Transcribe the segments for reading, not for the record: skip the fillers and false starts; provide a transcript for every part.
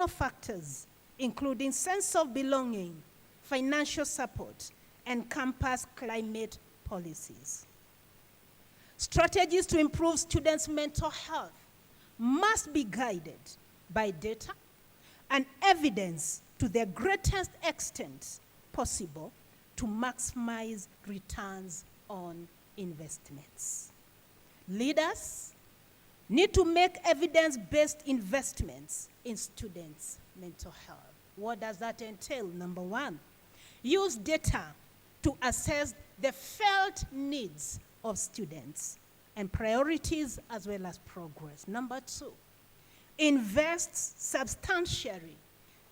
factors, including sense of belonging, financial support, and campus climate policies. Strategies to improve students' mental health must be guided by data and evidence to the greatest extent possible to maximize returns on investments. Leaders need to make evidence-based investments in students' mental health. What does that entail? Number one, use data to assess the felt needs of students and priorities as well as progress. Number two, invest substantially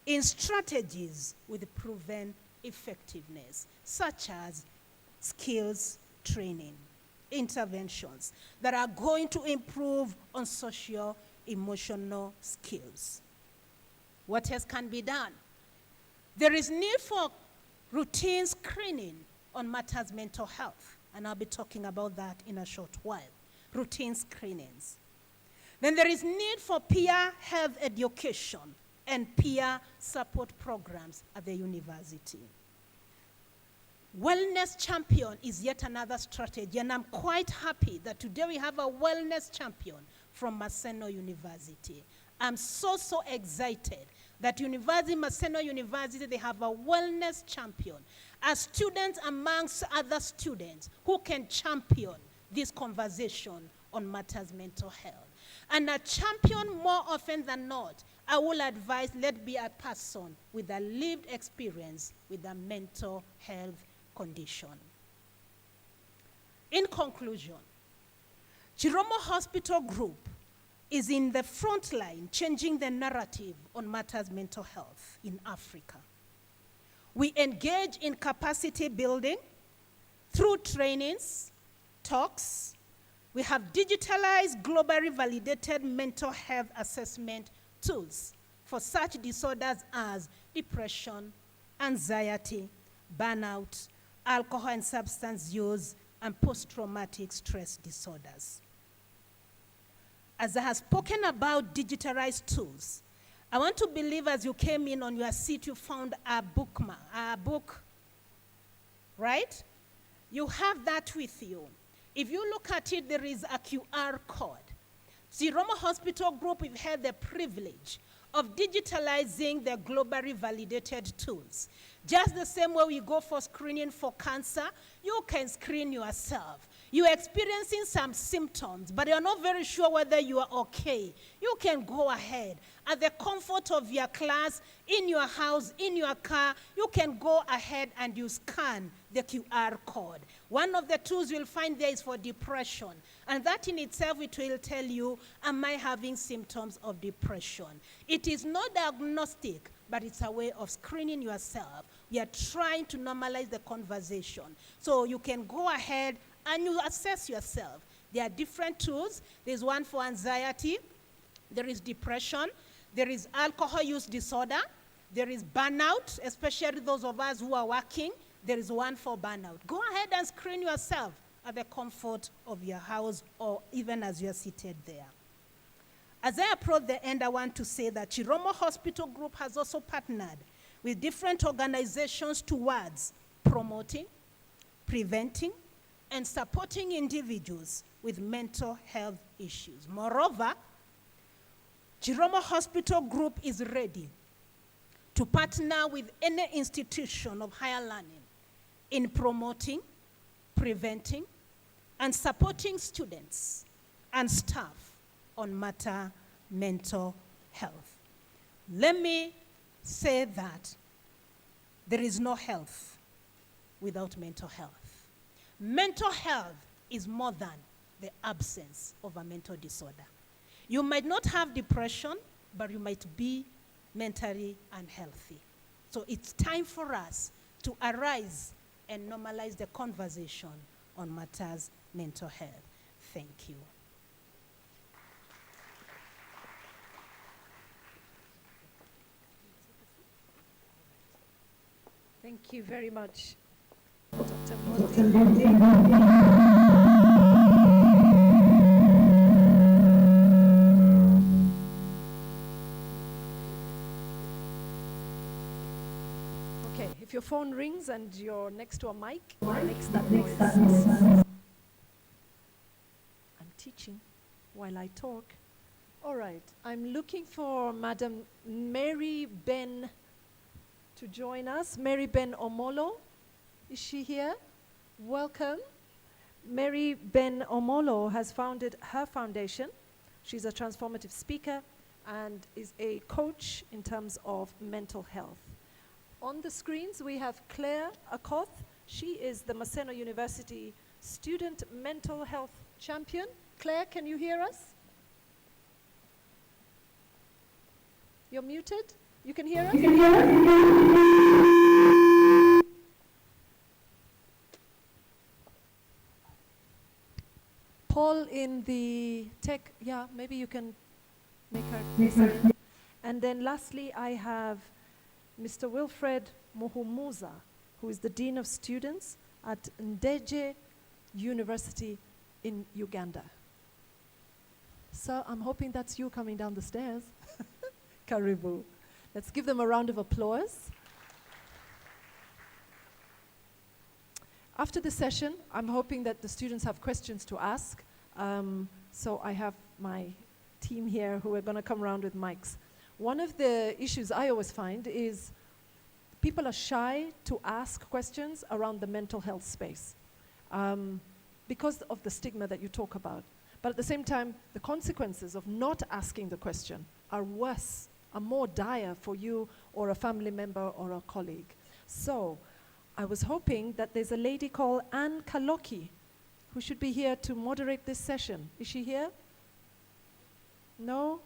in strategies with proven effectiveness, such as skills training, interventions that are going to improve on socio-emotional skills. What else can be done? There is need for routine screening on matters mental health, and I'll be talking about that in a short while. Routine screenings. Then there is need for peer health education and peer support programs at the university. Wellness champion is yet another strategy, and I'm quite happy that today we have a wellness champion from Maseno University. I'm so excited that Maseno University, they have a wellness champion, a student amongst other students who can champion this conversation on matters mental health. And a champion, more often than not, I will advise, let be a person with a lived experience with a mental health condition. In conclusion, Chiromo Hospital Group is in the front line changing the narrative on matters mental health in Africa. We engage in capacity building through trainings, talks. We have digitalized, globally validated mental health assessment tools for such disorders as depression, anxiety, burnout, alcohol and substance use, and post-traumatic stress disorders. As I have spoken about digitalized tools, I want to believe as you came in on your seat, you found a book, right? You have that with you. If you look at it, there is a QR code. Chiromo Hospital Group, we've had the privilege of digitalizing the globally validated tools. Just the same way we go for screening for cancer, you can screen yourself. You're experiencing some symptoms, but you're not very sure whether you are okay. You can go ahead. At the comfort of your class, in your house, in your car, you can go ahead and you scan the QR code. One of the tools you'll find there is for depression. And that in itself, it will tell you, am I having symptoms of depression? It is not diagnostic, but it's a way of screening yourself. We are trying to normalize the conversation. So you can go ahead and you assess yourself. There are different tools. There's one for anxiety. There is depression. There is alcohol use disorder. There is burnout, especially those of us who are working. There is one for burnout. Go ahead and screen yourself at the comfort of your house or even as you're seated there. As I approach the end, I want to say that Chiromo Hospital Group has also partnered with different organizations towards promoting, preventing, and supporting individuals with mental health issues. Moreover, Chiromo Hospital Group is ready to partner with any institution of higher learning in promoting, preventing, and supporting students and staff on matter mental health. Let me say that there is no health without mental health. Mental health is more than the absence of a mental disorder. You might not have depression, but you might be mentally unhealthy. So it's time for us to arise and normalize the conversation on matters mental health. Thank you. Thank you very much, Dr. Modi. Okay, if your phone rings and you're next to a mic, it makes that noise. I'm teaching while I talk. All right, I'm looking for Madam Mary Ben to join us. Mary Ben Omolo, is she here? Welcome. Mary Ben Omolo has founded her foundation. She's a transformative speaker and is a coach in terms of mental health. On the screens, we have Claire Akoth. She is the Maseno University Student Mental Health Champion. Claire, can you hear us? You're muted? You can hear us? You can hear us? Paul in the tech, yeah, maybe you can make her listen. And then lastly, I have Mr. Wilfred Muhumuza, who is the Dean of Students at Ndege University in Uganda. So I'm hoping that's you coming down the stairs. Karibu. Let's give them a round of applause. After the session, I'm hoping that the students have questions to ask. So I have my team here who are going to come around with mics. One of the issues I always find is people are shy to ask questions around the mental health space because of the stigma that you talk about. But at the same time, the consequences of not asking the question are worse, are more dire for you or a family member or a colleague. So I was hoping that there's a lady called Anne Kaloki who should be here to moderate this session. Is she here? No?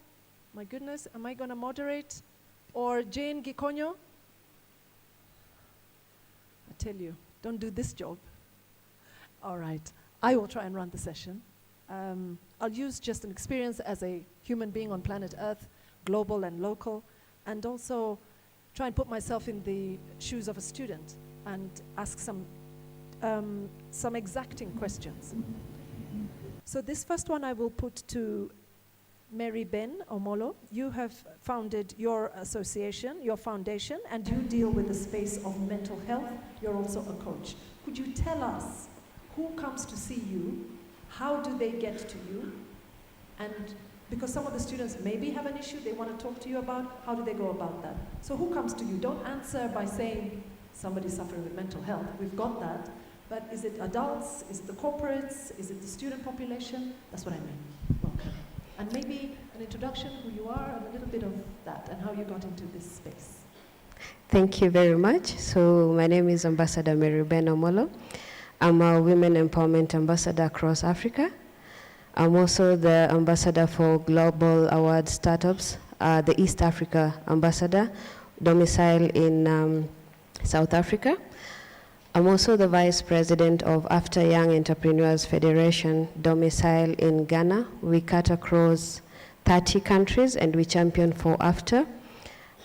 My goodness, am I going to moderate? Or Jane Gikonyo? I tell you, don't do this job. All right, I will try and run the session. I'll use just an experience as a human being on planet Earth, global and local, and also try and put myself in the shoes of a student and ask some exacting questions. So this first one I will put to Mary Ben Omolo. You have founded your association, your foundation, and you deal with the space of mental health. You're also a coach. Could you tell us who comes to see you? How do they get to you? And because some of the students maybe have an issue they want to talk to you about, how do they go about that? So who comes to you? Don't answer by saying somebody's suffering with mental health. We've got that. But is it adults? Is it the corporates? Is it the student population? That's what I mean. Welcome. And maybe an introduction, who you are, and a little bit of that, and how you got into this space. Thank you very much. So my name is Ambassador Mary Ben Omolo. I'm a Women Empowerment Ambassador across Africa. I'm also the Ambassador for Global Award Startups, the East Africa Ambassador, domicile in South Africa. I'm also the Vice President of After Young Entrepreneurs Federation, domicile in Ghana. We cut across 30 countries and we champion for After.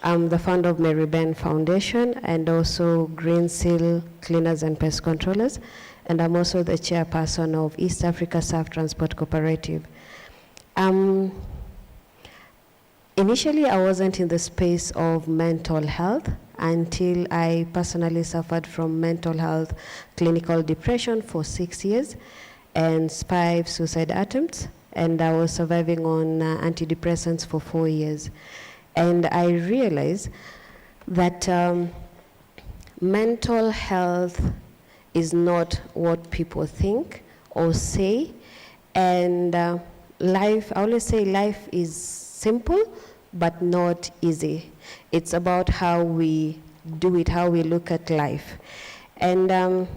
I'm the founder of Mary Ben Foundation and also Green Seal Cleaners and Pest Controllers. And I'm also the chairperson of East Africa Surf Transport Cooperative. Initially, I wasn't in the space of mental health until I personally suffered from mental health clinical depression for 6 years and 5 suicide attempts. And I was surviving on antidepressants for 4 years. And I realized that mental health is not what people think or say. And life, I always say life is simple, but not easy. It's about how we do it, how we look at life. And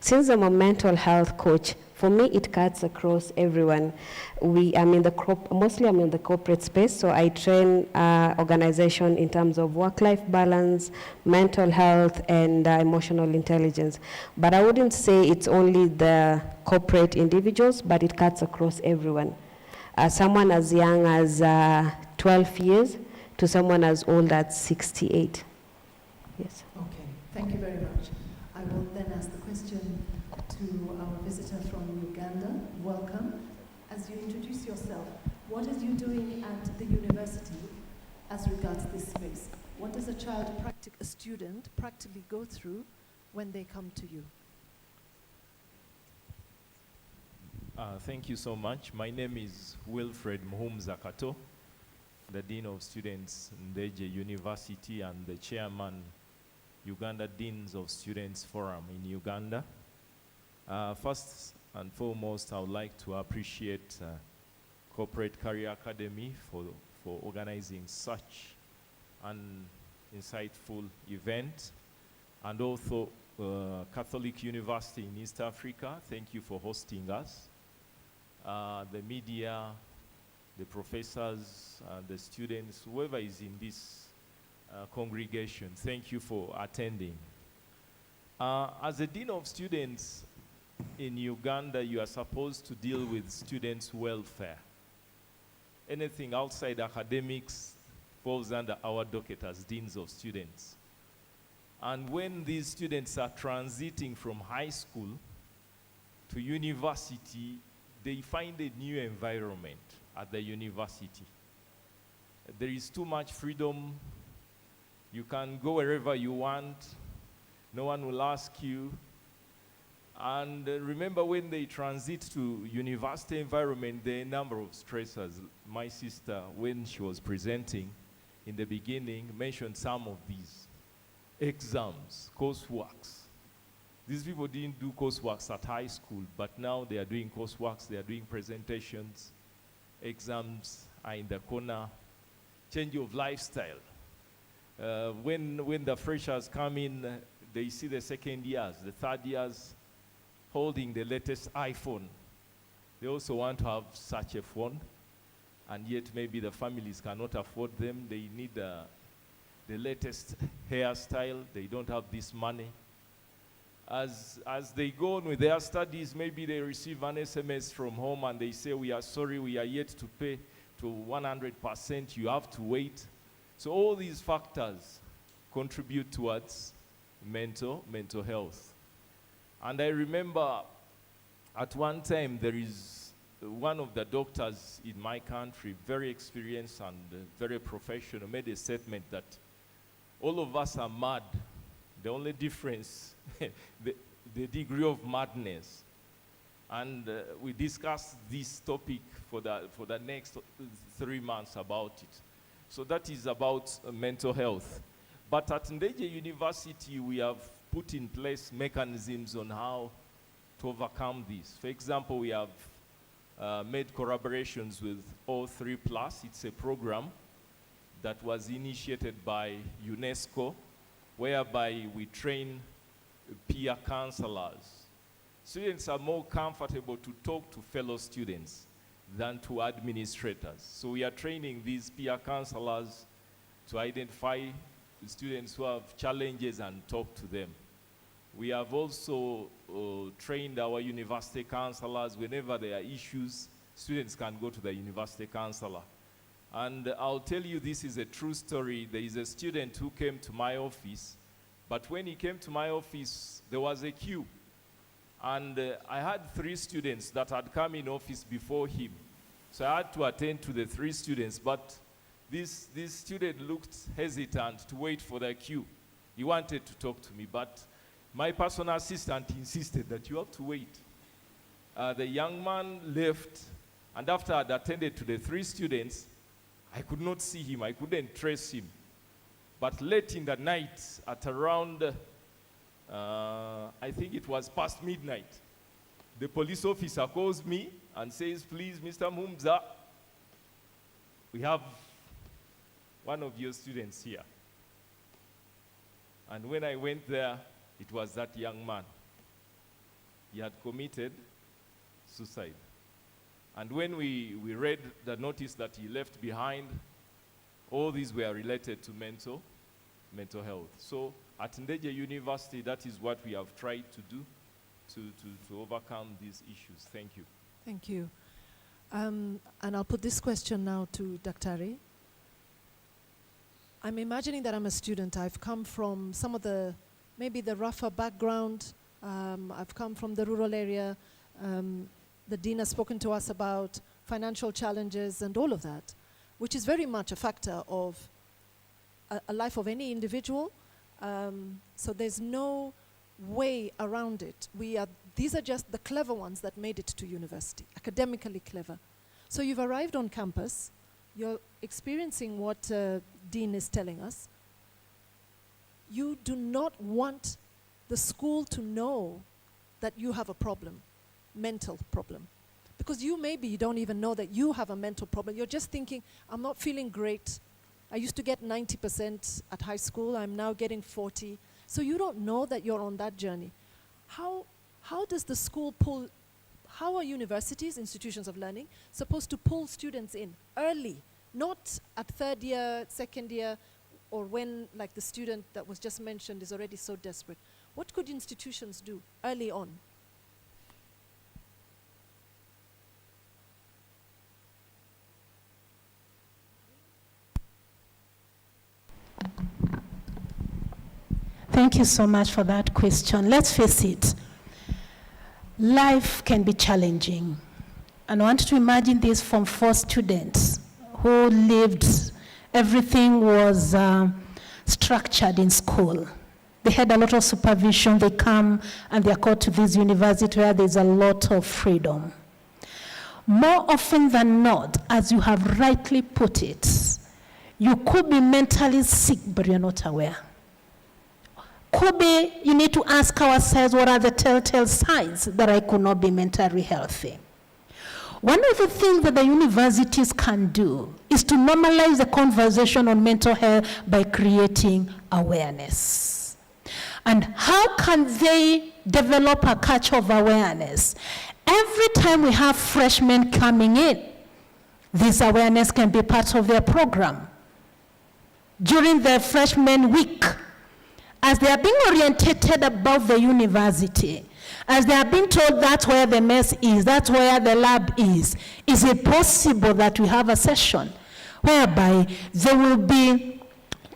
since I'm a mental health coach, for me, it cuts across everyone. Mostly I'm in the corporate space, so I train organization in terms of work-life balance, mental health, and emotional intelligence. But I wouldn't say it's only the corporate individuals, but it cuts across everyone. Someone as young as 12 years to someone as old as 68. Yes. Okay, thank you very much. I will then ask the question to our visitor from Uganda. Welcome. As you introduce yourself, what is you doing at the university as regards this space? What does a a student practically go through when they come to you? Thank you so much. My name is Wilfred Muhumzakato, the Dean of Students Ndeje University and the Chairman, Uganda Deans of Students Forum in Uganda. First and foremost, I would like to appreciate Corporate Career Academy for organizing such an insightful event, and also Catholic University in East Africa. Thank you for hosting us. The media, the professors, the students, whoever is in this congregation, thank you for attending. As a Dean of Students in Uganda, you are supposed to deal with students' welfare. Anything outside academics falls under our docket as Deans of Students. And when these students are transiting from high school to university, they find a new environment at the university. There is too much freedom. You can go wherever you want. No one will ask you. And remember, when they transit to university environment, there are a number of stressors. My sister, when she was presenting in the beginning, mentioned some of these. Exams, courseworks. These people didn't do courseworks at high school, but now they are doing courseworks, they are doing presentations. Exams are in the corner. Change of lifestyle. When the freshers come in, they see the second years, the third years, holding the latest iPhone. They also want to have such a phone, and yet maybe the families cannot afford them. They need the latest hairstyle. They don't have this money. As they go on with their studies, maybe they receive an SMS from home and they say, "We are sorry, we are yet to pay to 100%, you have to wait." So all these factors contribute towards mental health. And I remember at one time there is one of the doctors in my country, very experienced and very professional, made a statement that all of us are mad. The only difference, the degree of madness. And we discussed this topic for the next 3 months about it. So that is about mental health. But at Ndeje University, we have put in place mechanisms on how to overcome this. For example, we have made collaborations with O3+. It's a program that was initiated by UNESCO, whereby we train peer counselors. Students are more comfortable to talk to fellow students than to administrators. So we are training these peer counselors to identify students who have challenges and talk to them. We have also trained our university counselors. Whenever there are issues, students can go to the university counselor. And I'll tell you, this is a true story. There is a student who came to my office, but when he came to my office, there was a queue. And I had 3 students that had come in office before him. So I had to attend to the 3 students, but this student looked hesitant to wait for the queue. He wanted to talk to me, but my personal assistant insisted that you have to wait. The young man left, and after I had attended to the 3 students, I could not see him, I couldn't trace him. But late in the night, at around, I think it was past midnight, the police officer calls me and says, "Please, Mr. Mumza, we have one of your students here." And when I went there, it was that young man. He had committed suicide. And when we read the notice that he left behind, all these were related to mental health. So at Ndeje University, that is what we have tried to do to overcome these issues. Thank you. Thank you. And I'll put this question now to Daktari. I'm imagining that I'm a student. I've come from some of maybe the rougher background. I've come from the rural area. The Dean has spoken to us about financial challenges and all of that, which is very much a factor of a life of any individual. So there's no way around it. These are just the clever ones that made it to university, academically clever. So you've arrived on campus, you're experiencing what Dean is telling us. You do not want the school to know that you have a problem, mental problem. Because you don't even know that you have a mental problem. You're just thinking, I'm not feeling great. I used to get 90% at high school, I'm now getting 40. So you don't know that you're on that journey. How does the school how are universities, institutions of learning, supposed to pull students in early, not at third year, second year, or when, like the student that was just mentioned is already so desperate? What could institutions do early on? Thank you so much for that question. Let's face it, life can be challenging. And I want to imagine this from 4 students who lived, everything was structured in school. They had a lot of supervision. They come and they're called to this university where there's a lot of freedom. More often than not, as you have rightly put it, you could be mentally sick, but you're not aware. Could be, you need to ask ourselves, what are the telltale signs that I could not be mentally healthy? One of the things that the universities can do is to normalize the conversation on mental health by creating awareness. And how can they develop a culture of awareness? Every time we have freshmen coming in, this awareness can be part of their program. During the freshman week, as they are being orientated about the university, as they are being told that's where the mess is, that's where the lab is it possible that we have a session whereby they will be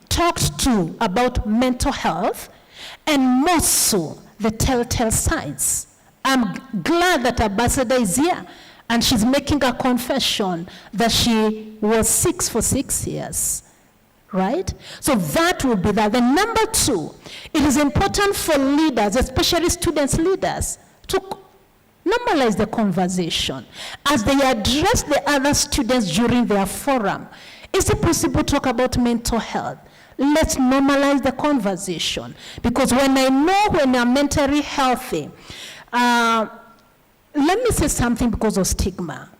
talked to about mental health and more so the telltale signs? I'm glad that Ambassador is here and she's making a confession that she was sick for 6 years. Right? So that will be that. Then number 2, it is important for leaders, especially students leaders, to normalize the conversation. As they address the other students during their forum, is it possible to talk about mental health? Let's normalize the conversation. Because when I know when I'm mentally healthy, let me say something because of stigma.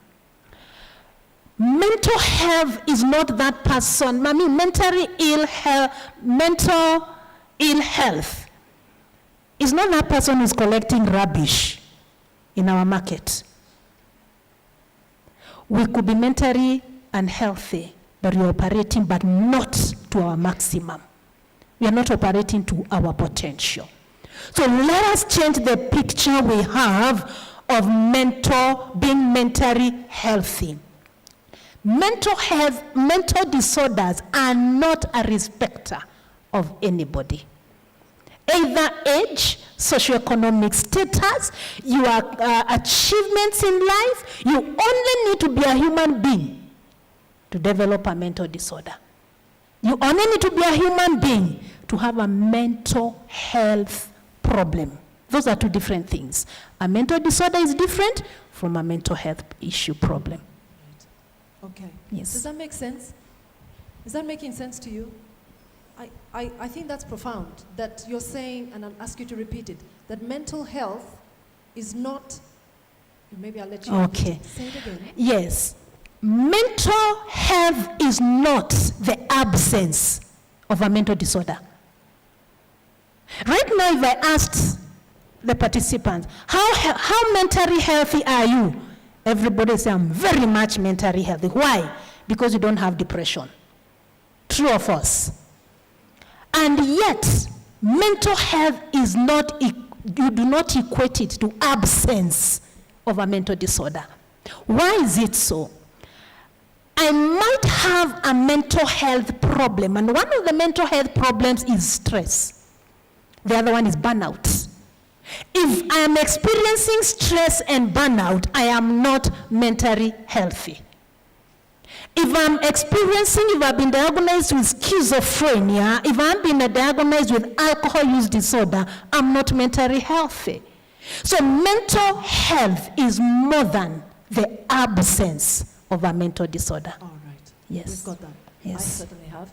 Mental health is not that person. I mean, mental ill health is not that person who's collecting rubbish in our market. We could be mentally unhealthy, but we're operating, but not to our maximum. We are not operating to our potential. So let us change the picture we have of being mentally healthy. Mental health, mental disorders are not a respecter of anybody. Either age, socioeconomic status, your achievements in life, you only need to be a human being to develop a mental disorder. You only need to be a human being to have a mental health problem. Those are 2 different things. A mental disorder is different from a mental health issue problem. Okay. Yes. Does that make sense? Is that making sense to you? I think that's profound, that you're saying, and I'll ask you to repeat it, that mental health is not, maybe I'll let you Okay. say it again. Yes. Mental health is not the absence of a mental disorder. Right now, if I asked the participants, how mentally healthy are you? Everybody says, I'm very much mentally healthy. Why? Because you don't have depression. True or false? And yet, mental health is not, you do not equate it to absence of a mental disorder. Why is it so? I might have a mental health problem, and one of the mental health problems is stress. The other one is burnout. If I am experiencing stress and burnout, I am not mentally healthy. If I've been diagnosed with schizophrenia, if I've been diagnosed with alcohol use disorder, I'm not mentally healthy. So mental health is more than the absence of a mental disorder. All right. Yes. We've got that. Yes. I certainly have.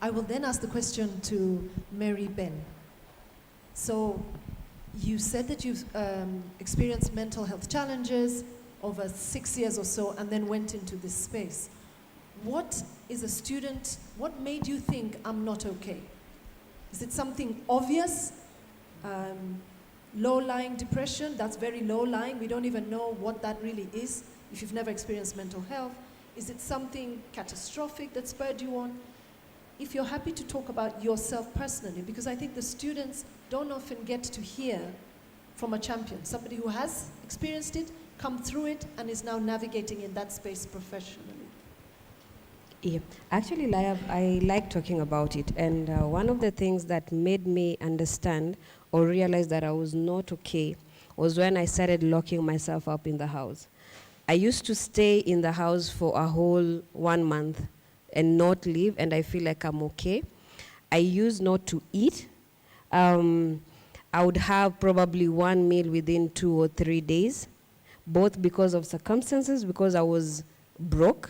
I will then ask the question to Mary Ben. So you said that you've experienced mental health challenges over 6 years or so and then went into this space. What made you think I'm not okay? Is it something obvious? Low-lying depression, that's very low-lying. We don't even know what that really is if you've never experienced mental health. Is it something catastrophic that spurred you on? If you're happy to talk about yourself personally, because I think the students don't often get to hear from a champion, somebody who has experienced it, come through it, and is now navigating in that space professionally. Yeah, actually, I like talking about it. And one of the things that made me understand or realize that I was not okay was when I started locking myself up in the house. I used to stay in the house for a whole 1 month and not leave, and I feel like I'm okay. I used not to eat. I would have probably one meal within 2 or 3 days, both because of circumstances, because I was broke,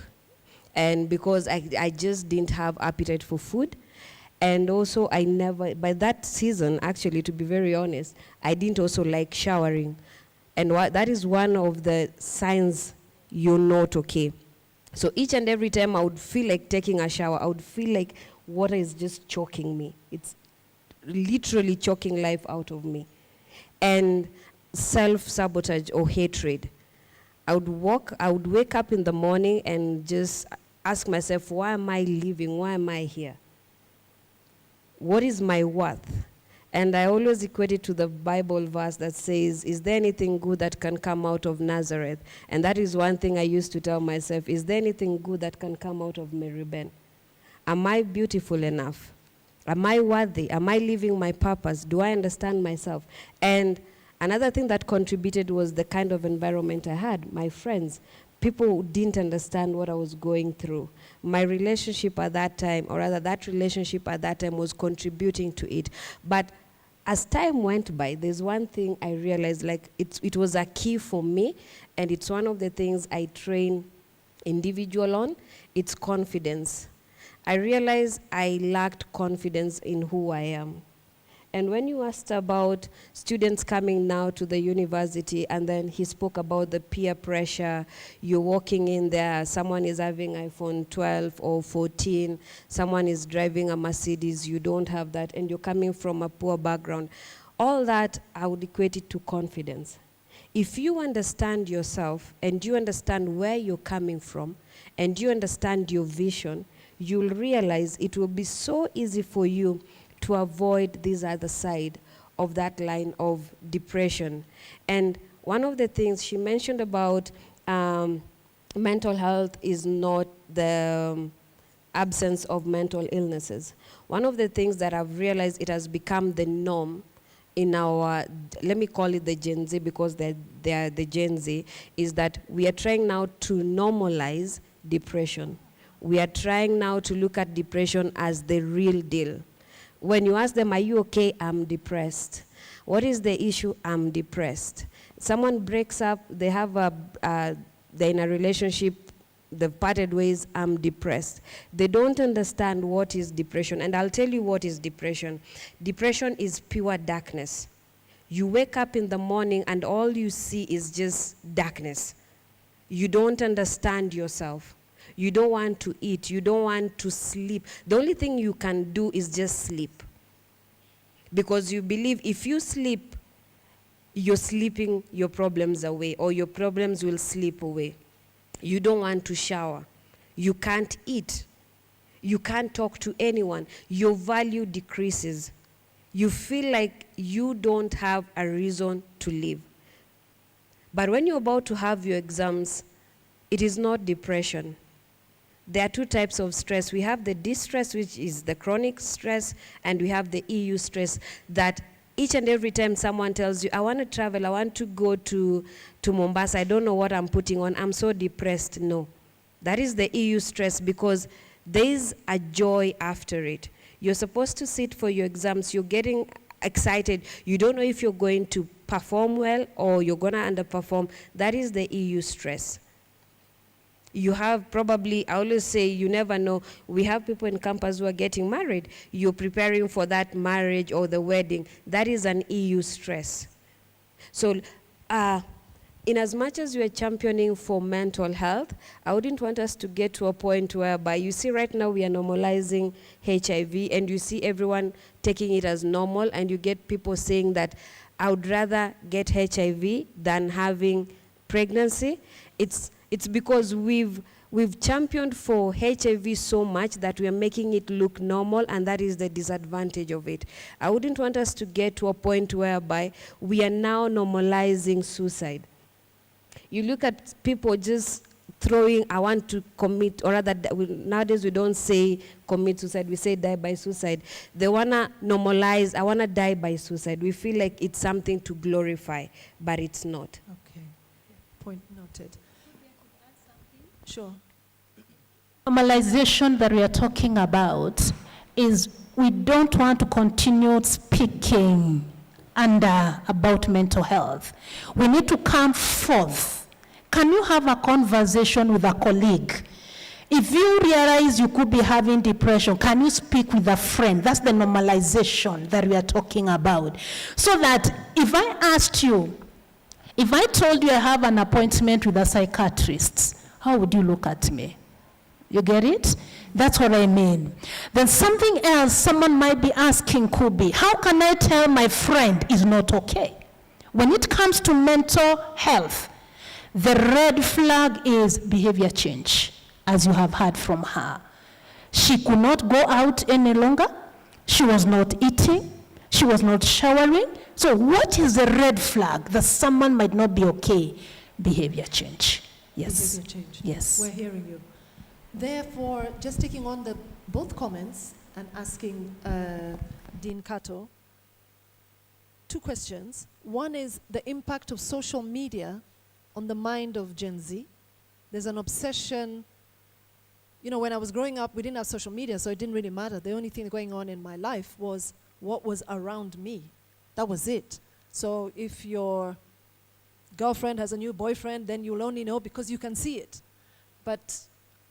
and because I just didn't have appetite for food. And also by that season, actually, to be very honest, I didn't also like showering. And that is one of the signs you're not okay. So each and every time I would feel like taking a shower, I would feel like water is just choking me. It's literally choking life out of me. And self-sabotage or hatred. I would wake up in the morning and just ask myself, why am I living? Why am I here? What is my worth? And I always equate it to the Bible verse that says, is there anything good that can come out of Nazareth? And that is one thing I used to tell myself, is there anything good that can come out of Mary Ben? Am I beautiful enough? Am I worthy? Am I living my purpose? Do I understand myself? And another thing that contributed was the kind of environment I had, my friends. People who didn't understand what I was going through. My relationship at that time, or rather that relationship at that time, was contributing to it. But as time went by, there's one thing I realized, like it was a key for me, and it's one of the things I train individual on. It's confidence. I realized I lacked confidence in who I am. And when you asked about students coming now to the university, and then he spoke about the peer pressure, you're walking in there, someone is having iPhone 12 or 14, someone is driving a Mercedes, you don't have that, and you're coming from a poor background. All that, I would equate it to confidence. If you understand yourself, and you understand where you're coming from, and you understand your vision, you'll realize it will be so easy for you to avoid this other side of that line of depression. And one of the things she mentioned about mental health is not the absence of mental illnesses. One of the things that I've realized, it has become the norm in our, let me call it the Gen Z, because they are the Gen Z, is that we are trying now to normalize depression. We are trying now to look at depression as the real deal. When you ask them, are you okay? I'm depressed. What is the issue? I'm depressed. Someone breaks up, they have they're in a relationship, they've parted ways, I'm depressed. They don't understand what is depression. And I'll tell you what is depression. Depression is pure darkness. You wake up in the morning and all you see is just darkness. You don't understand yourself. You don't want to eat. You don't want to sleep. The only thing you can do is just sleep. Because you believe if you sleep, you're sleeping your problems away, or your problems will sleep away. You don't want to shower. You can't eat. You can't talk to anyone. Your value decreases. You feel like you don't have a reason to live. But when you're about to have your exams, it is not depression. There are two types of stress. We have the distress, which is the chronic stress, and we have the EU stress, that each and every time someone tells you, I want to travel, I want to go to Mombasa, I don't know what I'm putting on, I'm so depressed. No. That is the EU stress, because there is a joy after it. You're supposed to sit for your exams, you're getting excited, you don't know if you're going to perform well or you're going to underperform. That is the EU stress. You have probably, I always say, you never know. We have people in campus who are getting married. You're preparing for that marriage or the wedding. That is an EU stress. So, in as much as we are championing for mental health, I wouldn't want us to get to a point whereby, you see right now we are normalizing HIV, and you see everyone taking it as normal, and you get people saying that I would rather get HIV than having pregnancy. It's because we've championed for HIV so much that we are making it look normal, and that is the disadvantage of it. I wouldn't want us to get to a point whereby we are now normalizing suicide. You look at people just throwing, I want to commit, or rather, nowadays we don't say commit suicide, we say die by suicide. They want to normalize, I want to die by suicide. We feel like it's something to glorify, but it's not. Okay. Point noted. Sure. Normalization that we are talking about is we don't want to continue speaking about mental health. We need to come forth. Can you have a conversation with a colleague? If you realize you could be having depression, can you speak with a friend? That's the normalization that we are talking about. So that if I asked you, if I told you I have an appointment with a psychiatrist, how would you look at me? You get it? That's what I mean. Then something else someone might be asking could be, how can I tell my friend is not okay? When it comes to mental health, the red flag is behavior change, as you have heard from her. She could not go out any longer. She was not eating. She was not showering. So what is the red flag that someone might not be okay? Behavior change. Yes. Behavior change. Yes. We're hearing you. Therefore, just taking on both comments and asking Dean Kato, two questions. One is the impact of social media on the mind of Gen Z. There's an obsession. You know, when I was growing up, we didn't have social media, so it didn't really matter. The only thing going on in my life was what was around me. That was it. So if your girlfriend has a new boyfriend, then you'll only know because you can see it.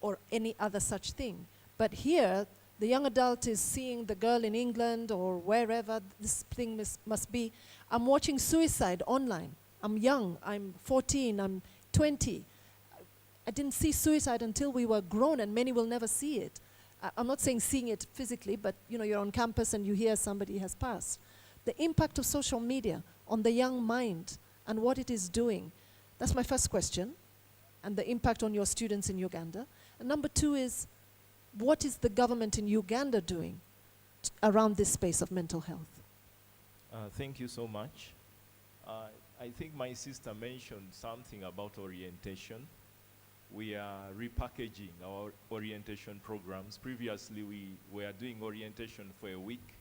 Or any other such thing. But here, the young adult is seeing the girl in England or wherever this thing must be. I'm watching suicide online. I'm young, I'm 14, I'm 20. I didn't see suicide until we were grown, and many will never see it. I'm not saying seeing it physically, but you know, you're on campus and you hear somebody has passed. The impact of social media on the young mind and what it is doing. That's my first question, and the impact on your students in Uganda. And number two is, what is the government in Uganda doing around this space of mental health? Thank you so much. I think my sister mentioned something about orientation. We are repackaging our orientation programs. Previously, we were doing orientation for a week,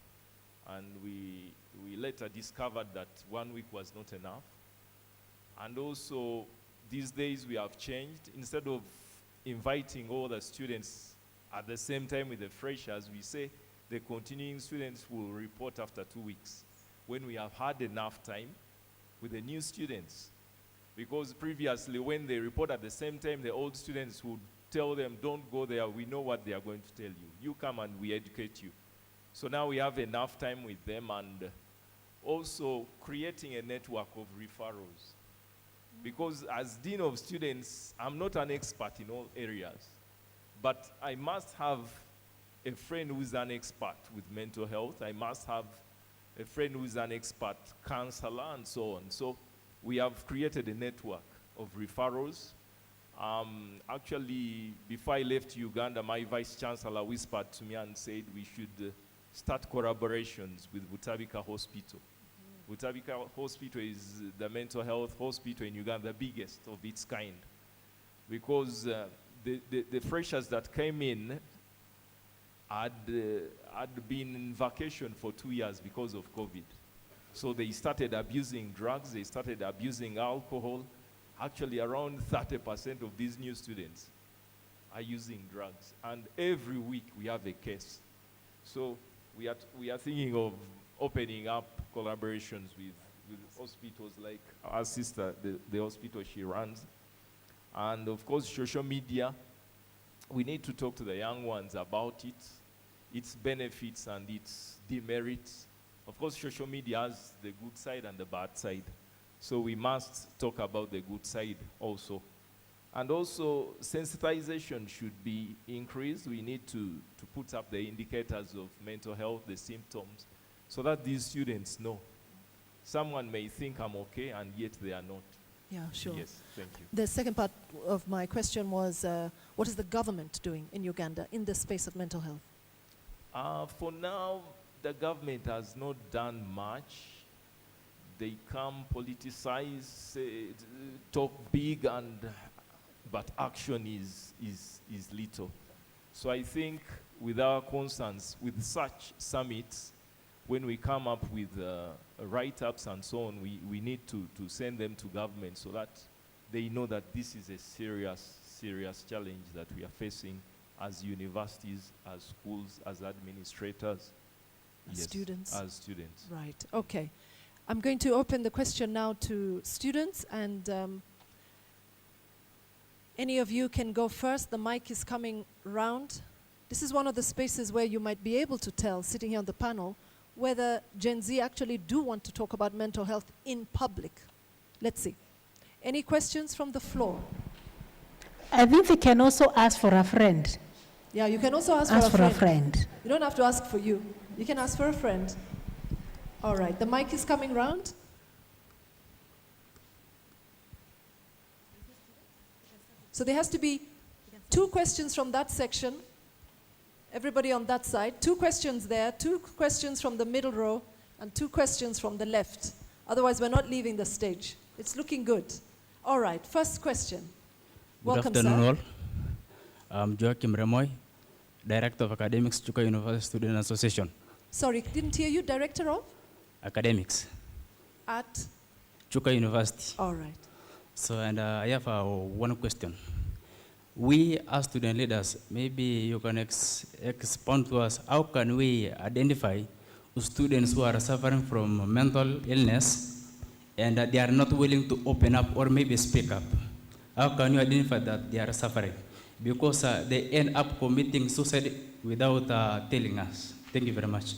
and we later discovered that 1 week was not enough. And also, these days we have changed. Instead of inviting all the students at the same time with the freshers, we say the continuing students will report after 2 weeks, when we have had enough time with the new students. Because previously, when they report at the same time, the old students would tell them, don't go there, we know what they are going to tell you. You come and we educate you. So now we have enough time with them, and also creating a network of referrals. Because as Dean of Students, I'm not an expert in all areas, but I must have a friend who's an expert with mental health. I must have a friend who's an expert counselor, and so on. So we have created a network of referrals. Actually, before I left Uganda, my vice chancellor whispered to me and said we should start collaborations with Butabika Hospital. Butabika Hospital is the mental health hospital in Uganda, the biggest of its kind, because the freshers that came in had been in vacation for 2 years because of COVID. So they started abusing drugs, they started abusing alcohol. Actually, around 30% of these new students are using drugs. And every week we have a case. So we are thinking of opening up collaborations with hospitals like our sister, the hospital she runs. And of course, social media, we need to talk to the young ones about it, its benefits and its demerits. Of course, social media has the good side and the bad side. So we must talk about the good side also. And also, sensitization should be increased. We need to put up the indicators of mental health, the symptoms, so that these students know. Someone may think I'm okay, and yet they are not. Yeah, sure. Yes, thank you. The second part of my question was, what is the government doing in Uganda in the space of mental health? For now, the government has not done much. They come, politicize, say, talk big, but action is little. So I think with our concerns, with such summits, when we come up with write-ups and so on, we need to send them to government so that they know that this is a serious challenge that we are facing as universities, as schools, as administrators. As yes, students? As students. Right, okay. I'm going to open the question now to students, and any of you can go first. The mic is coming round. This is one of the spaces where you might be able to tell, sitting here on the panel, whether Gen Z actually do want to talk about mental health in public. Let's see. Any questions from the floor? I think we can also ask for a friend. Yeah, you can also ask for a friend. You don't have to ask for you. You can ask for a friend. All right, the mic is coming round. So there has to be 2 questions from that section. Everybody on that side. 2 questions there, 2 questions from the middle row, and 2 questions from the left. Otherwise, we're not leaving the stage. It's looking good. All right, first question. Welcome, Good afternoon, sir. all. I'm Joachim Remoy, Director of Academics, Chuka University Student Association. Sorry, didn't hear you. Director of? Academics, At? Chuka University. All right. So, and I have one question. We as student leaders, maybe you can expound to us, how can we identify students who are suffering from mental illness and they are not willing to open up or maybe speak up? How can you identify that they are suffering? Because they end up committing suicide without telling us. Thank you very much.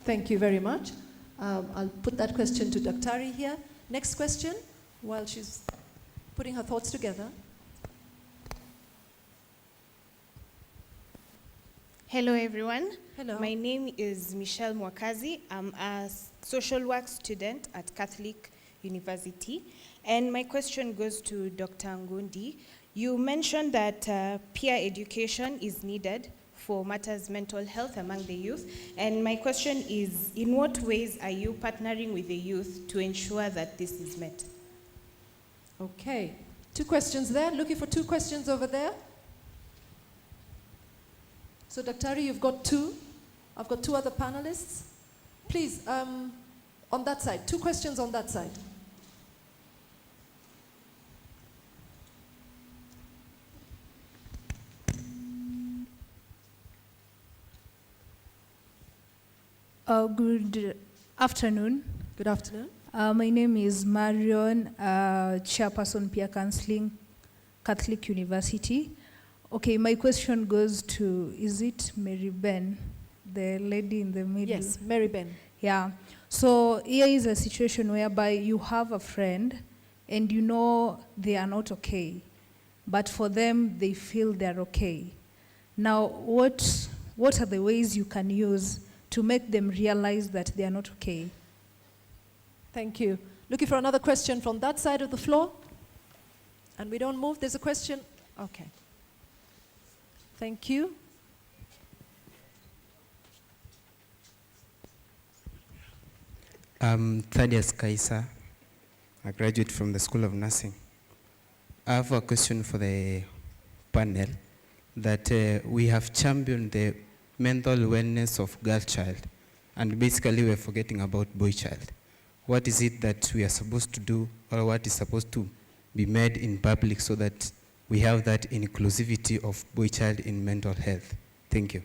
Thank you very much. I'll put that question to Daktari here. Next question, while she's putting her thoughts together. Hello, everyone. Hello. My name is Michelle Mwakazi. I'm a social work student at Catholic University. And my question goes to Dr. Ngundi. You mentioned that peer education is needed for matters mental health among the youth. And my question is, in what ways are you partnering with the youth to ensure that this is met? Okay. 2 questions there. Looking for 2 questions over there. So, Daktari, you've got 2. I've got 2 other panelists. Please, on that side. 2 questions on that side. Good afternoon. Good afternoon. My name is Marion, Chairperson Peer Counseling, Catholic University. Okay, my question goes to, is it Mary Ben, the lady in the middle? Yes, Mary Ben. Yeah. So here is a situation whereby you have a friend and you know they are not okay, but for them, they feel they're okay. Now, what are the ways you can use to make them realize that they are not okay? Thank you. Looking for another question from that side of the floor? And we don't move. There's a question. Okay. Thank you. I'm Thaddeus Kaisa, a graduate from the School of Nursing. I have a question for the panel that we have championed the mental wellness of girl child, and basically we're forgetting about boy child. What is it that we are supposed to do, or what is supposed to be made in public so that we have that inclusivity of boy child in mental health. Thank you.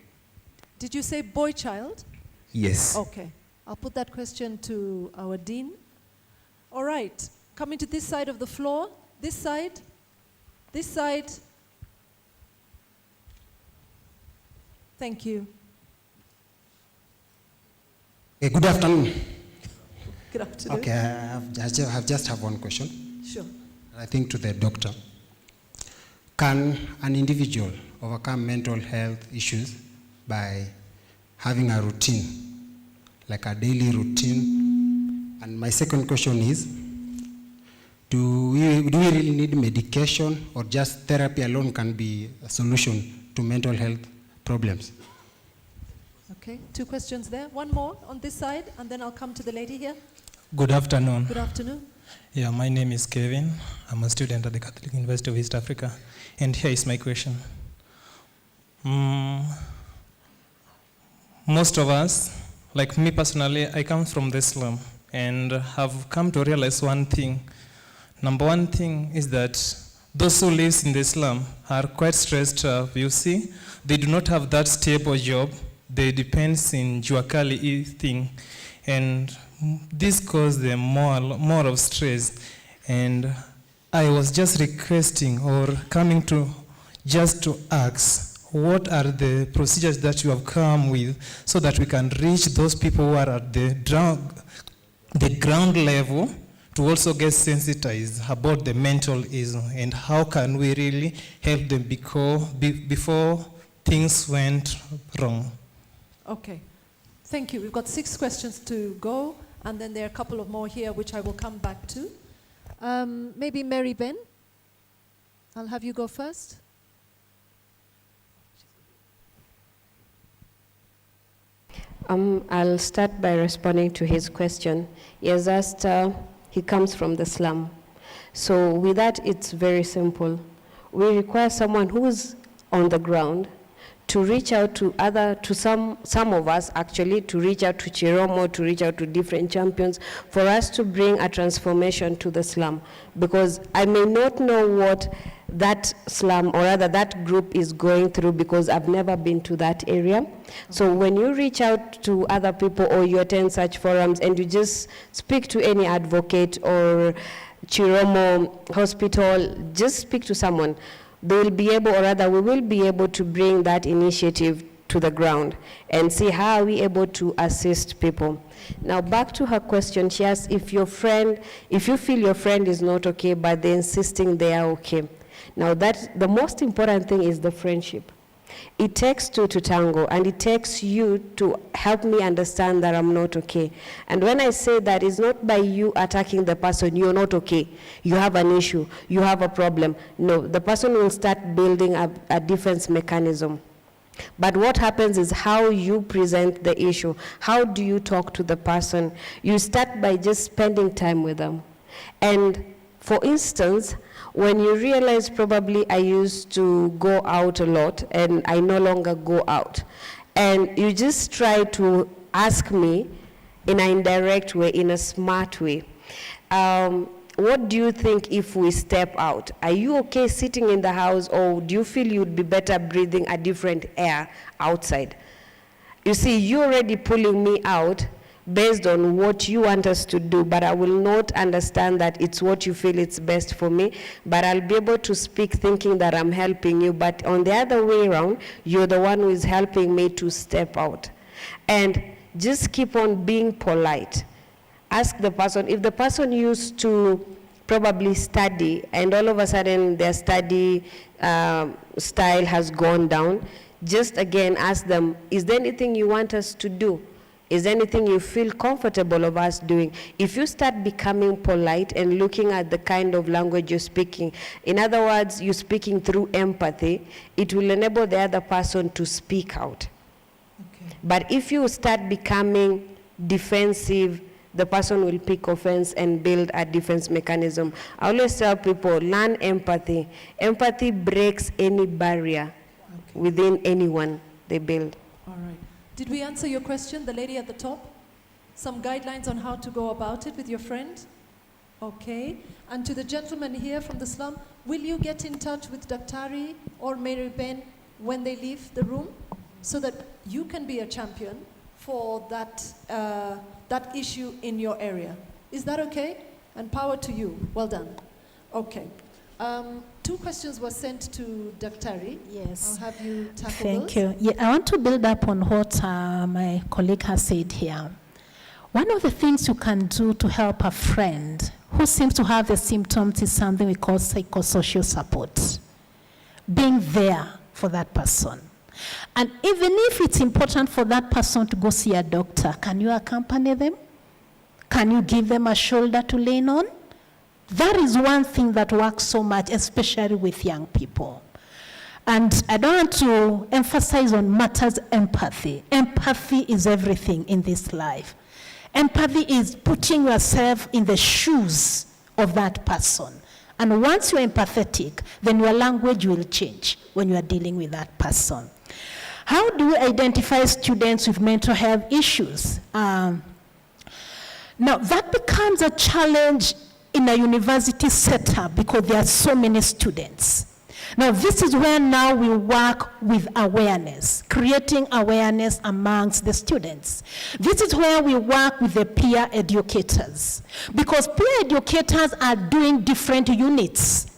Did you say boy child? Yes. Okay. I'll put that question to our dean. All right. Coming to this side of the floor. This side. This side. Thank you. Good afternoon. Good afternoon. Okay, I just have one question. Sure. I think to the doctor. Can an individual overcome mental health issues by having a routine, like a daily routine? And my second question is, do we really need medication, or just therapy alone can be a solution to mental health problems? Okay, 2 questions there. One more on this side, and then I'll come to the lady here. Good afternoon. Good afternoon. Yeah, my name is Kevin. I'm a student at the Catholic University of East Africa. And here is my question. Most of us, like me personally, I come from the slum and have come to realize one thing. Number one thing is that those who live in the slum are quite stressed out. You see, they do not have that stable job. They depend in juakali thing. And this causes them more of stress. And I was just requesting or coming to just to ask, what are the procedures that you have come with so that we can reach those people who are at the ground level to also get sensitized about the mental issue, and how can we really help them before things went wrong? Okay. Thank you. We've got 6 questions to go, and then there are a couple of more here which I will come back to. Maybe Mary Ben? I'll have you go first. I'll start by responding to his question. He has asked, he comes from the slum. So with that, it's very simple. We require someone who's on the ground to reach out to some of us actually, to reach out to Chiromo, to reach out to different champions, for us to bring a transformation to the slum. Because I may not know what that slum, or rather that group, is going through, because I've never been to that area. So when you reach out to other people, or you attend such forums, and you just speak to any advocate or Chiromo hospital, just speak to someone, they will be able, or rather we will be able to bring that initiative to the ground and see how are we able to assist people. Now back to her question, she asked if you feel your friend is not okay, but they're insisting they are okay. Now the most important thing is the friendship. It takes two to tango, and it takes you to help me understand that I'm not okay. And when I say that, it's not by you attacking the person, you're not okay, you have an issue, you have a problem. No, the person will start building a defense mechanism. But what happens is how you present the issue. How do you talk to the person? You start by just spending time with them. And for instance, when you realize probably I used to go out a lot and I no longer go out, and you just try to ask me in an indirect way, in a smart way, what do you think if we step out? Are you okay sitting in the house, or do you feel you'd be better breathing a different air outside? You see, you're already pulling me out based on what you want us to do, but I will not understand that it's what you feel it's best for me, but I'll be able to speak thinking that I'm helping you, but on the other way around, you're the one who is helping me to step out. And just keep on being polite. Ask the person, if the person used to probably study and all of a sudden their study style has gone down, just again ask them, is there anything you want us to do? Is there anything you feel comfortable of us doing? If you start becoming polite and looking at the kind of language you're speaking, in other words, you're speaking through empathy, it will enable the other person to speak out. Okay. But if you start becoming defensive, the person will pick offense and build a defense mechanism. I always tell people, learn empathy. Empathy breaks any barrier within anyone they build. All right. Did we answer your question, the lady at the top? Some guidelines on how to go about it with your friend? Okay. And to the gentleman here from the slum, will you get in touch with Daktari or Mary Ben when they leave the room so that you can be a champion for that, that issue in your area? Is that okay? And power to you. Well done. Okay. 2 questions were sent to Daktari. Yes. I'll have you tackle Thank those. you. Yeah, I want to build up on what my colleague has said here. One of the things you can do to help a friend who seems to have the symptoms is something we call psychosocial support. Being there for that person. And even if it's important for that person to go see a doctor, can you accompany them? Can you give them a shoulder to lean on? That is one thing that works so much, especially with young people. And I don't want to emphasize on matters empathy. Empathy is everything in this life. Empathy is putting yourself in the shoes of that person. And once you're empathetic, then your language will change when you are dealing with that person. How do we identify students with mental health issues? Now, that becomes a challenge in a university setup because there are so many students. Now, this is where now we work with awareness, creating awareness amongst the students. This is where we work with the peer educators, because peer educators are doing different units,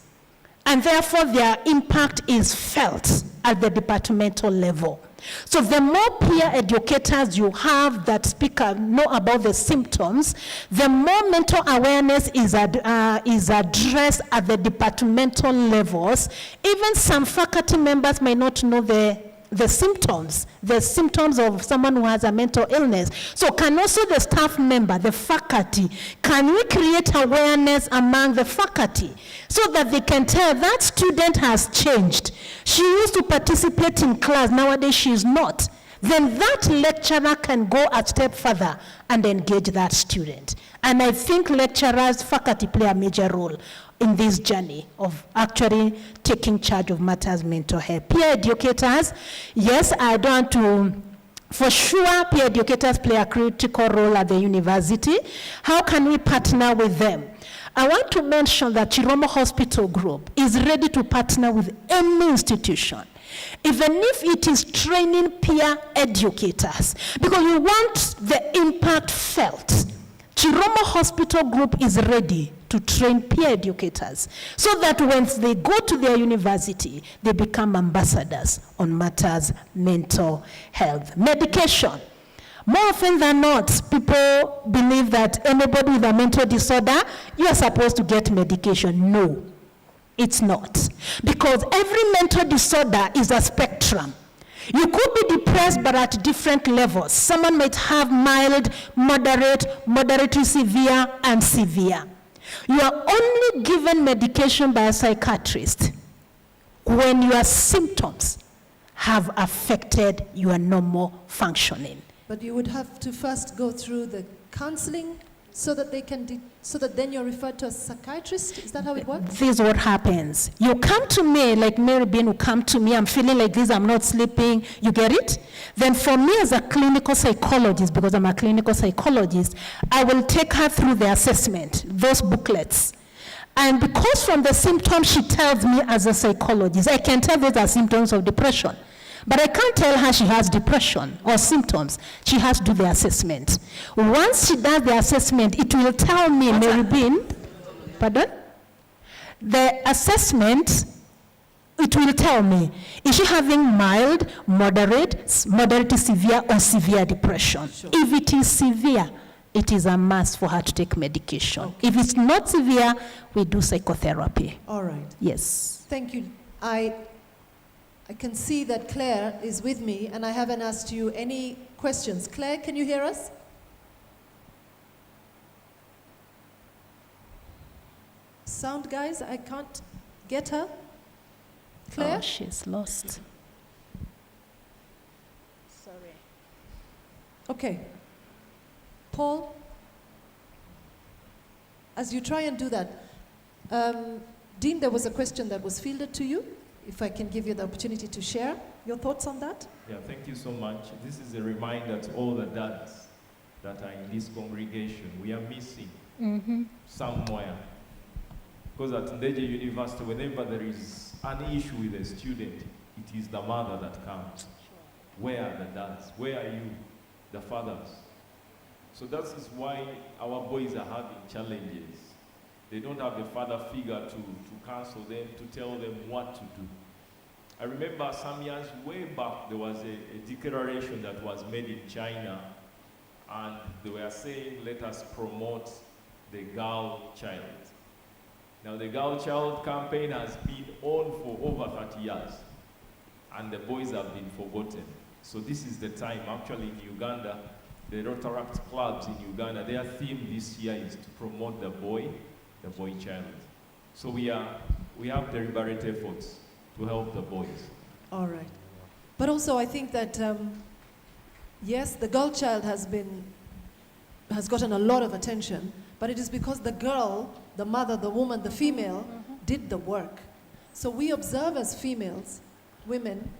and therefore their impact is felt at the departmental level. So the more peer educators you have that know about the symptoms, the more mental awareness is addressed at the departmental levels. Even some faculty members may not know the symptoms of someone who has a mental illness. So can also the staff member, the faculty, can we create awareness among the faculty so that they can tell that student has changed. She used to participate in class, nowadays she is not. Then that lecturer can go a step further and engage that student. And I think lecturers, faculty play a major role in this journey of actually taking charge of matters mental health. Peer educators, yes, I don't want to, for sure, peer educators play a critical role at the university. How can we partner with them? I want to mention that Chiromo Hospital Group is ready to partner with any institution, even if it is training peer educators, because we want the impact felt. Chiromo Hospital Group is ready to train peer educators so that when they go to their university, they become ambassadors on matters mental health. Medication. More often than not, people believe that anybody with a mental disorder, you are supposed to get medication. No, it's not. Because every mental disorder is a spectrum. You could be depressed, but at different levels. Someone might have mild, moderate, moderately severe, and severe. You are only given medication by a psychiatrist when your symptoms have affected your normal functioning. But you would have to first go through the counseling so that they can, so that then you're referred to a psychiatrist? Is that how it works? This is what happens. You come to me, like Mary Bean will come to me, I'm feeling like this, I'm not sleeping, you get it? Then for me as a clinical psychologist, because I'm a clinical psychologist, I will take her through the assessment, those booklets. And because from the symptoms she tells me as a psychologist, I can tell these are symptoms of depression. But I can't tell her she has depression or symptoms. She has to do the assessment. Once she does the assessment, it will tell me, Mary Bean, pardon? The assessment, it will tell me, is she having mild, moderate, moderate severe, or severe depression? Sure. If it is severe, it is a must for her to take medication. Okay. If it's not severe, we do psychotherapy. All right. Yes. Thank you. I can see that Claire is with me, and I haven't asked you any questions. Claire, can you hear us? Sound, guys, I can't get her. Claire? Oh, she's lost. Sorry. Okay. Paul, as you try and do that, Dean, there was a question that was fielded to you. If I can give you the opportunity to share your thoughts on that. Yeah, thank you so much. This is a reminder to all the dads that are in this congregation. We are missing Mm-hmm. somewhere. Because at Ndeje University, whenever there is an issue with a student, it is the mother that comes. Where are the dads? Where are you, the fathers? So that is why our boys are having challenges. They don't have a father figure to counsel them, to tell them what to do. I remember some years way back, there was a declaration that was made in China, and they were saying, let us promote the girl child. Now the girl child campaign has been on for over 30 years, and the boys have been forgotten. So this is the time, actually in Uganda, the Rotaract clubs in Uganda, their theme this year is to promote the boy child. So we have deliberate efforts to help the boys. All right. But also I think that, yes, the girl child has gotten a lot of attention, but it is because the girl, the mother, the woman, the female, did the work. So we observe as females, women,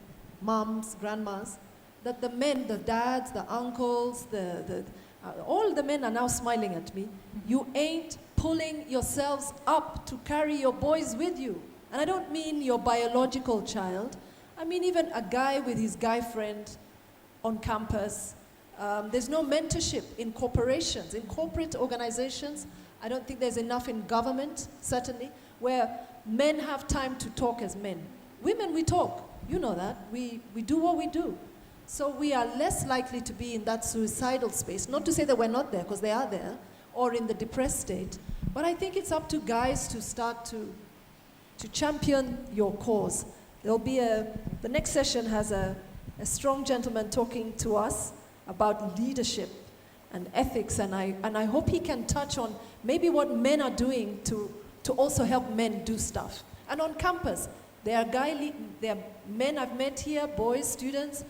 moms, grandmas, that the men, the dads, the uncles, all the men are now smiling at me. You ain't pulling yourselves up to carry your boys with you. And I don't mean your biological child. I mean even a guy with his guy friend on campus. There's no mentorship in corporations, in corporate organizations. I don't think there's enough in government, certainly, where men have time to talk as men. Women, we talk. You know that. We do what we do. So we are less likely to be in that suicidal space. Not to say that we're not there, because they are there, or in the depressed state. But I think it's up to guys to start to champion your cause. There'll be the next session has a strong gentleman talking to us about leadership and ethics, and I hope he can touch on maybe what men are doing to also help men do stuff. And on campus, there are men I've met here, boys, students,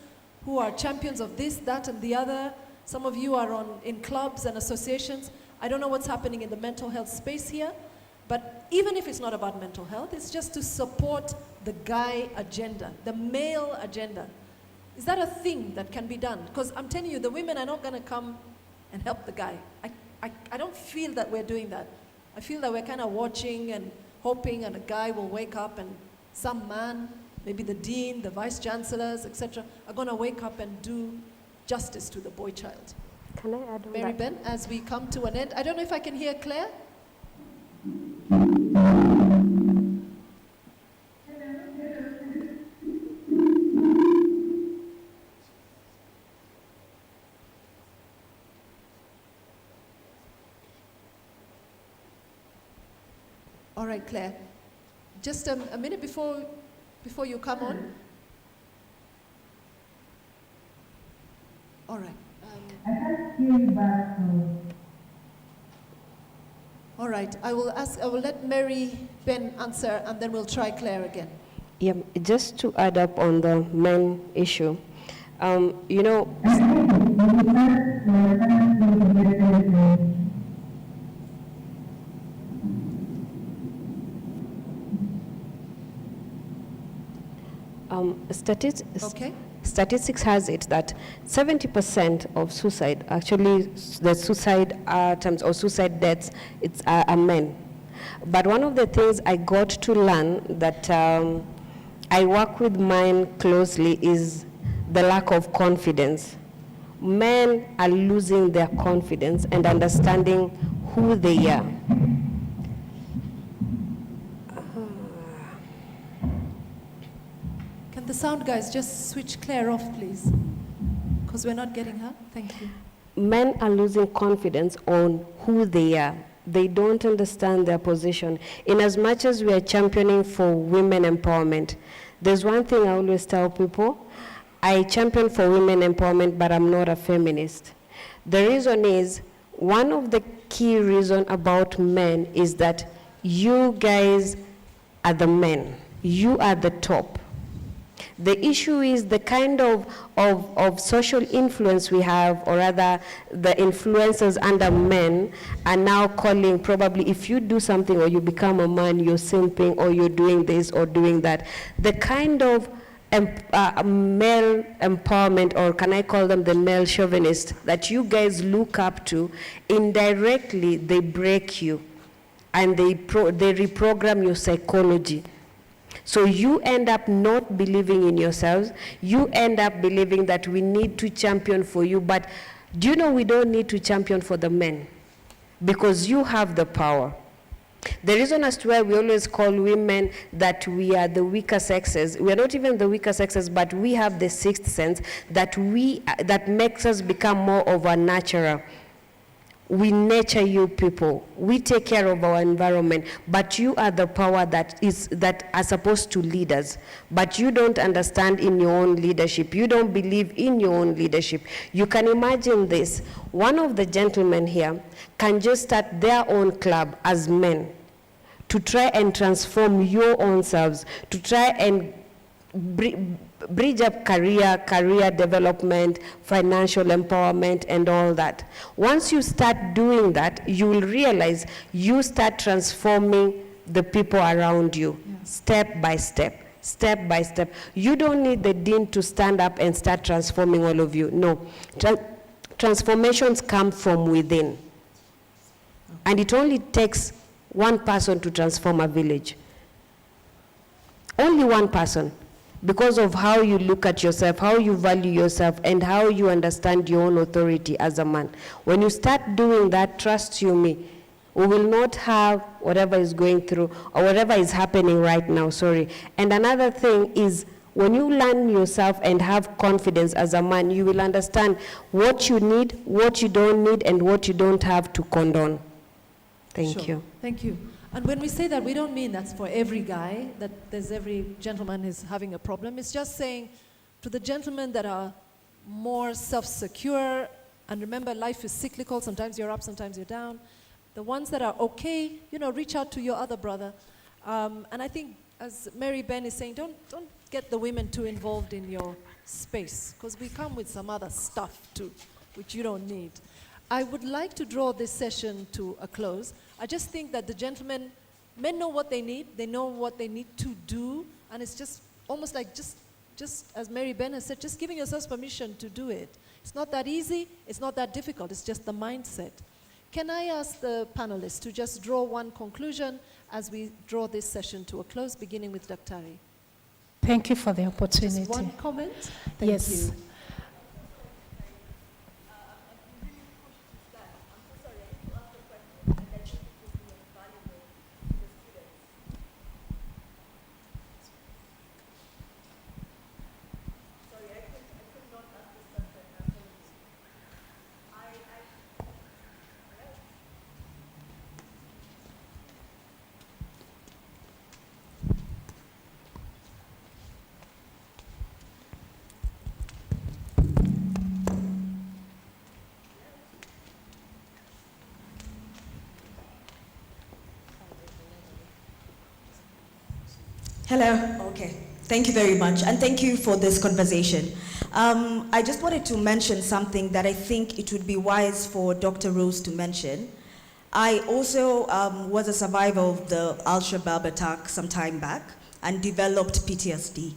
who are champions of this, that, and the other. Some of you are in clubs and associations. I don't know what's happening in the mental health space here, but even if it's not about mental health, it's just to support the guy agenda, the male agenda. Is that a thing that can be done? Because I'm telling you, the women are not going to come and help the guy. I don't feel that we're doing that. I feel that we're kind of watching and hoping, and a guy will wake up and some man, maybe the dean, the vice chancellors, etc., are going to wake up and do justice to the boy child. Can I add on Mary that? Ben, as we come to an end, I don't know if I can hear Claire. All right, Claire. Just a minute before you come on. All right. All right. I will let Mary Ben answer, and then we'll try Claire again. Yeah, just to add up on the men issue, you know, statistics has it that 70% of suicide, actually the suicide attempts or suicide deaths, are men. But one of the things I got to learn that I work with men closely is the lack of confidence. Men are losing their confidence and understanding who they are. Can the sound guys just switch Claire off, please? Because we're not getting her. Thank you. Men are losing confidence on who they are. They don't understand their position. In as much as we are championing for women empowerment, there's one thing I always tell people: I champion for women empowerment, but I'm not a feminist. The reason is, one of the key reasons about men is that you guys are the men. You are the top. The issue is the kind of social influence we have, or rather the influencers under men are now calling, probably if you do something or you become a man, you're simping or you're doing this or doing that. The kind of male empowerment, or can I call them the male chauvinists, that you guys look up to, indirectly they break you and they reprogram your psychology. So you end up not believing in yourselves. You end up believing that we need to champion for you. But do you know we don't need to champion for the men? Because you have the power. The reason as to why we always call women that we are the weaker sexes, we are not even the weaker sexes, but we have the sixth sense that makes us become more of a natural. We nurture you people. We take care of our environment, but you are the power that are supposed to lead us. But you don't understand in your own leadership. You don't believe in your own leadership. You can imagine this. One of the gentlemen here can just start their own club as men to try and transform your own selves, to try and bridge up career development, financial empowerment, and all that. Once you start doing that, you will realize you start transforming the people around you, step by step. Step by step. You don't need the dean to stand up and start transforming all of you. No. Transformations come from within. And it only takes one person to transform a village. Only one person. Because of how you look at yourself, how you value yourself, and how you understand your own authority as a man. When you start doing that, trust you me, we will not have whatever is going through, or whatever is happening right now, sorry. And another thing is, when you learn yourself and have confidence as a man, you will understand what you need, what you don't need, and what you don't have to condone. Thank you. Thank you. And when we say that, we don't mean that's for every guy, that there's every gentleman is having a problem. It's just saying to the gentlemen that are more self-secure, and remember, life is cyclical. Sometimes you're up, sometimes you're down. The ones that are okay, reach out to your other brother. And I think, as Mary Ben is saying, don't get the women too involved in your space, because we come with some other stuff too, which you don't need. I would like to draw this session to a close. I just think that the men know what they need to do, and it's just almost like just as Mary Ben has said, just giving yourselves permission to do it. It's not that easy, it's not that difficult, it's just the mindset. Can I ask the panelists to just draw one conclusion as we draw this session to a close, beginning with Daktari? Thank you for the opportunity. Just one comment? Thank you. Hello. Okay. Thank you very much, and thank you for this conversation. I just wanted to mention something that I think it would be wise for Dr. Rose to mention. I also was a survivor of the Al-Shabaab attack some time back and developed PTSD.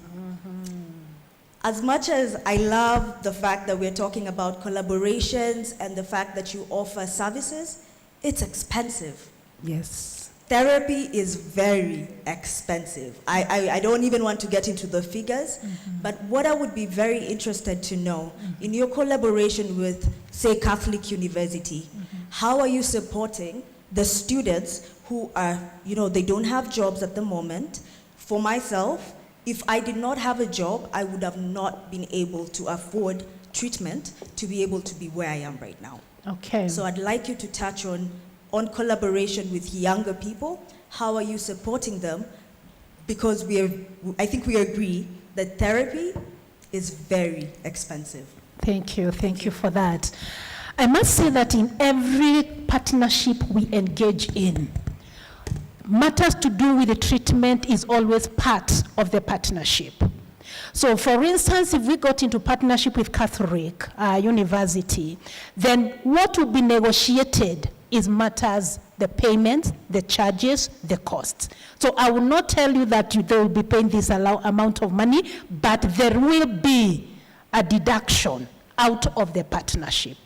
As much as I love the fact that we're talking about collaborations and the fact that you offer services, it's expensive. Yes. Therapy is very expensive. I don't even want to get into the figures, but what I would be very interested to know, in your collaboration with, say, Catholic University, how are you supporting the students who are, they don't have jobs at the moment? For myself, if I did not have a job, I would have not been able to afford treatment to be able to be where I am right now. Okay. So I'd like you to touch on collaboration with younger people. How are you supporting them? Because I think we agree that therapy is very expensive. Thank you for that. I must say that in every partnership we engage in, matters to do with the treatment is always part of the partnership. So for instance, if we got into partnership with Catholic University, then what would be negotiated It matters the payment, the charges, the costs. So I will not tell you that they will be paying this amount of money, but there will be a deduction out of the partnership.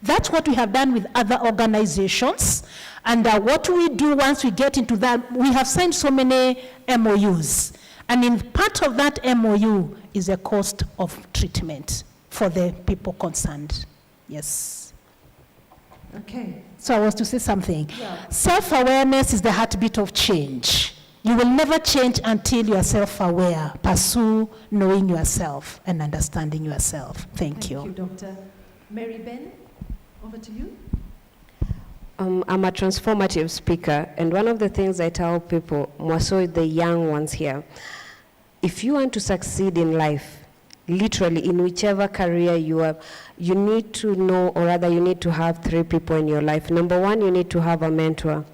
That's what we have done with other organizations. And what we do once we get into that, we have signed so many MOUs. And in part of that MOU is a cost of treatment for the people concerned. Yes. Okay. So I was to say something. Yeah. Self-awareness is the heartbeat of change. You will never change until you are self-aware. Pursue knowing yourself and understanding yourself. Thank you. Thank you, Dr. Mary Ben, over to you. I'm a transformative speaker, and one of the things I tell people, more so the young ones here, if you want to succeed in life, literally in whichever career you are, you need to know, or rather you need to have 3 people in your life. Number 1, you need to have a mentor.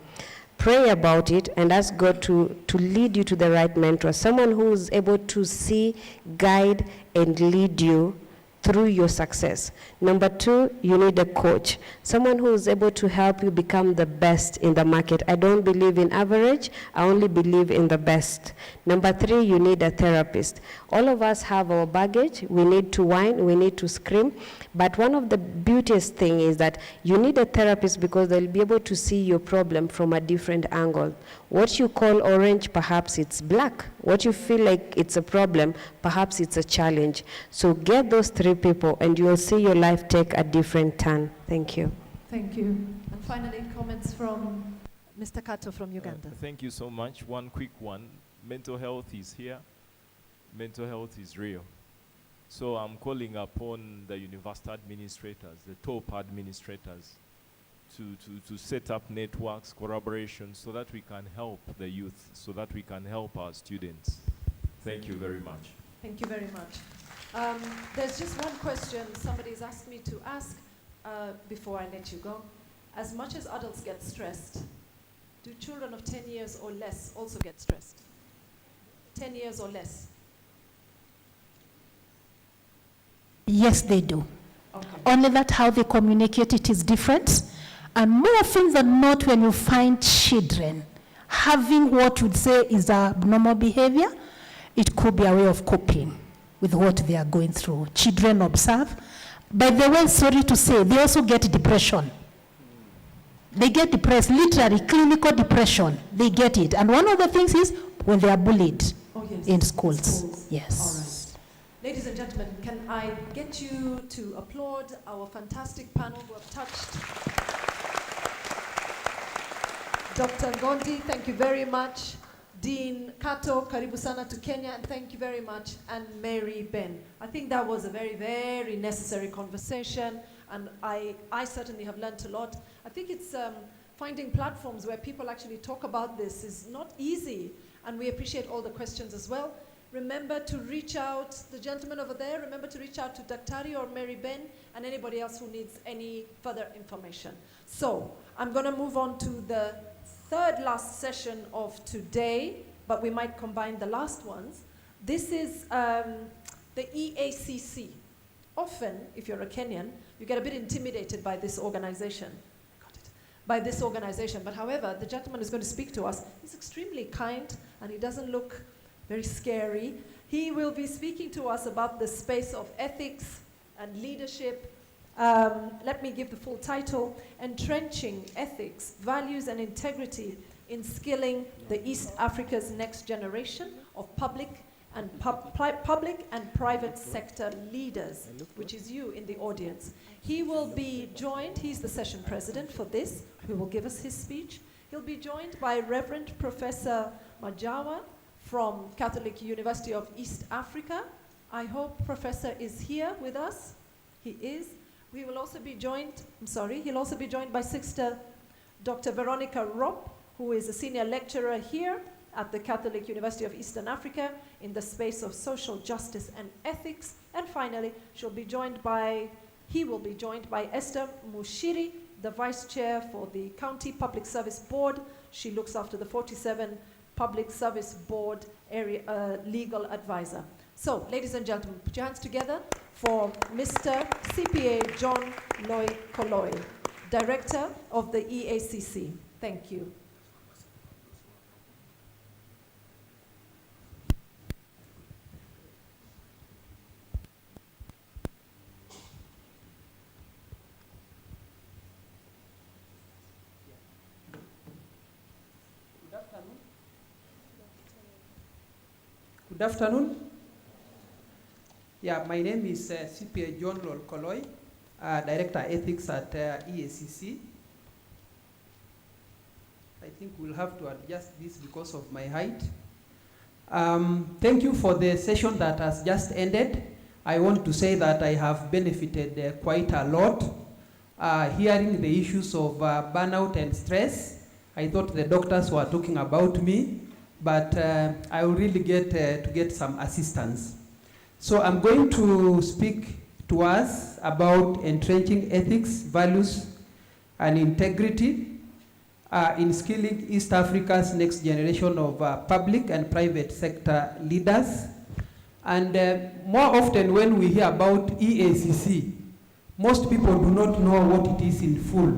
Pray about it and ask God to lead you to the right mentor, someone who is able to see, guide, and lead you through your success. Number 2, you need a coach, someone who is able to help you become the best in the market. I don't believe in average, I only believe in the best. Number 3, you need a therapist. All of us have our baggage, we need to whine, we need to scream, but one of the beautiest thing is that you need a therapist because they'll be able to see your problem from a different angle. What you call orange, perhaps it's black. What you feel like it's a problem, perhaps it's a challenge. So get those 3 people and you'll see your life take a different turn. Thank you. Thank you. And finally, comments from Mr. Kato from Uganda. Thank you so much. One quick one. Mental health is here. Mental health is real. So I'm calling upon the university administrators, the top administrators, to set up networks, collaborations, so that we can help the youth, so that we can help our students. Thank you very much. Thank you very much. There's just one question somebody's asked me to ask before I let you go. As much as adults get stressed, do children of 10 years or less also get stressed? 10 years or less? Yes, they do. Okay. Only that how they communicate it is different. And more often than not, when you find children having what you'd say is abnormal behavior, it could be a way of coping with what they are going through. Children observe. By the way, sorry to say, they also get depression. They get depressed, literally, clinical depression. They get it. And one of the things is when they are bullied in schools. Yes. All right. Ladies and gentlemen, can I get you to applaud our fantastic panel who have touched? Dr. Ngondi, thank you very much. Dean Kato, karibu sana to Kenya, and thank you very much. And Mary Ben. I think that was a very, very necessary conversation, and I certainly have learned a lot. I think it's finding platforms where people actually talk about this is not easy, and we appreciate all the questions as well. Remember to reach out, the gentleman over there, remember to reach out to Daktari or Mary Ben and anybody else who needs any further information. So, I'm going to move on to the third last session of today, but we might combine the last ones. This is the EACC. Often, if you're a Kenyan, you get a bit intimidated by this organization. By this organization. But however, the gentleman who's going to speak to us, he's extremely kind and he doesn't look very scary. He will be speaking to us about the space of ethics and leadership. Let me give the full title: Entrenching Ethics, Values and Integrity in Skilling the East Africa's Next Generation of Public and Private Sector Leaders, which is you in the audience. He will be joined, he's the session president for this, who will give us his speech. He'll be joined by Reverend Professor Majawa from Catholic University of East Africa. I hope Professor is here with us. He is. We will also be joined, he'll also be joined by Sister Dr. Veronica Ropp, who is a senior lecturer here at the Catholic University of Eastern Africa in the space of social justice and ethics. And finally, he will be joined by Esther Mushiri, the Vice Chair for the County Public Service Board. She looks after the 47 Public Service Board area legal advisor. So, ladies and gentlemen, put your hands together for Mr. CPA John Loy Koloi. Director of the EACC. Thank you. Good afternoon. Yeah, my name is CPA John Lolkoloi, Director Ethics at EACC. I think we'll have to adjust this because of my height. Thank you for the session that has just ended. I want to say that I have benefited quite a lot hearing the issues of burnout and stress. I thought the doctors were talking about me, but I will really get some assistance. So I'm going to speak to us about entrenching ethics, values, and integrity in skilling East Africa's next generation of public and private sector leaders. And more often when we hear about EACC, most people do not know what it is in full.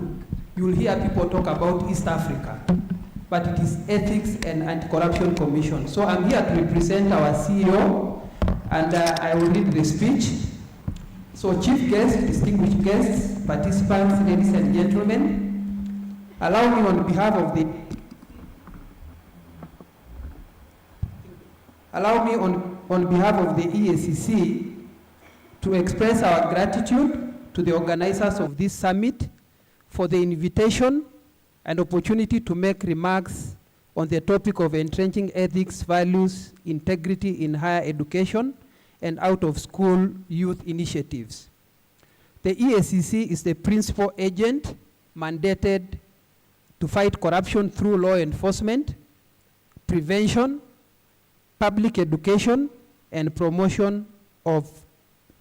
You will hear people talk about East Africa, but it is Ethics and Anti-Corruption Commission. So I'm here to represent our CEO, and I will read the speech. So chief guests, distinguished guests, participants, ladies and gentlemen, allow me on behalf of the EACC to express our gratitude to the organizers of this summit for the invitation and opportunity to make remarks on the topic of entrenching ethics, values, integrity in higher education and out-of-school youth initiatives. The EACC is the principal agent mandated to fight corruption through law enforcement, prevention, public education, and promotion of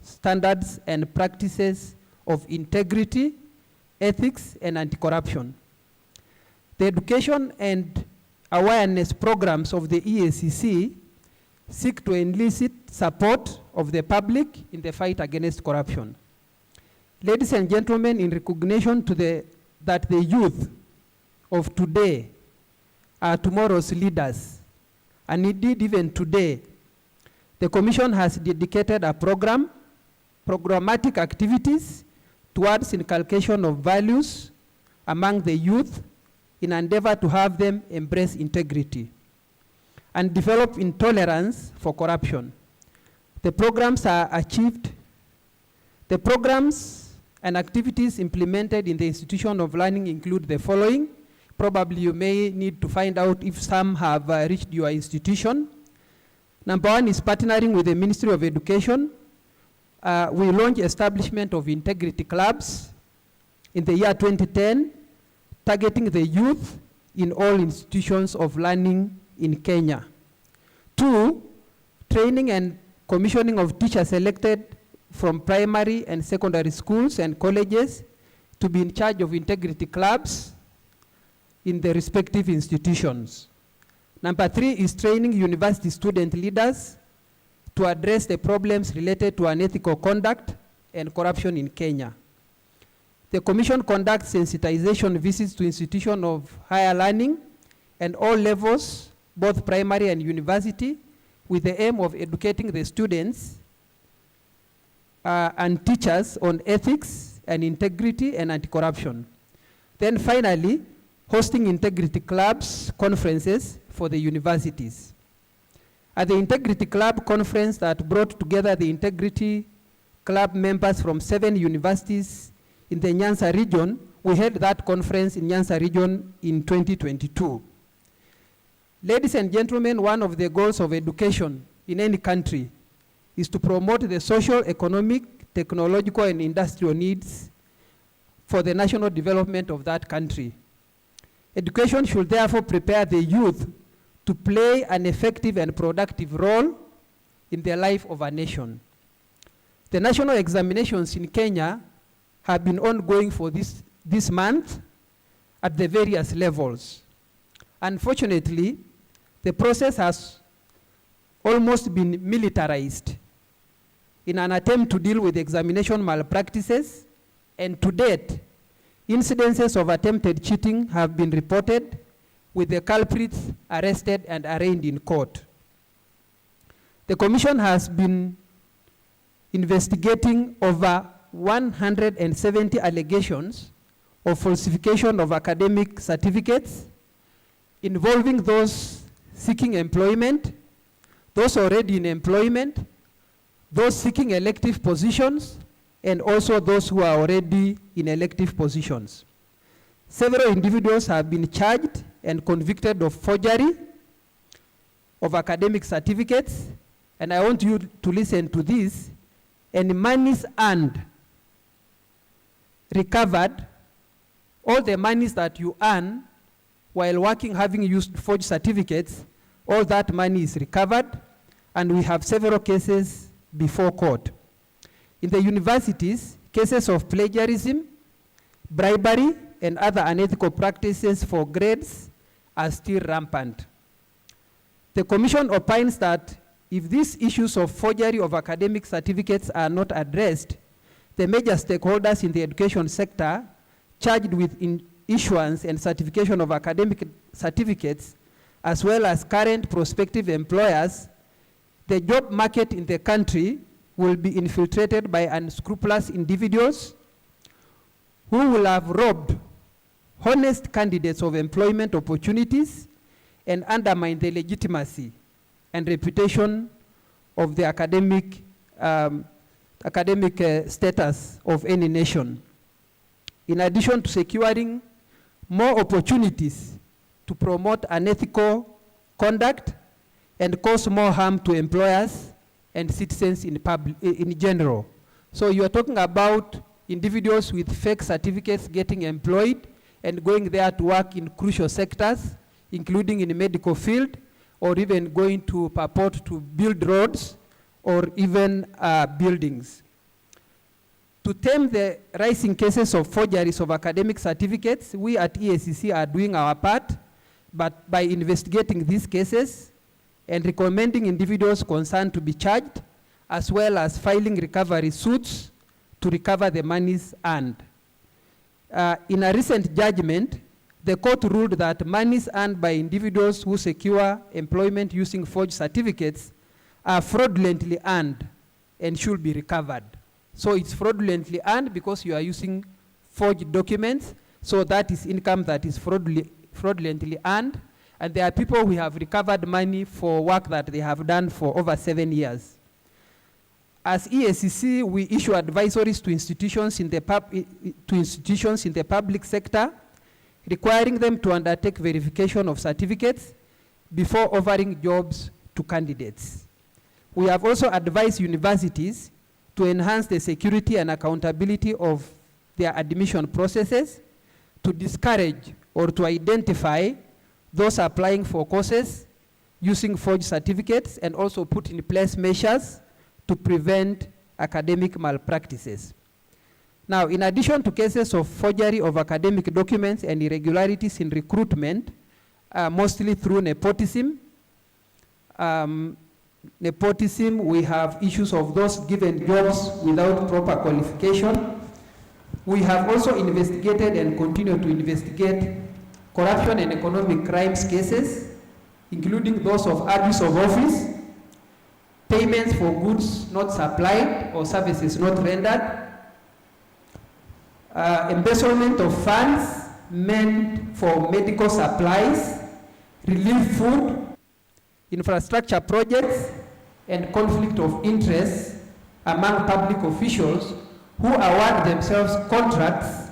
standards and practices of integrity, ethics, and anti-corruption. The education and awareness programs of the EACC seek to elicit support of the public in the fight against corruption. Ladies and gentlemen, in recognition to that the youth of today are tomorrow's leaders, and indeed even today, the Commission has dedicated a programmatic activities towards inculcation of values among the youth in an endeavor to have them embrace integrity and develop intolerance for corruption. The programs and activities implemented in the institution of learning include the following. Probably you may need to find out if some have reached your institution. Number one is partnering with the Ministry of Education. We launched establishment of integrity clubs in the year 2010, targeting the youth in all institutions of learning in Kenya. 2, training and commissioning of teachers selected from primary and secondary schools and colleges to be in charge of integrity clubs in the respective institutions. Number 3 is training university student leaders to address the problems related to unethical conduct and corruption in Kenya. The Commission conducts sensitization visits to institutions of higher learning and all levels, both primary and university, with the aim of educating the students and teachers on ethics and integrity and anti-corruption. Then finally, hosting integrity clubs, conferences for the universities. At the Integrity Club conference that brought together the Integrity Club members from 7 universities in the Nyanza region, we held that conference in Nyanza region in 2022. Ladies and gentlemen, one of the goals of education in any country is to promote the social, economic, technological, and industrial needs for the national development of that country. Education should therefore prepare the youth to play an effective and productive role in the life of a nation. The national examinations in Kenya have been ongoing for this month at the various levels. Unfortunately, the process has almost been militarized in an attempt to deal with examination malpractices, and to date, Incidences of attempted cheating have been reported, with the culprits arrested and arraigned in court. The Commission has been investigating over 170 allegations of falsification of academic certificates involving those seeking employment, those already in employment, those seeking elective positions, and also those who are already in elective positions. Several individuals have been charged and convicted of forgery of academic certificates, and I want you to listen to this. And monies earned, recovered, all the monies that you earn while working, having used forged certificates, all that money is recovered, and we have several cases before court. In the universities, cases of plagiarism, bribery, and other unethical practices for grades are still rampant. The Commission opines that if these issues of forgery of academic certificates are not addressed, the major stakeholders in the education sector charged with issuance and certification of academic certificates, as well as current prospective employers, the job market in the country will be infiltrated by unscrupulous individuals who will have robbed honest candidates of employment opportunities and undermine the legitimacy and reputation of the academic status of any nation. In addition to securing more opportunities to promote unethical conduct and cause more harm to employers and citizens in general. So you are talking about individuals with fake certificates getting employed and going there to work in crucial sectors, including in the medical field, or even going to purport to build roads or even buildings. To tame the rising cases of forgeries of academic certificates, we at EACC are doing our part, but by investigating these cases and recommending individuals concerned to be charged, as well as filing recovery suits to recover the monies earned. In a recent judgment, the court ruled that monies earned by individuals who secure employment using forged certificates are fraudulently earned and should be recovered. So it's fraudulently earned because you are using forged documents, so that is income that is fraudulently earned, and there are people who have recovered money for work that they have done for over 7 years. As EACC, we issue advisories to institutions in the public sector, requiring them to undertake verification of certificates before offering jobs to candidates. We have also advised universities to enhance the security and accountability of their admission processes, to discourage or to identify those applying for courses using forged certificates, and also put in place measures to prevent academic malpractices. Now, in addition to cases of forgery of academic documents and irregularities in recruitment, mostly through nepotism, we have issues of those given jobs without proper qualification. We have also investigated and continue to investigate corruption and economic crimes cases, including those of abuse of office, payments for goods not supplied or services not rendered, embezzlement of funds meant for medical supplies, relief food, infrastructure projects, and conflict of interest among public officials who award themselves contracts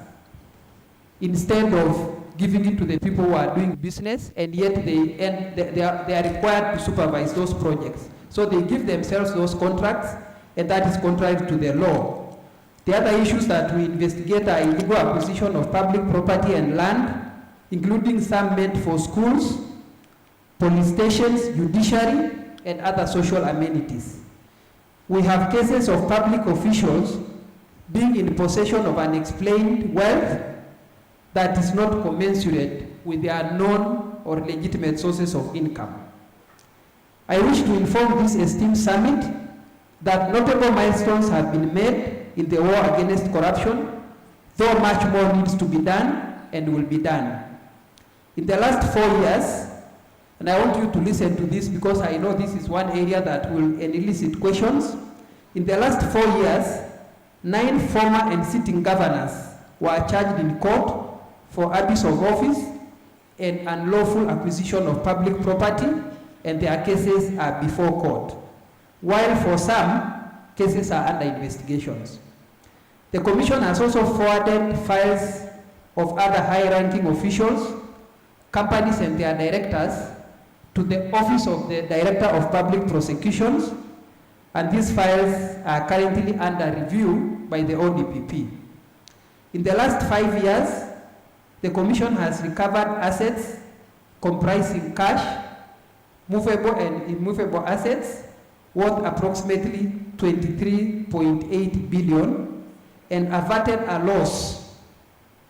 instead of giving it to the people who are doing business, and yet they are required to supervise those projects. So they give themselves those contracts, and that is contrary to the law. The other issues that we investigate are illegal acquisition of public property and land, including some meant for schools, police stations, judiciary, and other social amenities. We have cases of public officials being in possession of unexplained wealth that is not commensurate with their known or legitimate sources of income. I wish to inform this esteemed summit that notable milestones have been made in the war against corruption though much more needs to be done and will be done. In the last 4 years, and I want you to listen to this because I know this is one area that will elicit questions. In the last 4 years, 9 former and sitting governors were charged in court for abuse of office and unlawful acquisition of public property, and their cases are before court, while for some, cases are under investigations. The Commission has also forwarded files of other high-ranking officials, companies and their directors to the Office of the Director of Public Prosecutions, and these files are currently under review by the ODPP. In the last 5 years, the Commission has recovered assets comprising cash, movable and immovable assets worth approximately 23.8 billion, and averted a loss,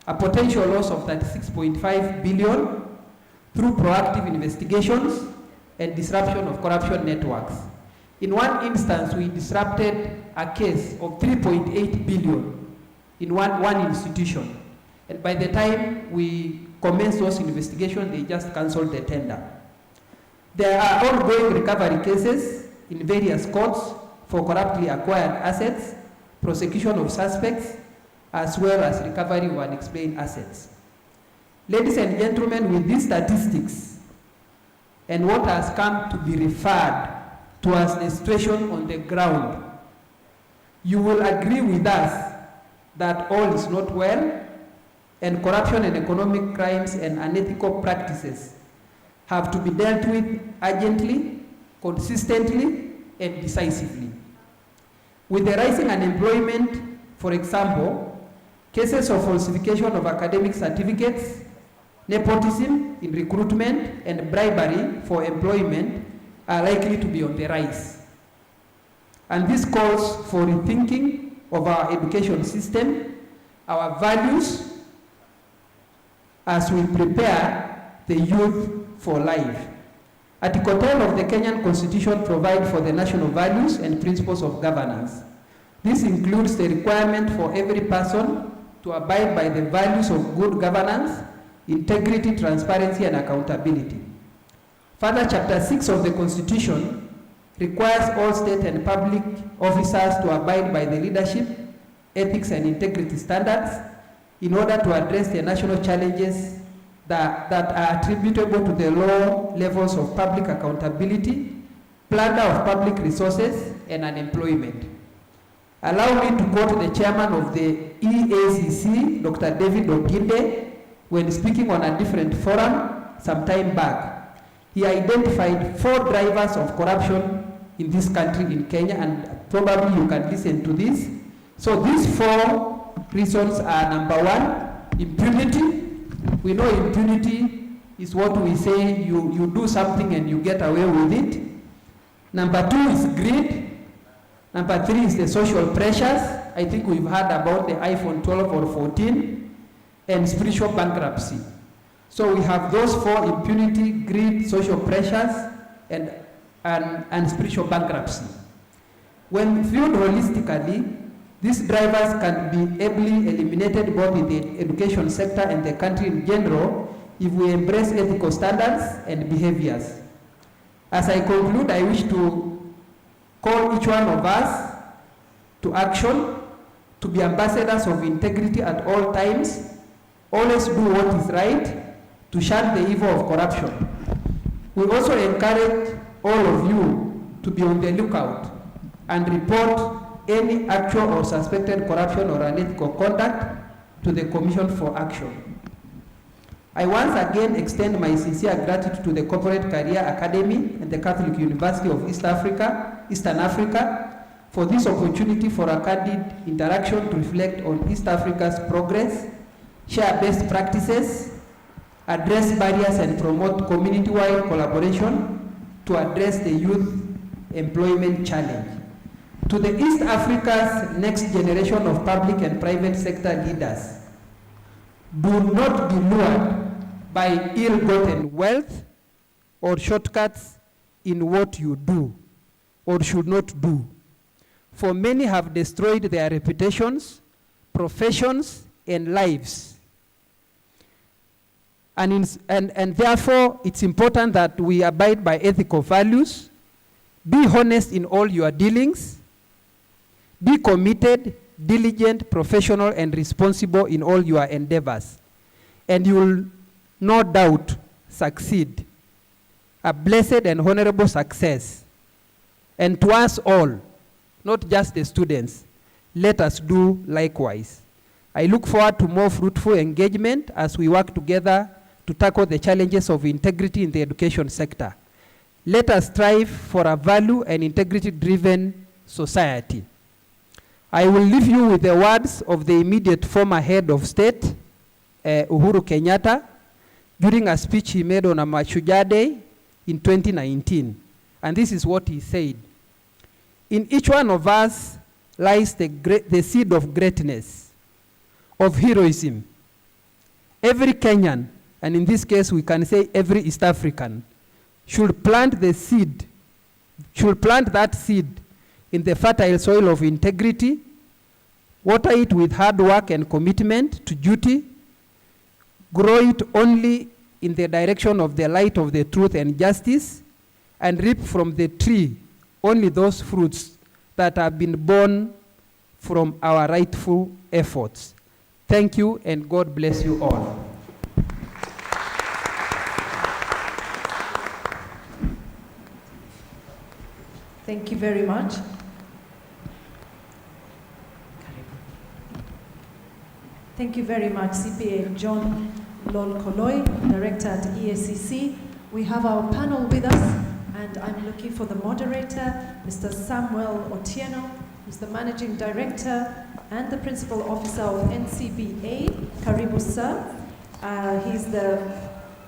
a potential loss of 36.5 billion through proactive investigations and disruption of corruption networks. In one instance, we disrupted a case of 3.8 billion in one institution. And by the time we commenced those investigations, they just cancelled the tender. There are ongoing recovery cases in various courts for corruptly acquired assets, prosecution of suspects, as well as recovery of unexplained assets. Ladies and gentlemen, with these statistics and what has come to be referred to as the situation on the ground, you will agree with us that all is not well, and corruption and economic crimes and unethical practices have to be dealt with urgently, consistently, and decisively. With the rising unemployment, for example, cases of falsification of academic certificates, nepotism in recruitment, and bribery for employment are likely to be on the rise. And this calls for rethinking of our education system, our values, as we prepare the youth for life. Article 10 of the Kenyan Constitution provides for the national values and principles of governance. This includes the requirement for every person to abide by the values of good governance, integrity, transparency, and accountability. Further, Chapter 6 of the Constitution requires all state and public officers to abide by the leadership, ethics, and integrity standards in order to address the national challenges that are attributable to the low levels of public accountability, plunder of public resources, and unemployment. Allow me to quote the chairman of the EACC, Dr. David Oginde, when speaking on a different forum some time back. He identified 4 drivers of corruption in this country, in Kenya, and probably you can listen to this. So these 4 reasons are: number 1, impunity. We know impunity is what we say you do something and you get away with it. Number 2 is greed. Number 3 is the social pressures. I think we've heard about the iPhone 12 or 14, and spiritual bankruptcy. So we have those 4: impunity, greed, social pressures, and spiritual bankruptcy. When viewed holistically, these drivers can be ably eliminated both in the education sector and the country in general if we embrace ethical standards and behaviors. As I conclude, I wish to call each one of us to action, to be ambassadors of integrity at all times, always do what is right, to shun the evil of corruption. We also encourage all of you to be on the lookout and report any actual or suspected corruption or unethical conduct to the Commission for Action. I once again extend my sincere gratitude to the Corporate Career Academy and the Catholic University of Eastern Africa, for this opportunity for a candid interaction to reflect on East Africa's progress, share best practices, address barriers, and promote community-wide collaboration to address the youth employment challenge. To the East Africa's next generation of public and private sector leaders, do not be lured by ill-gotten wealth or shortcuts in what you do or should not do. For many have destroyed their reputations, professions, and lives. And therefore, it's important that we abide by ethical values, be honest in all your dealings, be committed, diligent, professional, and responsible in all your endeavors. And you will no doubt succeed. A blessed and honorable success. And to us all, not just the students, let us do likewise. I look forward to more fruitful engagement as we work together to tackle the challenges of integrity in the education sector. Let us strive for a value and integrity-driven society. I will leave you with the words of the immediate former head of state, Uhuru Kenyatta, during a speech he made on a Mashujaa Day in 2019. And this is what he said. In each one of us lies the seed of greatness, of heroism. Every Kenyan, and in this case we can say every East African, should plant that seed in the fertile soil of integrity, water it with hard work and commitment to duty, grow it only in the direction of the light of the truth and justice, and reap from the tree only those fruits that have been born from our rightful efforts. Thank you, and God bless you all. Thank you very much. Thank you very much, CPA John Lol Koloi, Director at EACC. We have our panel with us, and I'm looking for the moderator, Mr. Samuel Otieno, who's the Managing Director and the Principal Officer of NCBA. Karibu, sir. He's the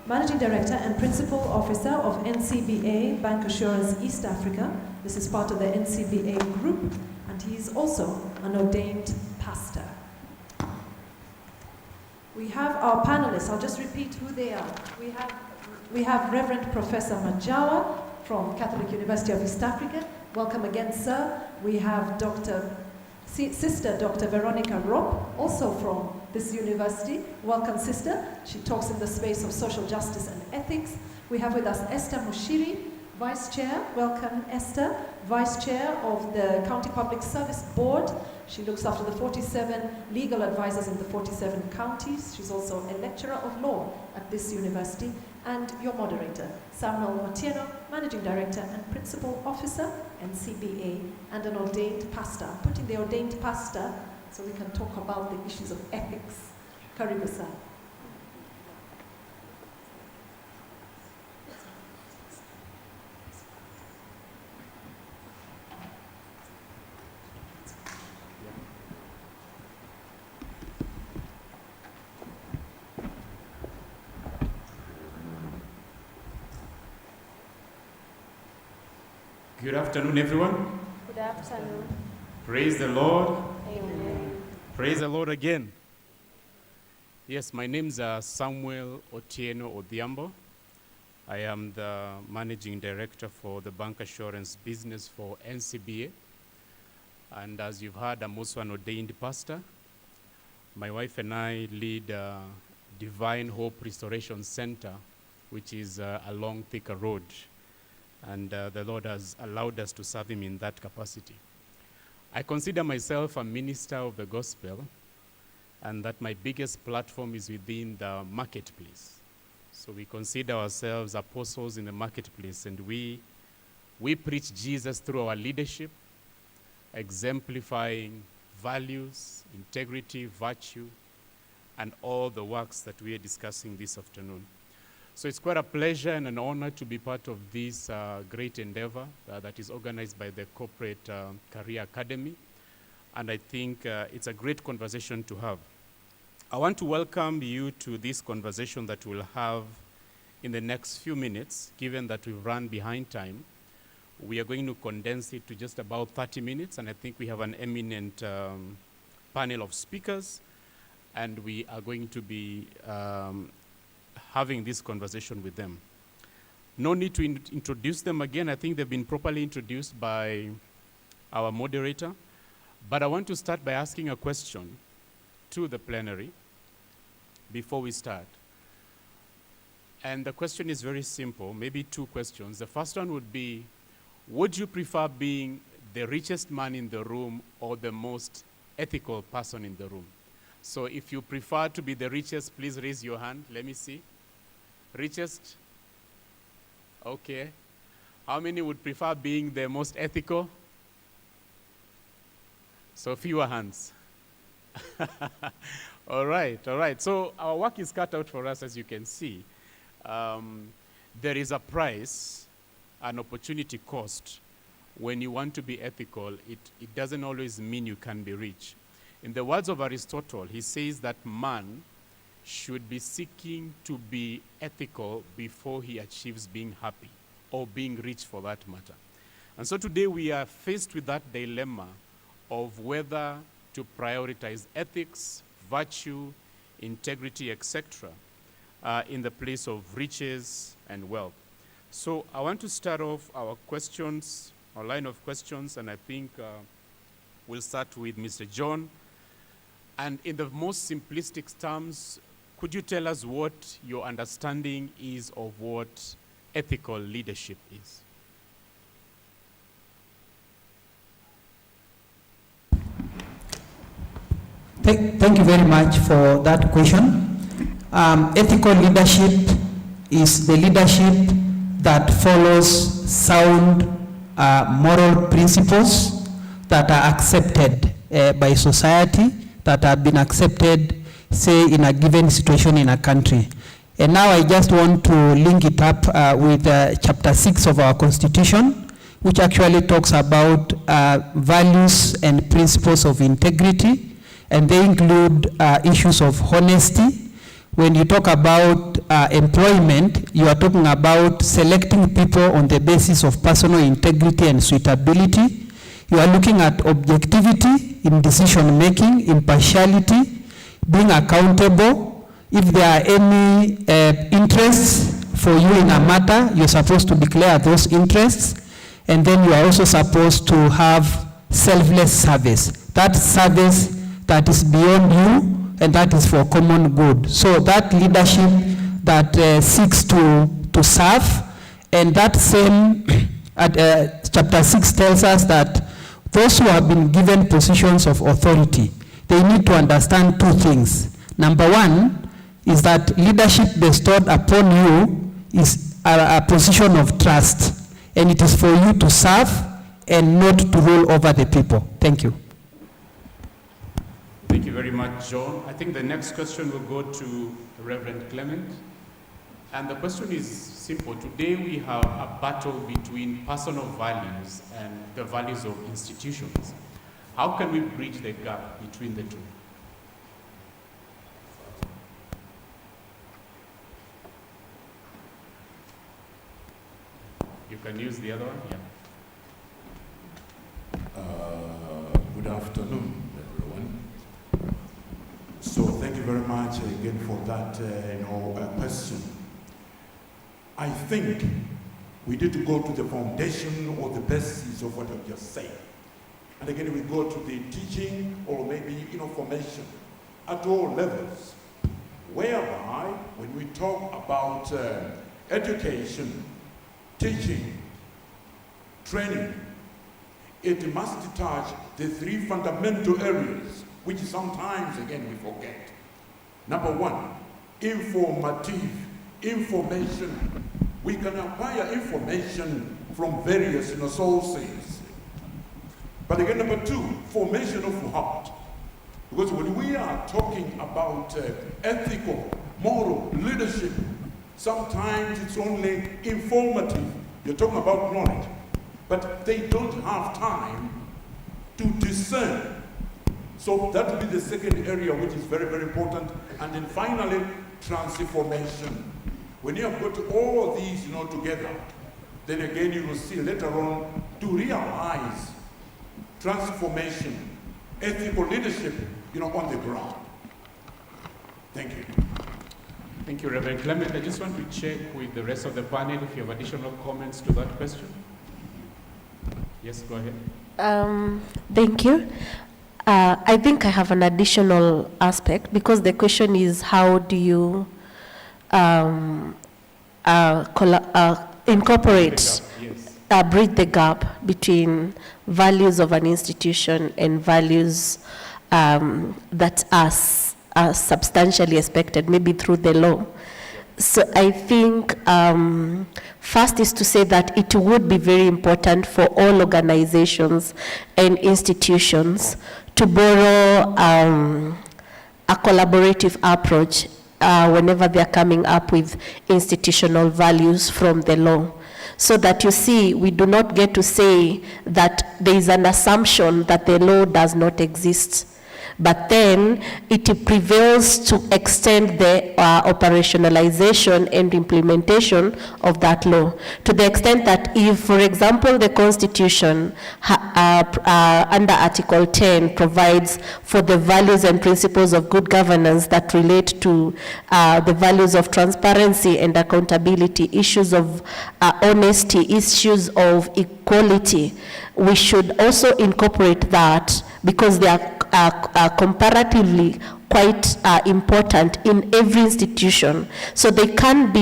Managing Director and Principal Officer of NCBA Bank Assurance East Africa. This is part of the NCBA group, and he is also an ordained pastor. We have our panelists. I'll just repeat who they are. We have Reverend Professor Majawa from Catholic University of East Africa. Welcome again, sir. We have Sister Dr. Veronica Ropp, also from this university. Welcome, sister. She talks in the space of social justice and ethics. We have with us Esther Mushiri, Vice Chair. Welcome, Esther. Vice Chair of the County Public Service Board. She looks after the 47 legal advisors in the 47 counties. She's also a lecturer of law at this university. And your moderator, Samuel Otieno, Managing Director and Principal Officer, NCBA, and an ordained pastor. I'm putting the ordained pastor so we can talk about the issues of ethics. Karibu, sir. Good afternoon, everyone. Good afternoon. Praise the Lord. Amen. Praise the Lord again. Yes, my name's Samuel Otieno Odhiambo. I am the Managing Director for the Bank Assurance business for NCBA. And as you've heard, I'm also an ordained pastor. My wife and I lead Divine Hope Restoration Center, which is along Thika Road. And the Lord has allowed us to serve him in that capacity. I consider myself a minister of the gospel, and that my biggest platform is within the marketplace. So we consider ourselves apostles in the marketplace, and we preach Jesus through our leadership, exemplifying values, integrity, virtue, and all the works that we are discussing this afternoon. So it's quite a pleasure and an honor to be part of this great endeavor that is organized by the Corporate Career Academy. And I think it's a great conversation to have. I want to welcome you to this conversation that we'll have in the next few minutes, given that we've run behind time. We are going to condense it to just about 30 minutes, and I think we have an eminent panel of speakers, and we are going to be having this conversation with them. No need to introduce them again. I think they've been properly introduced by our moderator. But I want to start by asking a question to the plenary before we start. And the question is very simple, maybe two questions. The first one would be, would you prefer being the richest man in the room or the most ethical person in the room? So if you prefer to be the richest, please raise your hand. Let me see. Richest? Okay. How many would prefer being the most ethical? So fewer hands. All right. So our work is cut out for us, as you can see. There is a price, an opportunity cost. When you want to be ethical, it doesn't always mean you can be rich. In the words of Aristotle, he says that man should be seeking to be ethical before he achieves being happy, or being rich for that matter. And so today we are faced with that dilemma of whether to prioritize ethics, virtue, integrity, etc., in the place of riches and wealth. So I want to start off our questions, our line of questions, and I think we'll start with Mr. John. And in the most simplistic terms, could you tell us what your understanding is of what ethical leadership is? Thank you very much for that question. Ethical leadership is the leadership that follows sound moral principles that are accepted by society, that have been accepted, say, in a given situation in a country. And now I just want to link it up with chapter 6 of our Constitution, which actually talks about values and principles of integrity, and they include issues of honesty. When you talk about employment, you are talking about selecting people on the basis of personal integrity and suitability. You are looking at objectivity in decision making, impartiality, being accountable. If there are any interests for you in a matter, you're supposed to declare those interests. And then you are also supposed to have selfless service. That service that is beyond you and that is for common good. So that leadership that seeks to serve, and that same chapter 6 tells us that those who have been given positions of authority, they need to understand two things. Number one is that leadership bestowed upon you is a position of trust, and it is for you to serve and not to rule over the people. Thank you. Thank you very much, John. I think the next question will go to Reverend Clement. And the question is simple. Today we have a battle between personal values and the values of institutions. How can we bridge the gap between the two? You can use the other one, yeah. Good afternoon, everyone. So thank you very much again for that question. I think we need to go to the foundation or the basis of what I've just said. And again, we go to the teaching or maybe formation at all levels, whereby when we talk about education, teaching, training, it must touch the three fundamental areas, which sometimes, again, we forget. Number one, informative information. We can acquire information from various sources. But again, number two, formation of heart. Because when we are talking about ethical, moral leadership, sometimes it's only informative. You're talking about knowledge. But they don't have time to discern. So that will be the second area, which is very, very important. And then finally, transformation. When you have got all these together, then again you will see later on to realize transformation, ethical leadership, on the ground. Thank you. Thank you, Reverend Clement. I just want to check with the rest of the panel if you have additional comments to that question. Yes, go ahead. Thank you. I think I have an additional aspect, because the question is, how do you incorporate, bridge the gap between values of an institution and values that are substantially expected, maybe through the law. So I think first is to say that it would be very important for all organizations and institutions to borrow a collaborative approach whenever they're coming up with institutional values from the law. So that you see, we do not get to say that there is an assumption that the law does not exist, but then it prevails to extend the operationalization and implementation of that law, to the extent that if, for example, the Constitution under Article 10 provides for the values and principles of good governance that relate to the values of transparency and accountability, issues of honesty, issues of equality, we should also incorporate that, because they are comparatively quite important in every institution. So they can be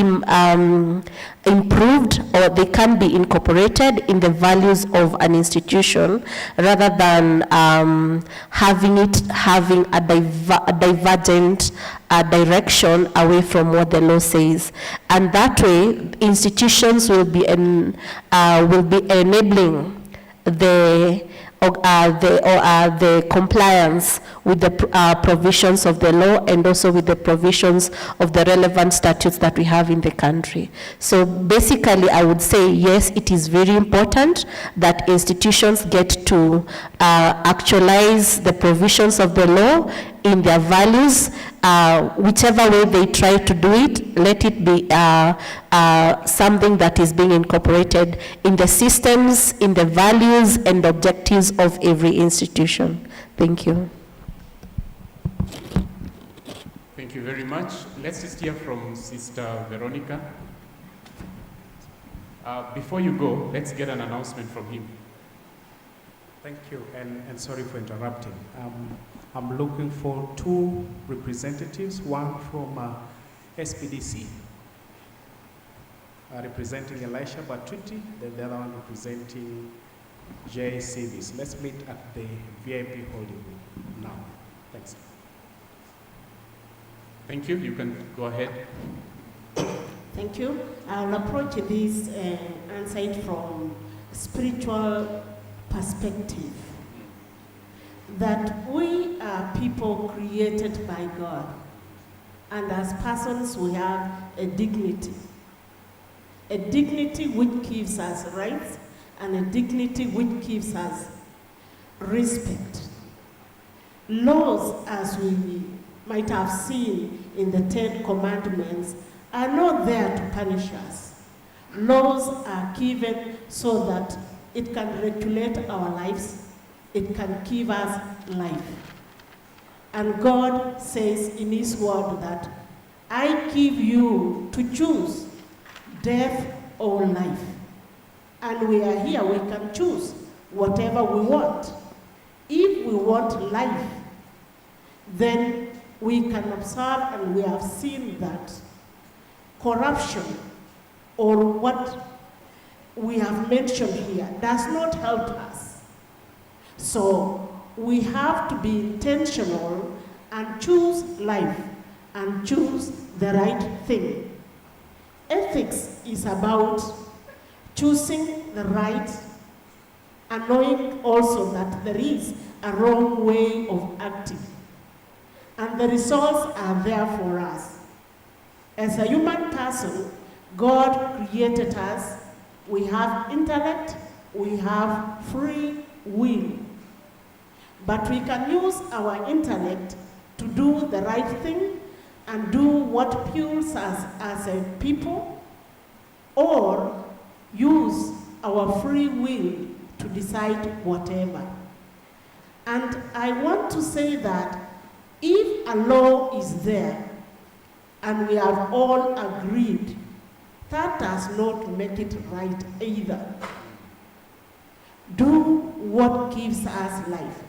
improved, or they can be incorporated in the values of an institution, rather than having a divergent direction away from what the law says. And that way, institutions will be enabling the compliance with the provisions of the law, and also with the provisions of the relevant statutes that we have in the country. So basically, I would say, yes, it is very important that institutions get to actualize the provisions of the law in their values. Whichever way they try to do it, let it be something that is being incorporated in the systems, in the values and objectives of every institution. Thank you. Thank you very much. Let's just hear from Sister Veronica. Before you go, let's get an announcement from him. Thank you, and sorry for interrupting. I'm looking for two representatives, one from SPDC, representing Elisha Batuti, then the other one representing J Civis. Let's meet at the VIP holding room now. Thanks. Thank you. You can go ahead. Thank you. I'll approach this and answer it from spiritual perspective. That we are people created by God, and as persons we have a dignity which gives us rights, and a dignity which gives us respect. Laws, as we might have seen in the 10 Commandments, are not there to punish us. Laws are given so that it can regulate our lives, it can give us life. And God says in His word that I give you to choose death or life. And we are here, we can choose whatever we want. If we want life, then we can observe, and we have seen that corruption, or what we have mentioned here, does not help us. So we have to be intentional and choose life and choose the right thing. Ethics is about choosing the right and knowing also that there is a wrong way of acting. And the results are there for us. As a human person, God created us. We have intellect, we have free will. But we can use our intellect to do the right thing and do what fuels us as a people, or use our free will to decide whatever. And I want to say that if a law is there and we have all agreed, that does not make it right either. Do what gives us life.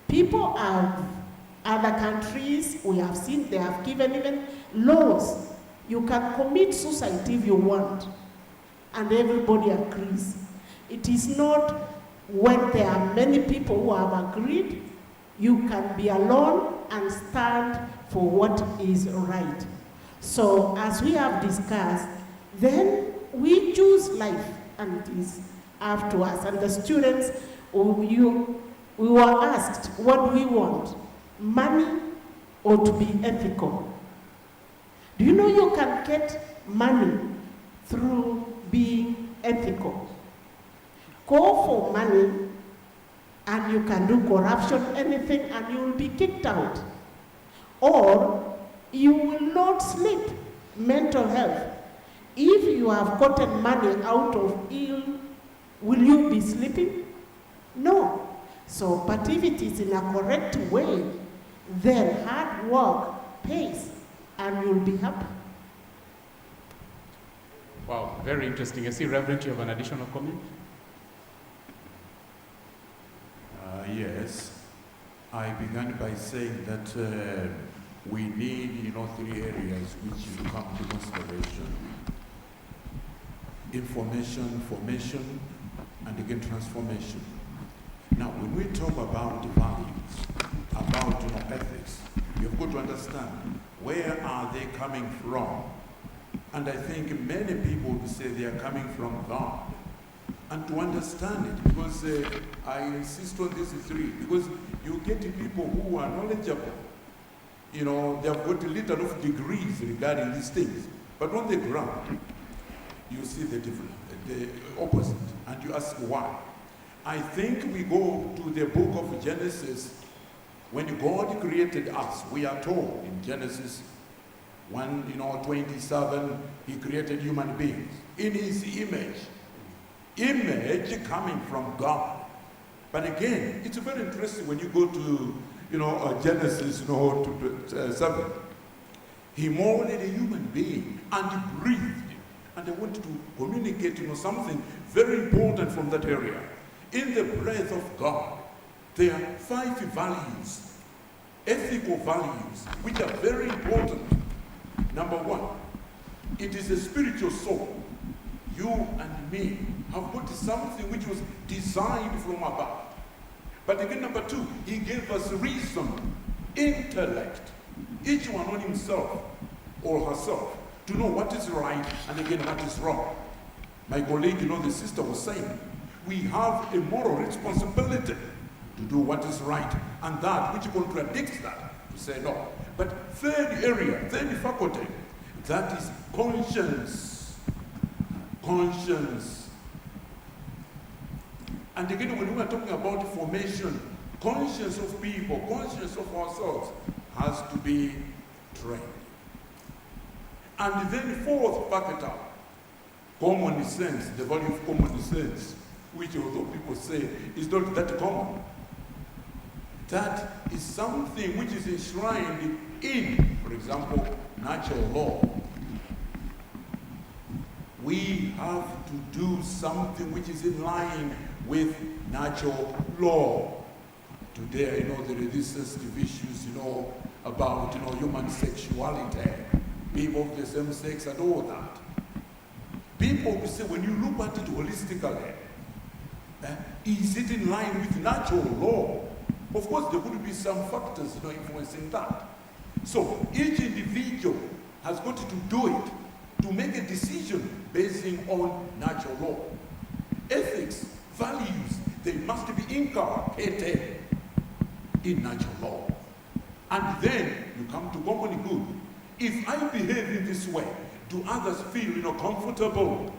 People of other countries, we have seen they have given even laws. You can commit suicide if you want, and everybody agrees. It is not when there are many people who have agreed, you can be alone and stand for what is right. So as we have discussed, then we choose life, and it is up to us. And the students, we were asked, what do we want? Money or to be ethical? Do you know you can get money through being ethical? Go for money and you can do corruption, anything, and you will be kicked out. Or you will not sleep. Mental health. If you have gotten money out of ill, will you be sleeping? No. So, but if it is in a correct way, then hard work pays and you'll be happy. Wow, very interesting. I see, Reverend, you have an additional comment? Yes. I began by saying that we need, 3 areas which will come to consideration. Information, formation, and again transformation. Now, when we talk about values, about ethics, you've got to understand where are they coming from. And I think many people would say they are coming from God. And to understand it, because I insist on these 3, because you get people who are knowledgeable. They have got a little of degrees regarding these things. But on the ground, you see the opposite, and you ask why. I think we go to the book of Genesis. When God created us, we are told in Genesis 1:27, he created human beings in his image. Image coming from God. But again, it's very interesting when you go to Genesis 7. He molded a human being and he breathed. And I want to communicate something very important from that area. In the breath of God, there are 5 values, ethical values, which are very important. Number 1, it is a spiritual soul. You and me have got something which was designed from above. But again, number 2, he gave us reason, intellect, each one on himself or herself, to know what is right and again what is wrong. My colleague, the sister was saying, we have a moral responsibility to do what is right, and that which contradicts that, to say no. But third area, third faculty, that is conscience. Conscience. And again, when we are talking about formation, conscience of people, conscience of ourselves has to be trained. And then fourth factor, common sense, the value of common sense, which although people say is not that common. That is something which is enshrined in, for example, natural law. We have to do something which is in line with natural law. Today, there are these sensitive issues, about, human sexuality, people of the same sex and all that. People will say, when you look at it holistically, is it in line with natural law? Of course, there could be some factors, influencing that. So each individual has got to do it, to make a decision basing on natural law. Ethics, values, they must be inculcated in natural law. And then you come to common good. If I behave in this way, do others feel comfortable?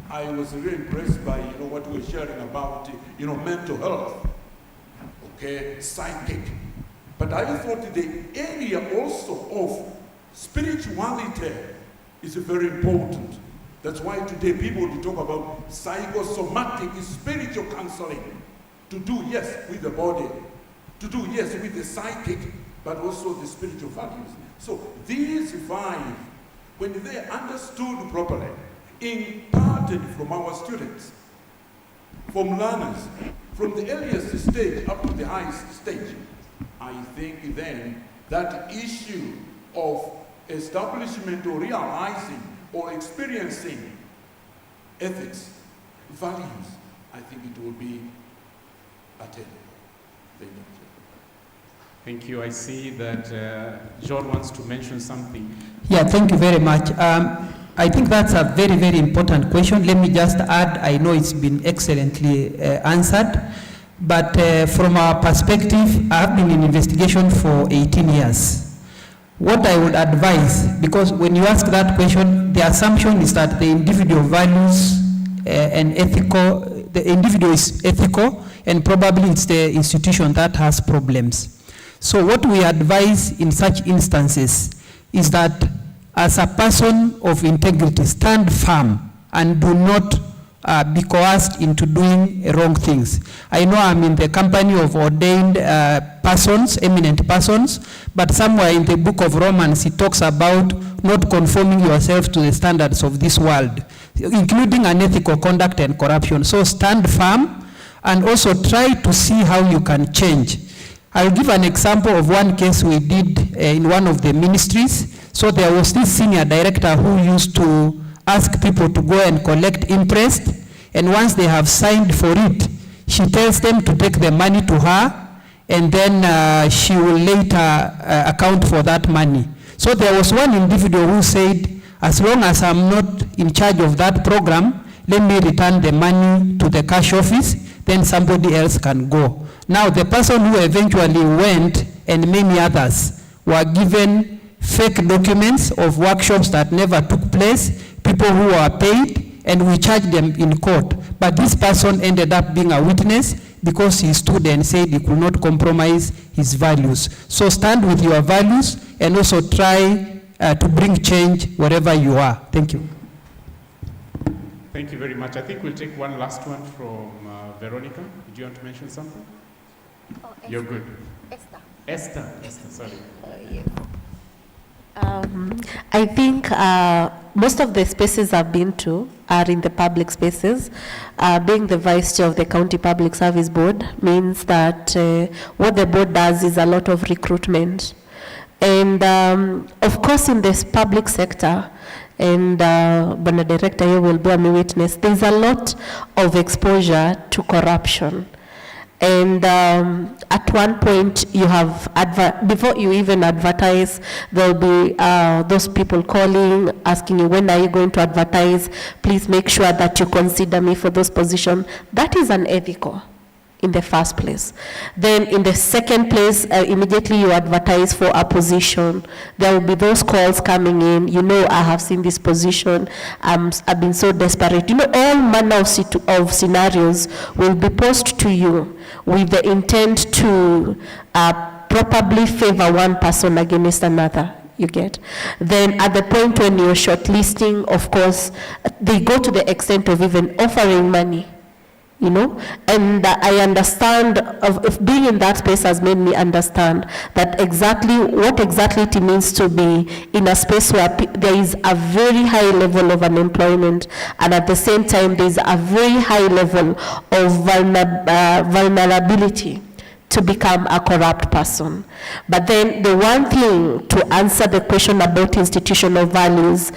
I was really impressed by what we were sharing about mental health, okay, psychic. But I thought the area also of spirituality is very important. That's why today people talk about psychosomatic spiritual counseling. To do yes with the body, to do yes with the psychic, but also the spiritual values. So these 5, when they are understood properly, imparted from our students, from learners, from the earliest stage up to the highest stage, I think then that issue of establishment or realizing or experiencing ethics, values, I think it will be attainable. Thank you. Thank you. I see that John wants to mention something. Yeah, thank you very much. I think that's a very, very important question. Let me just add, I know it's been excellently answered, but from our perspective, I've been in investigation for 18 years. What I would advise, because when you ask that question, the assumption is that the individual values and ethical, the individual is ethical, and probably it's the institution that has problems. So what we advise in such instances is that as a person of integrity, stand firm and do not be coerced into doing wrong things. I know I'm in the company of ordained persons, eminent persons, but somewhere in the book of Romans it talks about not conforming yourself to the standards of this world, including unethical conduct and corruption. So stand firm and also try to see how you can change. I'll give an example of one case we did in one of the ministries. So there was this senior director who used to ask people to go and collect interest, and once they have signed for it, she tells them to take the money to her, and then she will later account for that money. So there was one individual who said, as long as I'm not in charge of that program, let me return the money to the cash office, then somebody else can go. Now the person who eventually went, and many others, were given fake documents of workshops that never took place, people who were paid, and we charged them in court. But this person ended up being a witness because he stood and said he could not compromise his values. So stand with your values and also try to bring change wherever you are. Thank you. Thank you very much. I think we'll take one last one from Veronica. Do you want to mention something? Oh, You're good. Esther. Esther, sorry. I think most of the spaces I've been to are in the public spaces. Being the vice chair of the County Public Service Board means that what the board does is a lot of recruitment. And of course in this public sector, and Bwana Director here will bear me witness, there's a lot of exposure to corruption. And at one point you have, before you even advertise, there'll be those people calling, asking you, when are you going to advertise? Please make sure that you consider me for those positions. That is unethical in the first place. Then in the second place, immediately you advertise for a position, there will be those calls coming in, you know, I have seen this position, I've been so desperate. You know, all manner of scenarios will be posed to you with the intent to probably favor one person against another. You get? Then at the point when you're shortlisting, of course, they go to the extent of even offering money. You know, and I understand, of being in that space has made me understand that what exactly it means to be in a space where there is a very high level of unemployment, and at the same time there is a very high level of vulnerability to become a corrupt person. But then the one thing to answer the question about institutional values,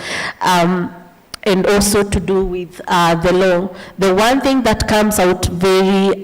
and also to do with the law, the one thing that comes out very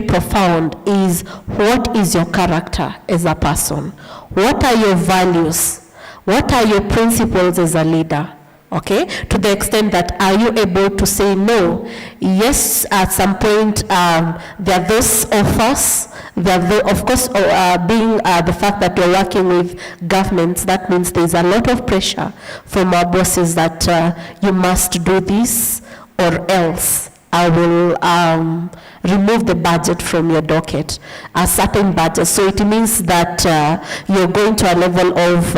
profound is, what is your character as a person? What are your values? What are your principles as a leader? Okay, to the extent that, are you able to say no? Yes, at some point there are those offers. Of course, being the fact that you're working with governments, that means there's a lot of pressure from our bosses that you must do this or else I will remove the budget from your docket, a certain budget. So it means that you're going to a level of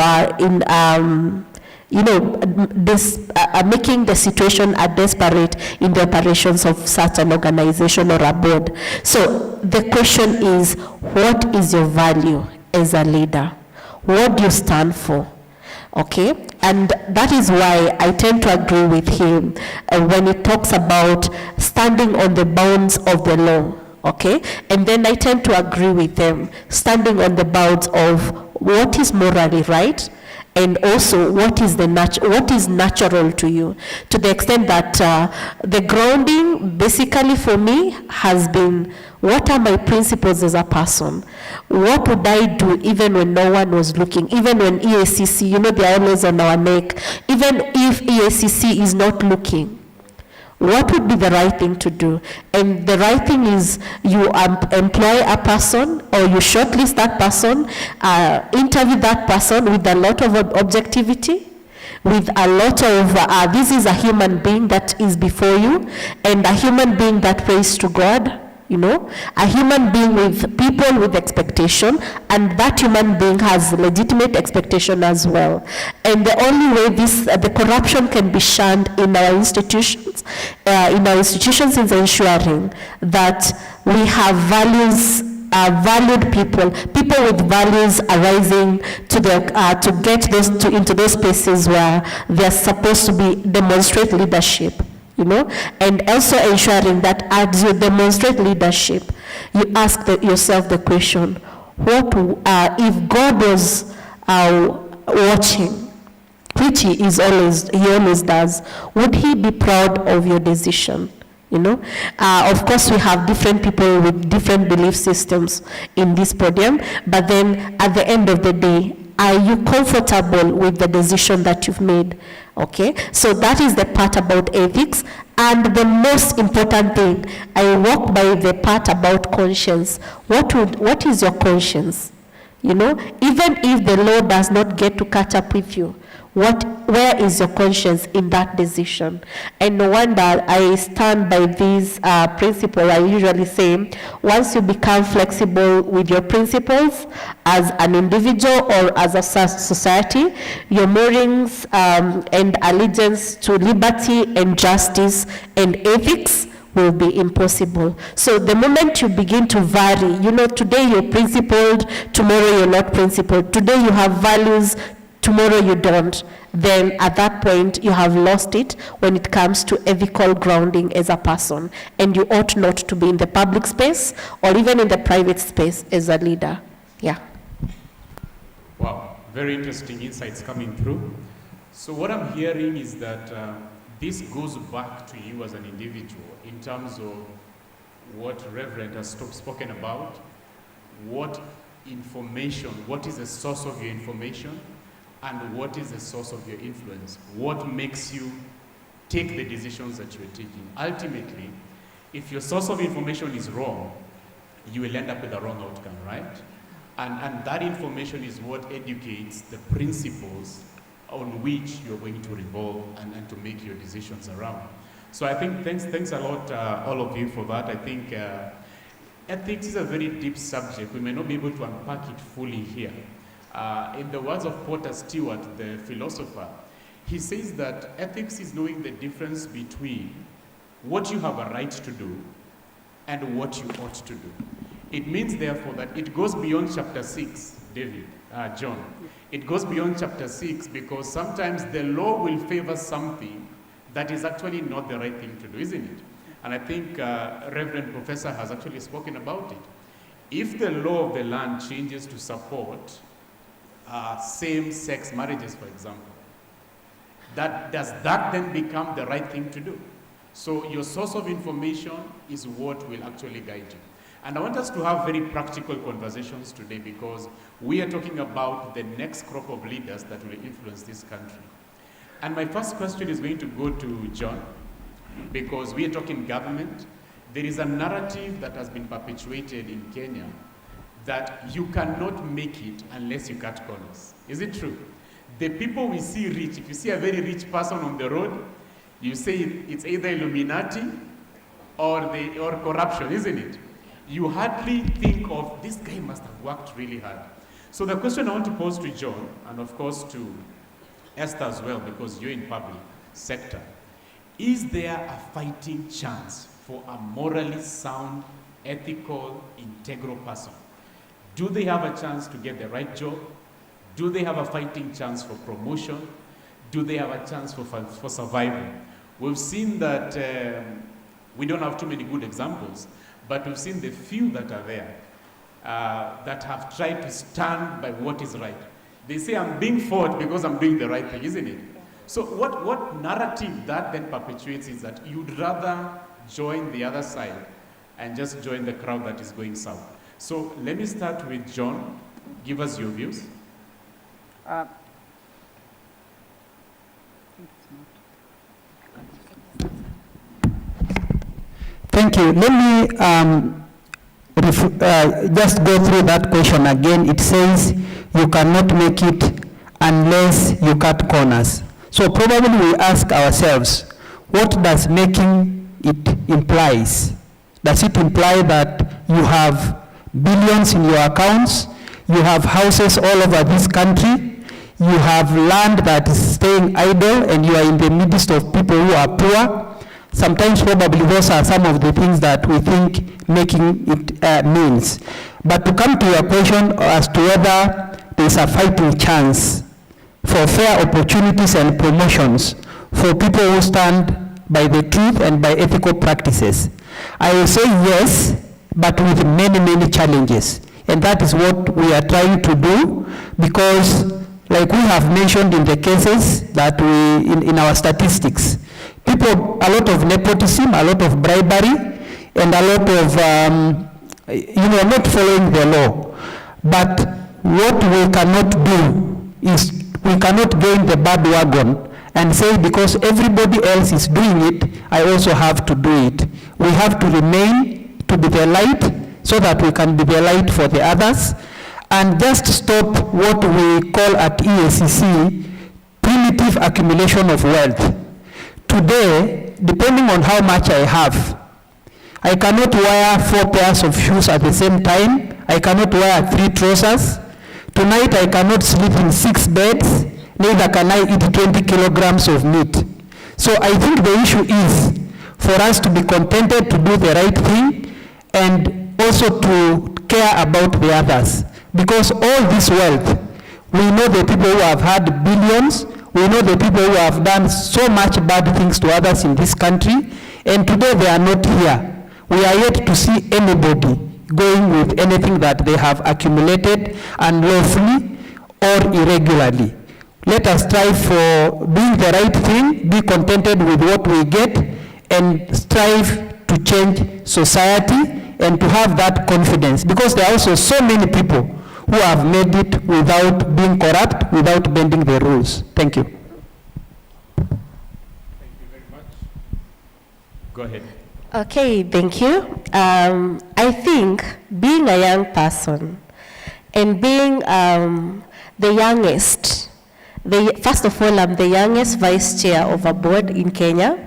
making the situation desperate in the operations of such an organization or a board. So the question is, what is your value as a leader? What do you stand for? Okay, And that is why I tend to agree with him when he talks about standing on the bounds of the law, okay? And then I tend to agree with them, standing on the bounds of what is morally right, and also what is natural to you, to the extent that the grounding basically for me has been, what are my principles as a person? What would I do even when no one was looking? Even when EACC, you know, they're always on our neck. Even if EACC is not looking, what would be the right thing to do? And the right thing is you employ a person, or you shortlist that person, interview that person with a lot of objectivity, with a lot of, this is a human being that is before you, and a human being that prays to God, you know, a human being with people with expectation, and that human being has legitimate expectation as well. And the only way the corruption can be shunned in our institutions, is ensuring that we have values, valued people with values arising to get into those spaces where they're supposed to demonstrate leadership. You know, and also ensuring that as you demonstrate leadership, you ask yourself the question, what if God was watching, which he always does, would he be proud of your decision? You know, of course we have different people with different belief systems in this podium, but then at the end of the day, are you comfortable with the decision that you've made? Okay, so that is the part about ethics. And the most important thing, I walk by the part about conscience. What is your conscience? You know, even if the law does not get to catch up with you, where is your conscience in that decision? And no wonder I stand by this principle. I usually say, once you become flexible with your principles as an individual or as a society, your moorings and allegiance to liberty and justice and ethics will be impossible. So the moment you begin to vary, you know, today you're principled, tomorrow you're not principled. Today you have values, tomorrow you don't, then at that point you have lost it when it comes to ethical grounding as a person, and you ought not to be in the public space or even in the private space as a leader. Yeah. Wow, very interesting insights coming through. So what I'm hearing is that this goes back to you as an individual in terms of what Reverend has spoken about, what information, what is the source of your information, and what is the source of your influence? What makes you take the decisions that you're taking? Ultimately, if your source of information is wrong, you will end up with a wrong outcome, right? And that information is what educates the principles on which you're going to revolve and to make your decisions around. So I think thanks a lot, all of you, for that. I think ethics is a very deep subject. We may not be able to unpack it fully here. In the words of Porter Stewart, the philosopher, he says that ethics is knowing the difference between what you have a right to do and what you ought to do. It means, therefore, that it goes beyond chapter 6, John. It goes beyond chapter 6 because sometimes the law will favor something that is actually not the right thing to do, isn't it? And I think Reverend Professor has actually spoken about it. If the law of the land changes to support same-sex marriages, for example, does that then become the right thing to do? So your source of information is what will actually guide you. And I want us to have very practical conversations today because we are talking about the next crop of leaders that will influence this country. And my first question is going to go to John, because we are talking government. There is a narrative that has been perpetuated in Kenya that you cannot make it unless you cut corners. Is it true? The people we see rich, if you see a very rich person on the road, you say it's either Illuminati or corruption, isn't it? You hardly think of, this guy must have worked really hard. So the question I want to pose to John, and of course to Esther as well, because you're in public sector, is there a fighting chance for a morally sound, ethical, integral person? Do they have a chance to get the right job? Do they have a fighting chance for promotion? do they have a chance for survival? We've seen that we don't have too many good examples, but we've seen the few that are there that have tried to stand by what is right. They say, I'm being fought because I'm doing the right thing, isn't it? So what narrative that then perpetuates is that you'd rather join the other side and just join the crowd that is going south. So let me start with John. Give us your views. Thank you. Let me just go through that question again. It says you cannot make it unless you cut corners. So probably we ask ourselves, what does making it implies? Does it imply that you have billions in your accounts, you have houses all over this country, you have land that is staying idle, and you are in the midst of people who are poor? Sometimes probably those are some of the things that we think making it means. But to come to your question as to whether there is a fighting chance for fair opportunities and promotions for people who stand by the truth and by ethical practices, I will say yes, but with many, many challenges. And that is what we are trying to do, because like we have mentioned in the cases that in our statistics, people, a lot of nepotism, a lot of bribery, and a lot of, not following the law. But what we cannot do is we cannot join the bandwagon and say because everybody else is doing it, I also have to do it. We have to remain to be the light so that we can be the light for the others, and just stop what we call at EACC primitive accumulation of wealth. Today, depending on how much I have, I cannot wear 4 pairs of shoes at the same time. I cannot wear 3 trousers. Tonight I cannot sleep in 6 beds, neither can I eat 20 kilograms of meat. So I think the issue is for us to be contented to do the right thing and also to care about the others. Because all this wealth, we know the people who have had billions, we know the people who have done so much bad things to others in this country, and today they are not here. We are yet to see anybody going with anything that they have accumulated unlawfully or irregularly. Let us strive for doing the right thing, be contented with what we get, and strive to change society and to have that confidence. Because there are also so many people who have made it without being corrupt, without bending the rules. Thank you. Thank you very much. Go ahead. Okay, thank you. I think being a young person and being the youngest, first of all, I'm the youngest vice chair of a board in Kenya.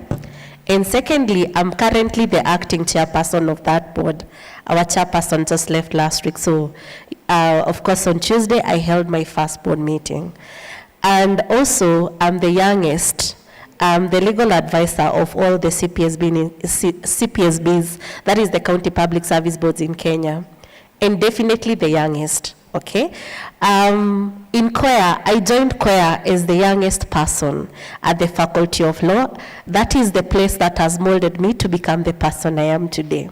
And secondly, I'm currently the acting chairperson of that board. Our chairperson just left last week. So, of course, on Tuesday, I held my first board meeting. And also, I'm the youngest, the legal advisor of all the CPSBs, that is the County Public Service Boards in Kenya. And definitely the youngest, okay? In COIA, I joined COIA as the youngest person at the Faculty of Law. That is the place that has molded me to become the person I am today.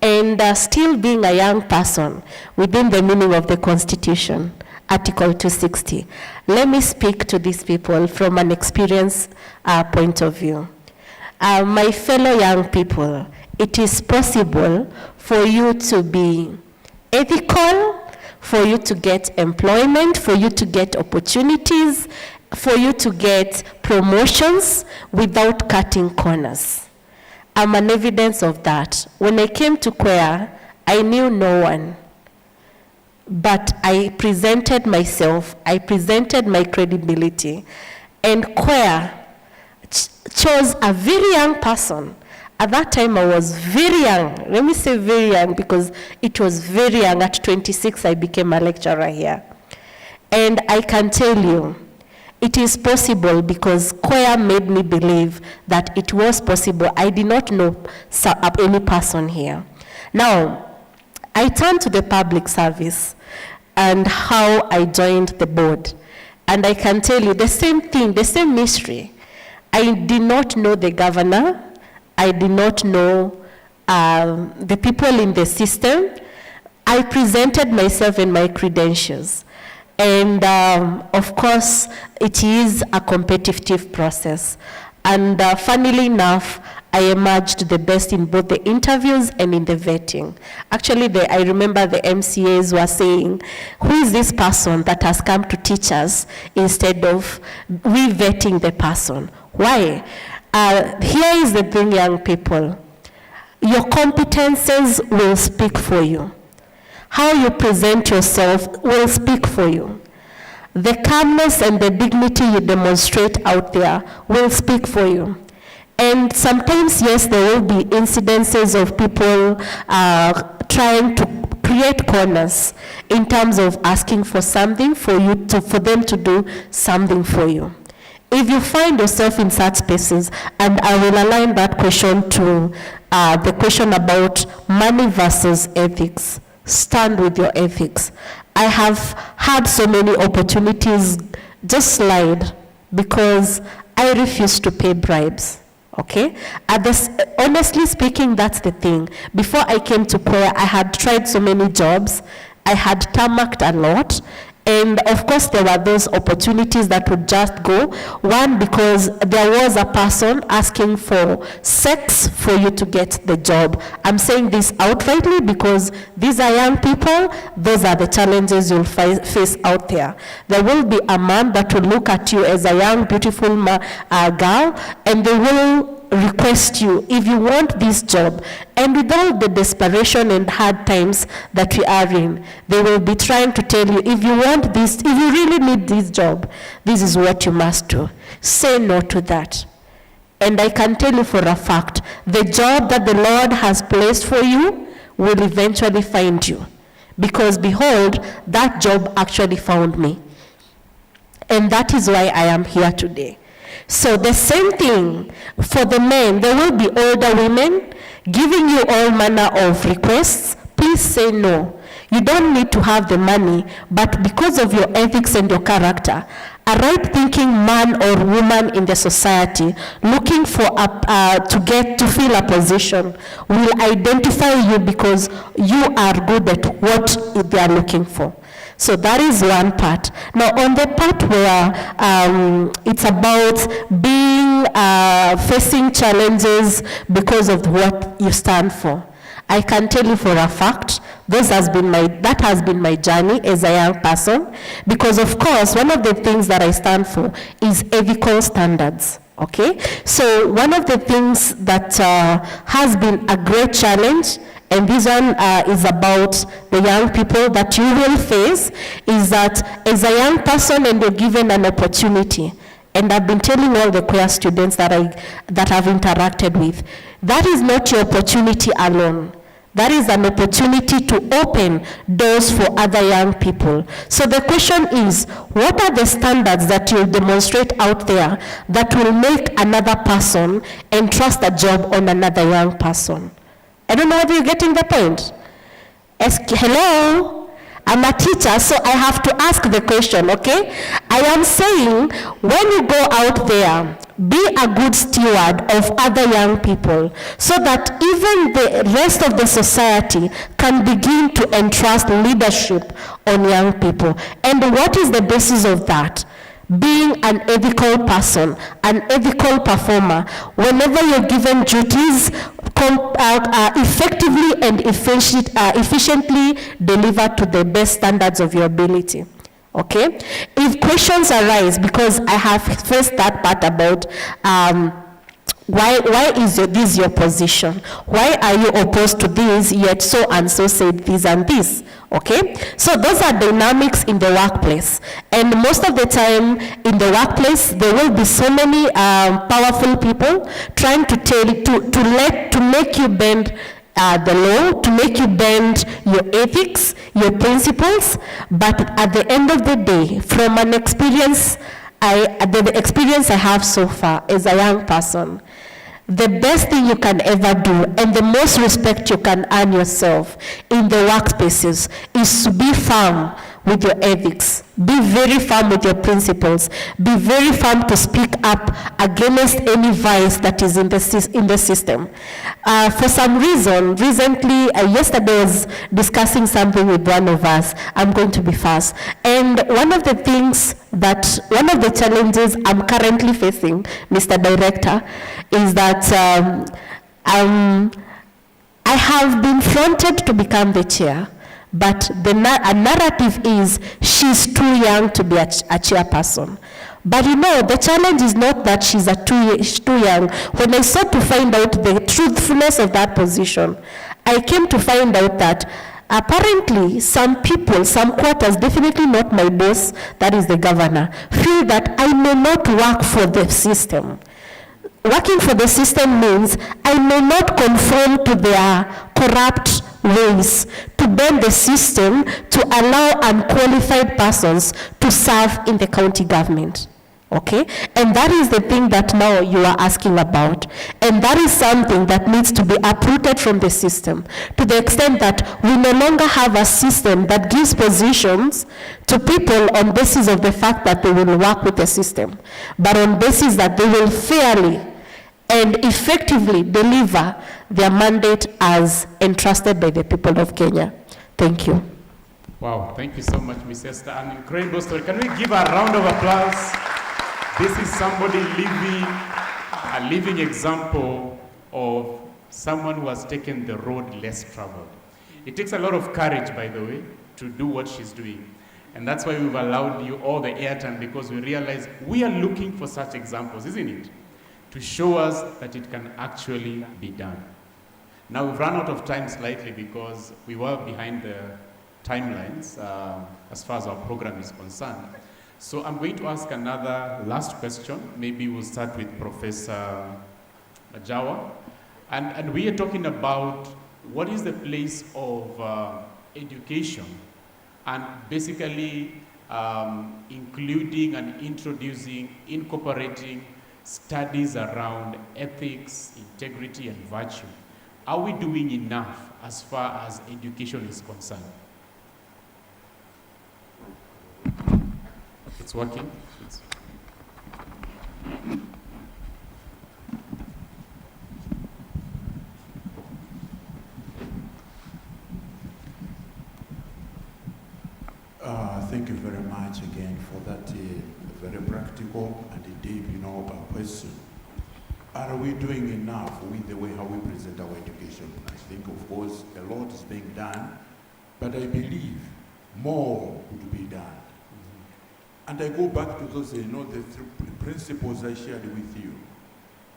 And still being a young person within the meaning of the Constitution, Article 260, let me speak to these people from an experience point of view. My fellow young people, it is possible for you to be ethical, for you to get employment, for you to get opportunities, for you to get promotions without cutting corners. I'm an evidence of that. When I came to COIA, I knew no one. But I presented myself, I presented my credibility, and COIA chose a very young person. At that time, I was very young. Let me say very young because it was very young. At 26, I became a lecturer here. And I can tell you, it is possible because COIA made me believe that it was possible. I did not know any person here. Now, I turned to the public service and how I joined the board. And I can tell you the same thing, the same mystery. I did not know the governor. I did not know the people in the system. I presented myself and my credentials. And of course, it is a competitive process. And funnily enough, I emerged the best in both the interviews and in the vetting. Actually, I remember the MCAs were saying, who is this person that has come to teach us instead of re-vetting the person? Why? Here is the thing, young people. Your competences will speak for you. How you present yourself will speak for you. The calmness and the dignity you demonstrate out there will speak for you. And sometimes, yes, there will be incidences of people trying to create corners in terms of asking for something for them to do something for you. If you find yourself in such spaces, and I will align that question to the question about money versus ethics, stand with your ethics. I have had so many opportunities just slide because I refuse to pay bribes. Okay? Honestly speaking, that's the thing. Before I came to Korea, I had tried so many jobs. I had tarmacked a lot. And of course, there were those opportunities that would just go. One, because there was a person asking for sex for you to get the job. I'm saying this outrightly because these are young people. Those are the challenges you'll face out there. There will be a man that will look at you as a young, beautiful girl, and they will request you, if you want this job, and with all the desperation and hard times that we are in, they will be trying to tell you, if you want this, if you really need this job, this is what you must do. Say no to that. And I can tell you for a fact, the job that the Lord has placed for you will eventually find you. Because behold, that job actually found me. And that is why I am here today. So the same thing for the men. There will be older women giving you all manner of requests. Please say no. You don't need to have the money, but because of your ethics and your character, a right-thinking man or woman in the society looking for to fill a position will identify you because you are good at what they are looking for. So that is one part. Now on the part where it's about being, facing challenges because of what you stand for, I can tell you for a fact, that has been my journey as a young person, because of course, one of the things that I stand for is ethical standards. Okay? So one of the things that has been a great challenge, and this one is about the young people that you will face, is that as a young person and you're given an opportunity, and I've been telling all the queer students that I've interacted with, that is not your opportunity alone. That is an opportunity to open doors for other young people. So the question is, what are the standards that you'll demonstrate out there that will make another person entrust a job on another young person? I don't know whether you're getting the point. Hello? I'm a teacher, so I have to ask the question, okay? I am saying, when you go out there, be a good steward of other young people so that even the rest of the society can begin to entrust leadership on young people. And what is the basis of that? Being an ethical person, an ethical performer. Whenever you're given duties, effectively and efficiently deliver to the best standards of your ability. Okay? If questions arise, because I have faced that part about why is this your position? Why are you opposed to this, yet so and so said this and this? Okay? So those are dynamics in the workplace. And most of the time in the workplace, there will be so many powerful people trying to make you bend the law, to make you bend your ethics, your principles. But at the end of the day, from an experience, the experience I have so far as a young person, the best thing you can ever do and the most respect you can earn yourself in the workspaces is to be firm with your ethics. Be very firm with your principles. Be very firm to speak up against any vice that is in the system. For some reason, recently, yesterday I was discussing something with one of us. I'm going to be fast. And one of the challenges I'm currently facing, Mr. Director, is that I have been fronted to become the chair, but a narrative is she's too young to be a chairperson. But you know, the challenge is not that she's too young. When I sought to find out the truthfulness of that position, I came to find out that apparently some people, some quarters, definitely not my boss, that is the governor, feel that I may not work for the system. Working for the system means I may not conform to their corrupt ways, to bend the system to allow unqualified persons to serve in the county government. Okay? And that is the thing that now you are asking about. And that is something that needs to be uprooted from the system, to the extent that we no longer have a system that gives positions to people on basis of the fact that they will work with the system, but on basis that they will fairly and effectively deliver their mandate as entrusted by the people of Kenya. Thank you. Wow, thank you so much, Ms. Esther. An incredible story. Can we give a round of applause? This is somebody living, a living example of someone who has taken the road less traveled. It takes a lot of courage, by the way, to do what she's doing. And that's why we've allowed you all the airtime, because we realize we are looking for such examples, isn't it? To show us that it can actually be done. Now we've run out of time slightly because we were behind the timelines as far as our program is concerned. So I'm going to ask another last question. Maybe we'll start with Professor Jawa. And we are talking about what is the place of education, and basically including and incorporating studies around ethics, integrity, and virtue. Are we doing enough as far as education is concerned? It's working. Thank you very much again for that very practical and indeed, question. Are we doing enough with the way how we present our education? I think, of course, a lot is being done, but I believe more could be done. And I go back to those, the three principles I shared with you.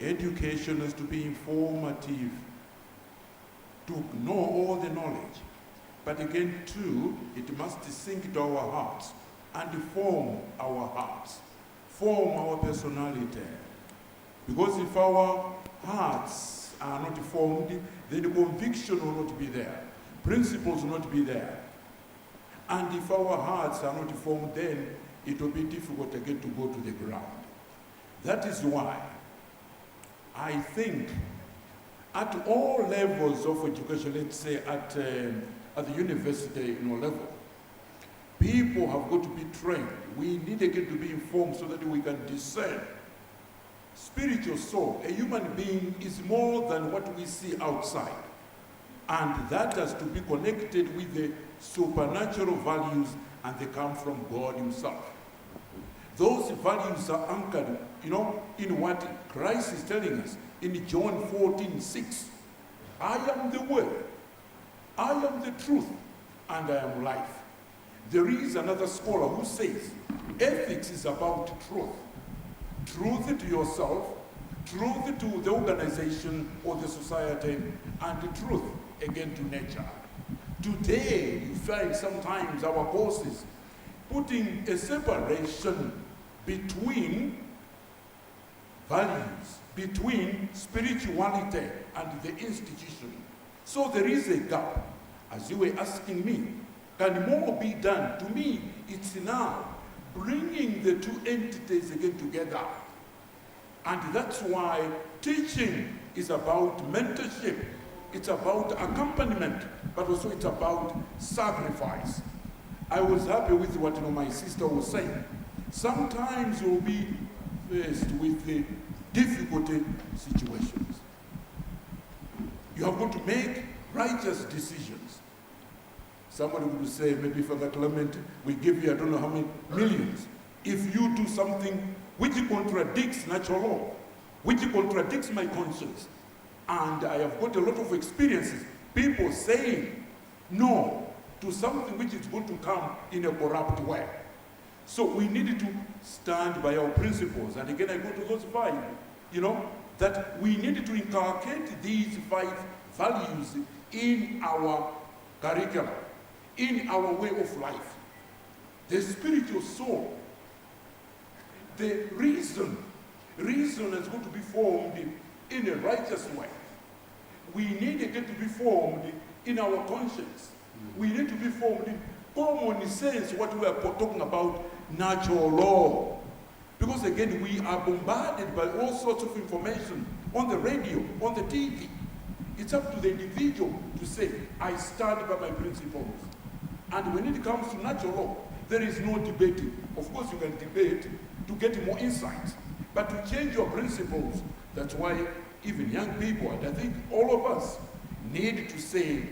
Education is to be informative, to know all the knowledge. But again, too, it must sink to our hearts and form our hearts, form our personality. Because if our hearts are not formed, then the conviction will not be there. Principles will not be there. And if our hearts are not formed, then it will be difficult again to go to the ground. That is why I think at all levels of education, let's say at the university level, people have got to be trained. We need again to be informed so that we can discern. Spiritual soul, a human being is more than what we see outside. And that has to be connected with the supernatural values, and they come from God himself. Those values are anchored, in what Christ is telling us in John 14:6. I am the word, I am the truth, and I am life. There is another scholar who says ethics is about truth. Truth to yourself, truth to the organization or the society, and the truth again to nature. Today, you find sometimes our courses putting a separation between values, between spirituality and the institution. So there is a gap. As you were asking me, can more be done? To me, it's now bringing the two entities again together. And that's why teaching is about mentorship. It's about accompaniment, but also it's about sacrifice. I was happy with what my sister was saying. Sometimes you'll be faced with the difficult situations. You have got to make righteous decisions. Somebody would say, maybe Father Clement, we give you I don't know how many millions. If you do something which contradicts natural law, which contradicts my conscience, and I have got a lot of experiences, people saying no to something which is going to come in a corrupt way. So we needed to stand by our principles. And again, I go to those 5, that we needed to inculcate these 5 values in our curriculum, in our way of life. The spiritual soul, the reason is going to be formed in a righteous way. We need again to be formed in our conscience. We need to be formed in common sense, what we are talking about, natural law. Because again, we are bombarded by all sorts of information on the radio, on the TV. It's up to the individual to say, I stand by my principles. And when it comes to natural law, there is no debating. Of course, you can debate to get more insight, but to change your principles, that's why even young people, and I think all of us, need to say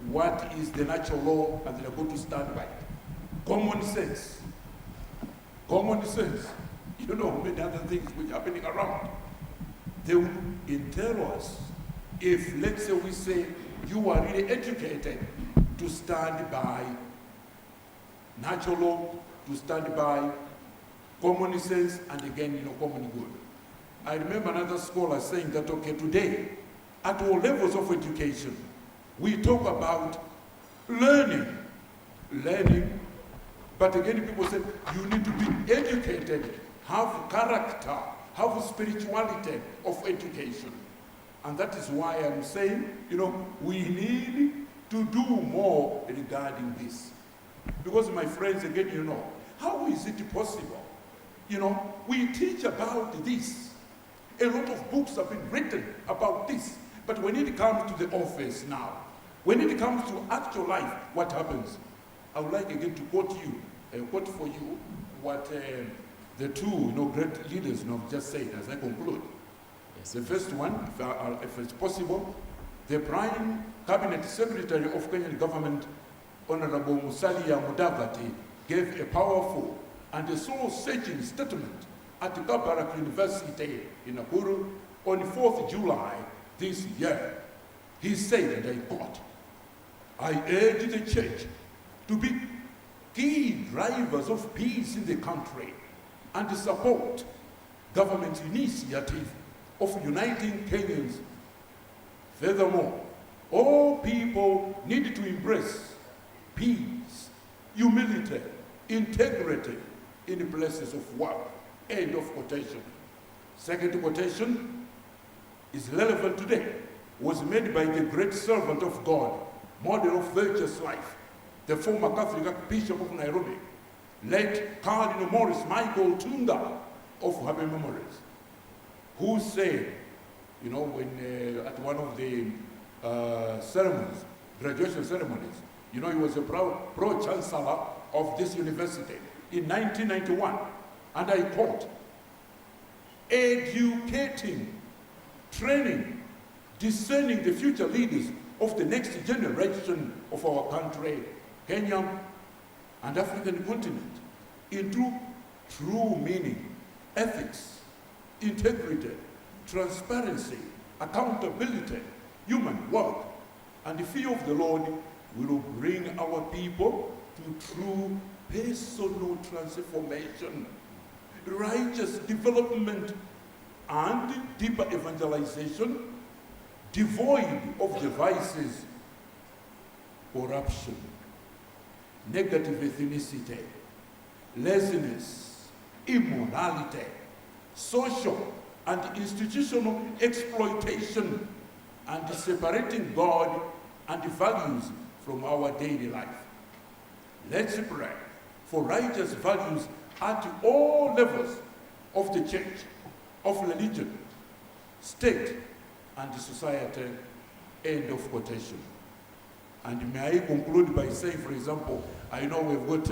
what is the natural law and they're going to stand by it. Common sense. Common sense. You know, many other things which are happening around. They will entail us if, let's say, we say you are really educated to stand by natural law, to stand by common sense, and again, common good. I remember another scholar saying that, okay, today, at all levels of education, we talk about learning, but again, people say, you need to be educated, have character, have spirituality of education. And that is why I'm saying, we need to do more regarding this. Because my friends, again, how is it possible? We teach about this. A lot of books have been written about this. But when it comes to the office now, when it comes to actual life, what happens? I would like again to quote for you what the 2 great leaders have just said as I conclude. Yes. The first one, if it's possible, the Prime Cabinet Secretary of Kenyan government, Honorable Musalia Mudavadi, gave a powerful and a soul-searching statement at Kabarak University in Nakuru on 4th July this year. He said, and I quote, I urge the church to be key drivers of peace in the country and to support government initiative of uniting Kenyans. Furthermore, all people need to embrace peace, humility, integrity in places of work. End of quotation. Second quotation is relevant today. Was made by the great servant of God, model of virtuous life, the former Catholic Archbishop of Nairobi, late Cardinal Morris Michael Tunga of Happy Memories, who said, when at one of the ceremonies, graduation ceremonies, he was a pro-chancellor of this university in 1991, and I quote, educating, training, discerning the future leaders of the next generation of our country, Kenya and African continent, into true meaning, ethics, integrity, transparency, accountability, human work, and the fear of the Lord will bring our people to true personal transformation, righteous development, and deeper evangelization, devoid of the vices, corruption, negative ethnicity, laziness, immorality, social and institutional exploitation, and separating God and values from our daily life. Let's pray for righteous values at all levels of the church, of religion, state, and society. End of quotation. And may I conclude by saying, for example, I know we've got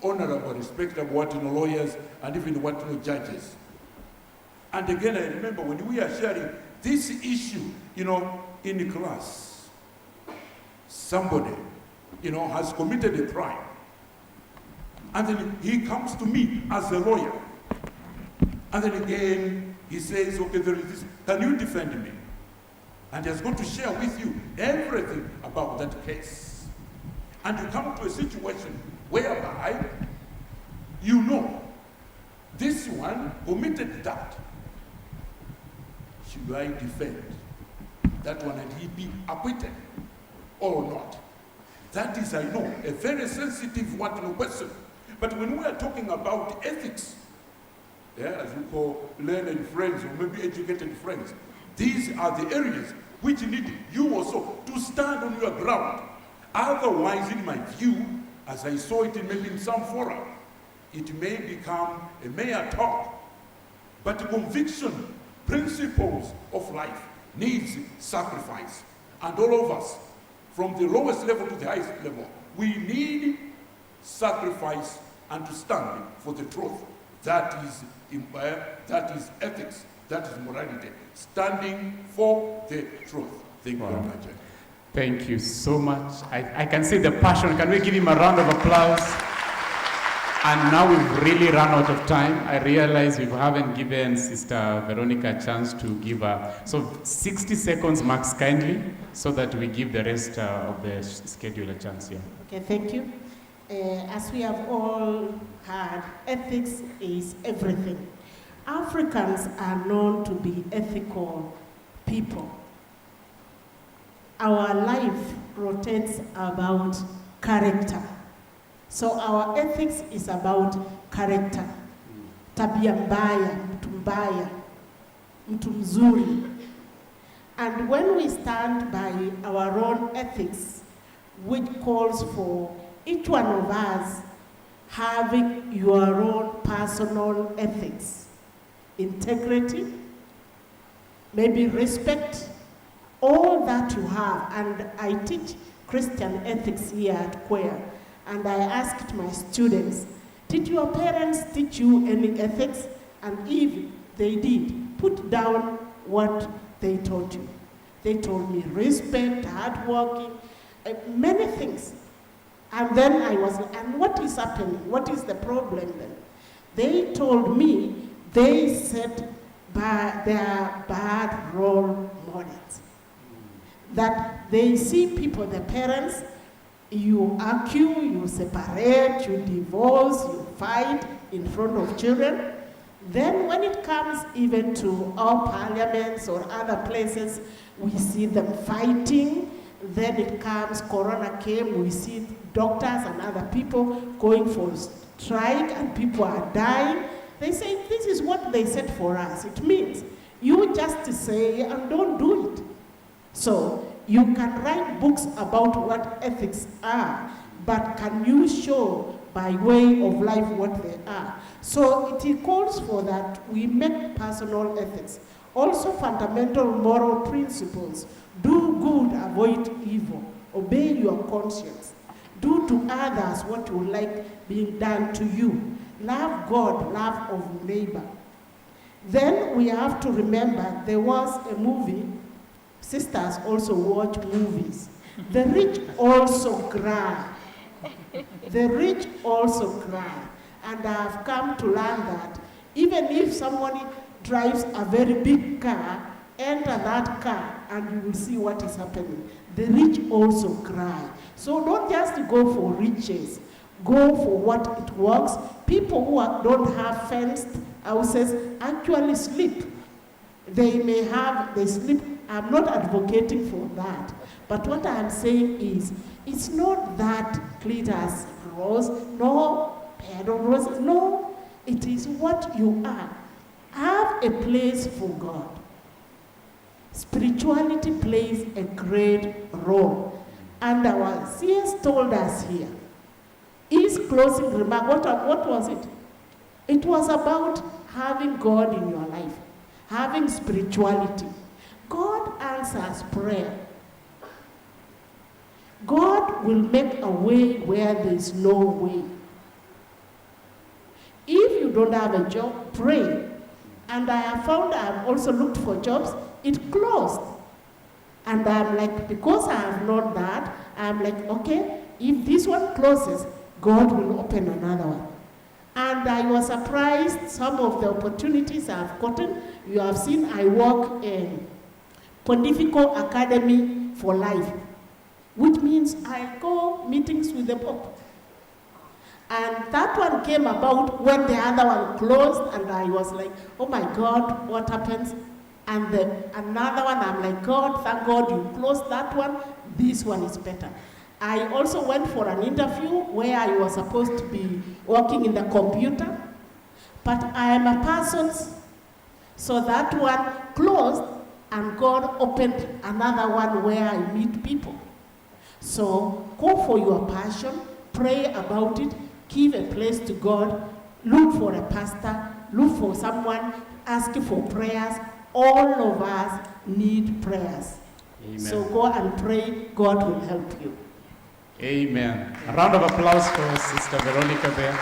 honorable, respectable lawyers and even judges. And again, I remember when we are sharing this issue, in class, somebody, has committed a crime. And then he comes to me as a lawyer. And then again, he says, okay, there is this, can you defend me? And he's going to share with you everything about that case. And you come to a situation whereby this one committed that. Should I defend that one and he be acquitted or not? That is, I know, a very sensitive question. But when we are talking about ethics, as we call learned friends or maybe educated friends, these are the areas which need you also to stand on your ground. Otherwise, in my view, as I saw it maybe in some fora, it may become a mere talk. But conviction, principles of life needs sacrifice. And all of us, from the lowest level to the highest level, we need sacrifice and to stand for the truth. That is ethics, that is morality. Standing for the truth. Thank you very much. Thank you so much. I can see the passion. Can we give him a round of applause? And now we've really run out of time. I realize we haven't given Sister Veronica a chance to give her. So 60 seconds max kindly, so that we give the rest of the schedule a chance here. Okay, thank you. As we have all heard, ethics is everything. Africans are known to be ethical people. Our life rotates about character. So our ethics is about character. Tabia mbaya, mtu mbaya, mtu mzuri. And when we stand by our own ethics, which calls for each one of us having your own personal ethics, integrity, maybe respect, all that you have. And I teach Christian ethics here at Queer. And I asked my students, did your parents teach you any ethics? And if they did, put down what they taught you. They told me respect, hard working, many things. And then I was, and what is happening? What is the problem then? They told me they set their bad role models. That they see people, the parents, you argue, you separate, you divorce, you fight in front of children. Then when it comes even to our parliaments or other places, we see them fighting. Then it comes, Corona came, we see doctors and other people going for strike and people are dying. They say, this is what they said for us. It means you just say and don't do it. So you can write books about what ethics are, but can you show by way of life what they are? So it calls for that we make personal ethics. Also fundamental moral principles. Do good, avoid evil. Obey your conscience. Do to others what you like being done to you. Love God, love of neighbor. Then we have to remember there was a movie. Sisters also watch movies. The rich also cry. The rich also cry. And I have come to learn that even if somebody drives a very big car, enter that car and you will see what is happening. The rich also cry. So don't just go for riches. Go for what it works. People who don't have fenced houses actually sleep. They sleep. I'm not advocating for that. But what I'm saying is, it's not that glitters rose, no pearl roses, no. It is what you are. Have a place for God. Spirituality plays a great role. And our CS told us here, his closing remark, what was it? It was about having God in your life, having spirituality. God answers prayer. God will make a way where there is no way. If you don't have a job, pray. And I have found I have also looked for jobs, it closed. And I'm like, because I have known that, I'm like, okay, if this one closes, God will open another one. And I was surprised some of the opportunities I've gotten. You have seen I work in Pontifical Academy for Life, which means I go meetings with the Pope. And that one came about when the other one closed, and I was like, oh my God, what happens? And another one, I'm like, God, thank God you closed that one. This one is better. I also went for an interview where I was supposed to be working in the computer, but I am a person, so that one closed, and God opened another one where I meet people. So go for your passion, pray about it, give a place to God, look for a pastor, look for someone, ask for prayers. All of us need prayers. Amen. So go and pray, God will help you. Amen. A round of applause for Sister Veronica there.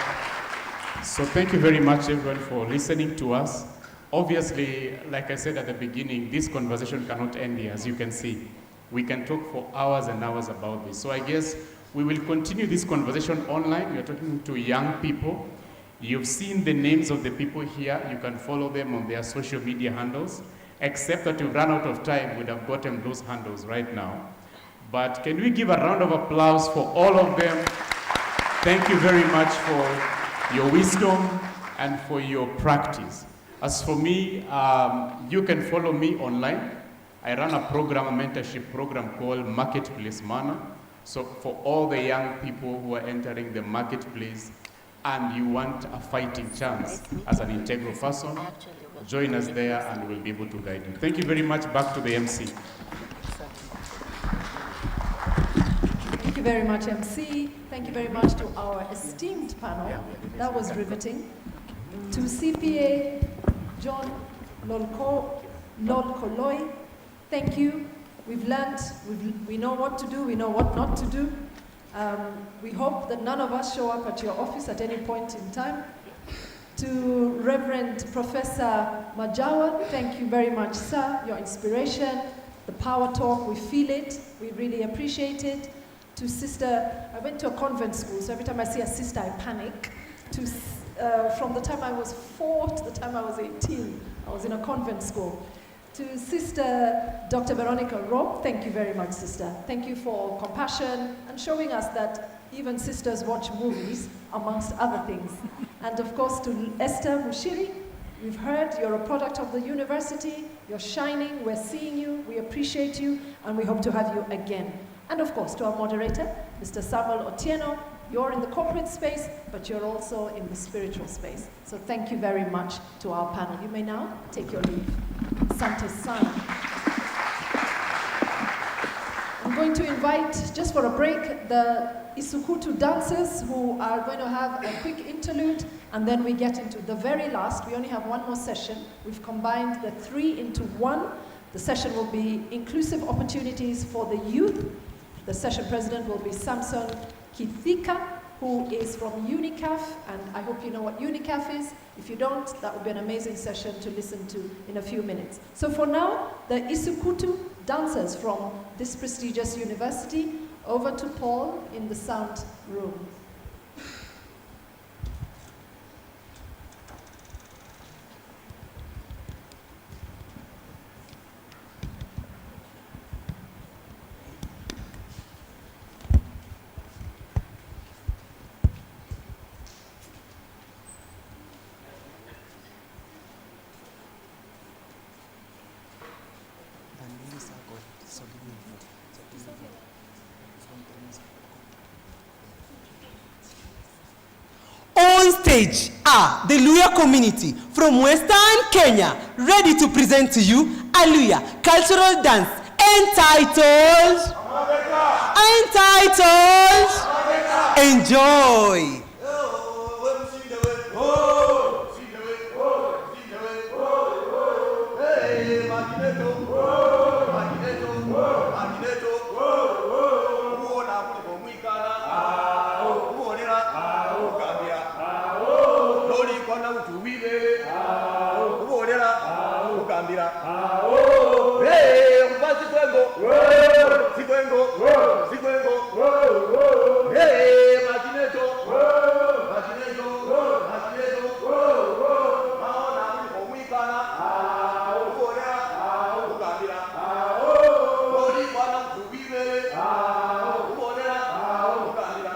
So thank you very much, everyone, for listening to us. Obviously, like I said at the beginning, this conversation cannot end here, as you can see. We can talk for hours and hours about this. So I guess we will continue this conversation online. We are talking to young people. You've seen the names of the people here. You can follow them on their social media handles, except that we've run out of time. We'd have gotten those handles right now. But can we give a round of applause for all of them? Thank you very much for your wisdom and for your practice. As for me, you can follow me online. I run a program, a mentorship program called Marketplace Manor. So for all the young people who are entering the marketplace and you want a fighting chance as an integral person, join us there and we'll be able to guide you. Thank you very much. Back to the MC. Thank you very much, MC. Thank you very much to our esteemed panel. That was riveting. To CPA John Lolkoloi, thank you. We've learned, we know what to do, we know what not to do. We hope that none of us show up at your office at any point in time. To Reverend Professor Majawa, thank you very much, sir. Your inspiration, the power talk, we feel it. We really appreciate it. To Sister, I went to a convent school, so every time I see a sister, I panic. From the time I was 4 to the time I was 18, I was in a convent school. To Sister Dr. Veronica Robb, thank you very much, sister. Thank you for compassion and showing us that even sisters watch movies, amongst other things. And of course, to Esther Mushiri, we've heard you're a product of the university, you're shining, we're seeing you, we appreciate you, and we hope to have you again. And of course, to our moderator, Mr. Samuel Otieno, you're in the corporate space, but you're also in the spiritual space. So thank you very much to our panel. You may now take your leave. Asante sana. I'm going to invite, just for a break, the Isukutu dancers who are going to have a quick interlude, and then we get into the very last. We only have one more session. We've combined the 3 into 1. The session will be inclusive opportunities for the youth. The session president will be Samson Kithika, who is from UNICAF, and I hope you know what UNICAF is. If you don't, that would be an amazing session to listen to in a few minutes. So for now, the Isukutu dancers from this prestigious university, over to Paul in the sound room. On stage are the Luya community from Western Kenya, ready to present to you a Luya cultural dance entitled Enjoy. Ugandira. Hey, Mpasi Kwengo. Sikwengo. Sikwengo. Hey, Machineto. Machineto. Machineto. Maona omwikana. Ogoya. Ugandira. Ori bwana mtubire. Ubonera. Ugandira.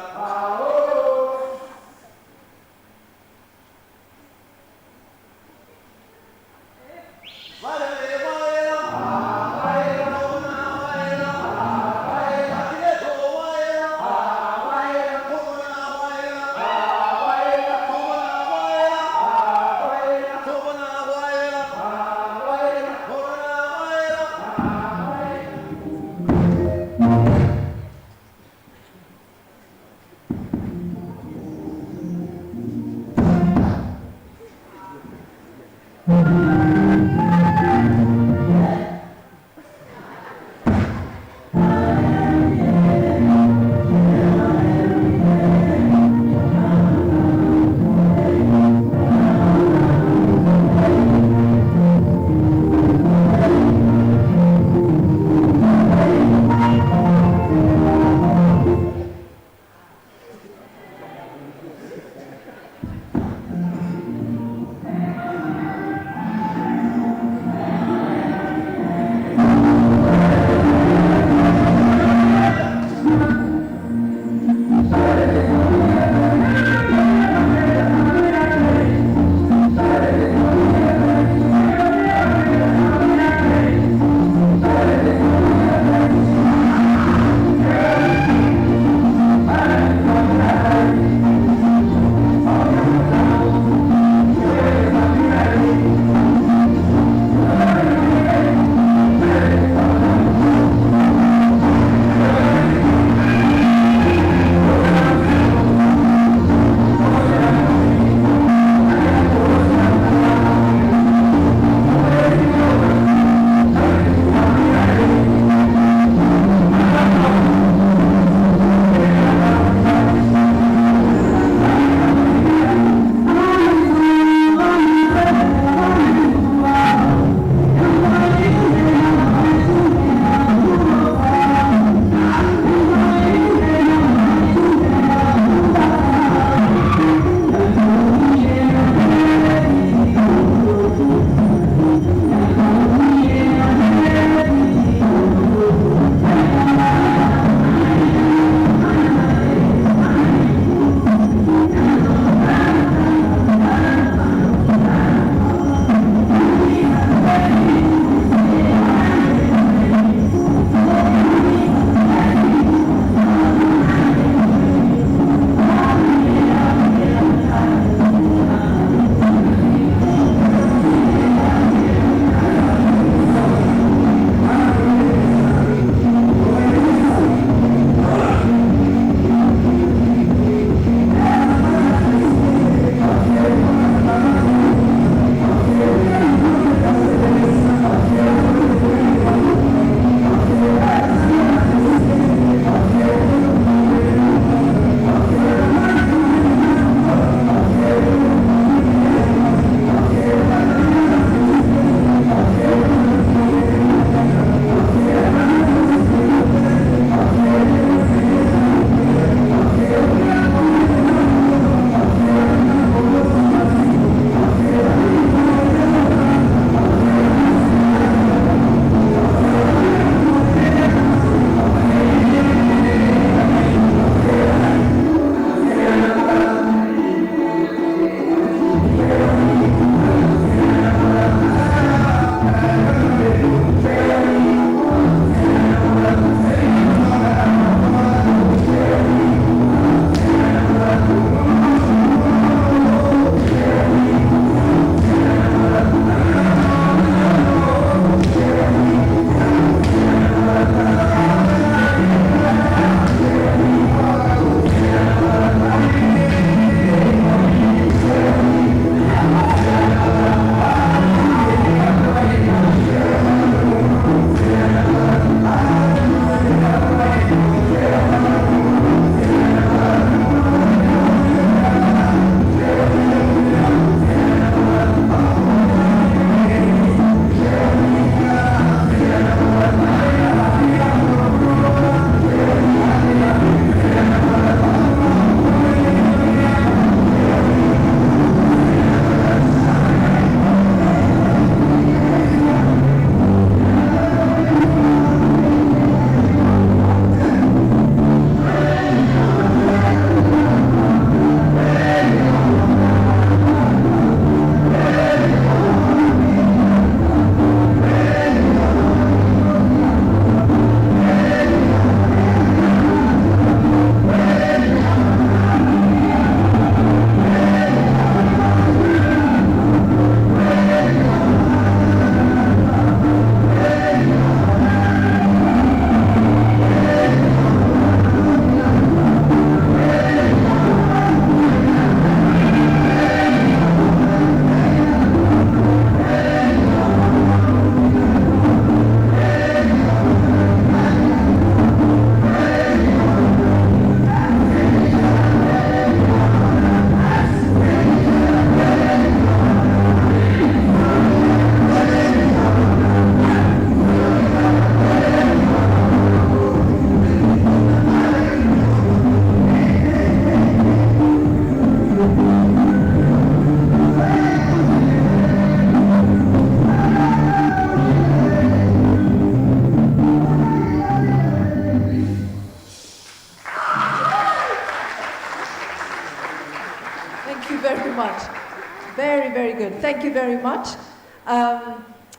much.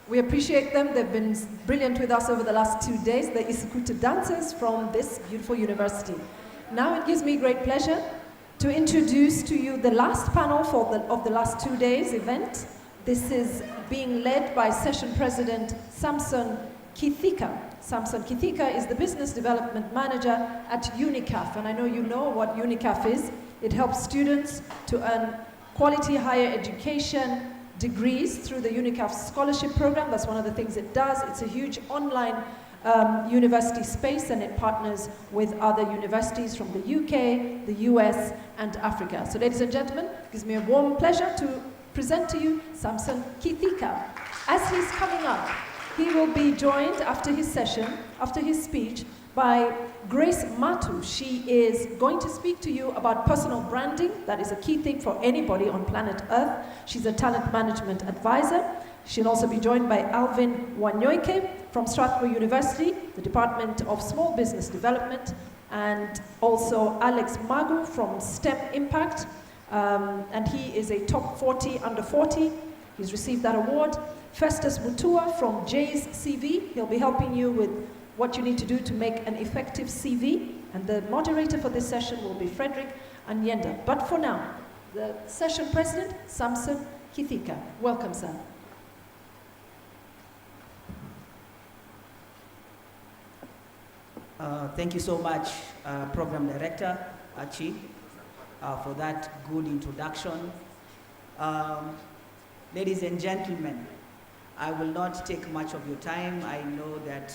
We appreciate them. They've been brilliant with us over the last 2 days, the Isikuta dancers from this beautiful university. Now it gives me great pleasure to introduce to you the last panel of the last 2 days event. This is being led by Session President Samson Kithika. Samson Kithika is the Business Development Manager at UNICAF, and I know you know what UNICAF is. It helps students to earn quality higher education degrees through the UNICAF Scholarship Program. That's one of the things it does. It's a huge online university space, and it partners with other universities from the UK, the US, and Africa. So ladies and gentlemen, it gives me a warm pleasure to present to you Samson Kithika. As he's coming up, he will be joined after his session, after his speech, by Grace Matu. She is going to speak to you about personal branding. That is a key thing for anybody on planet Earth. She's a talent management advisor. She'll also be joined by Alvin Wanyoike from Strathmore University, the Department of Small Business Development, and also Alex Magu from STEM Impact, and he is a top 40 under 40. He's received that award. Festus Mutua from Jay's CV. He'll be helping you with what you need to do to make an effective CV. And the moderator for this session will be Frederick Anyenda. But for now, the session president, Samson Kithika. Welcome, sir. Thank you so much, Program Director Achi, for that good introduction. Ladies and gentlemen, I will not take much of your time. I know that,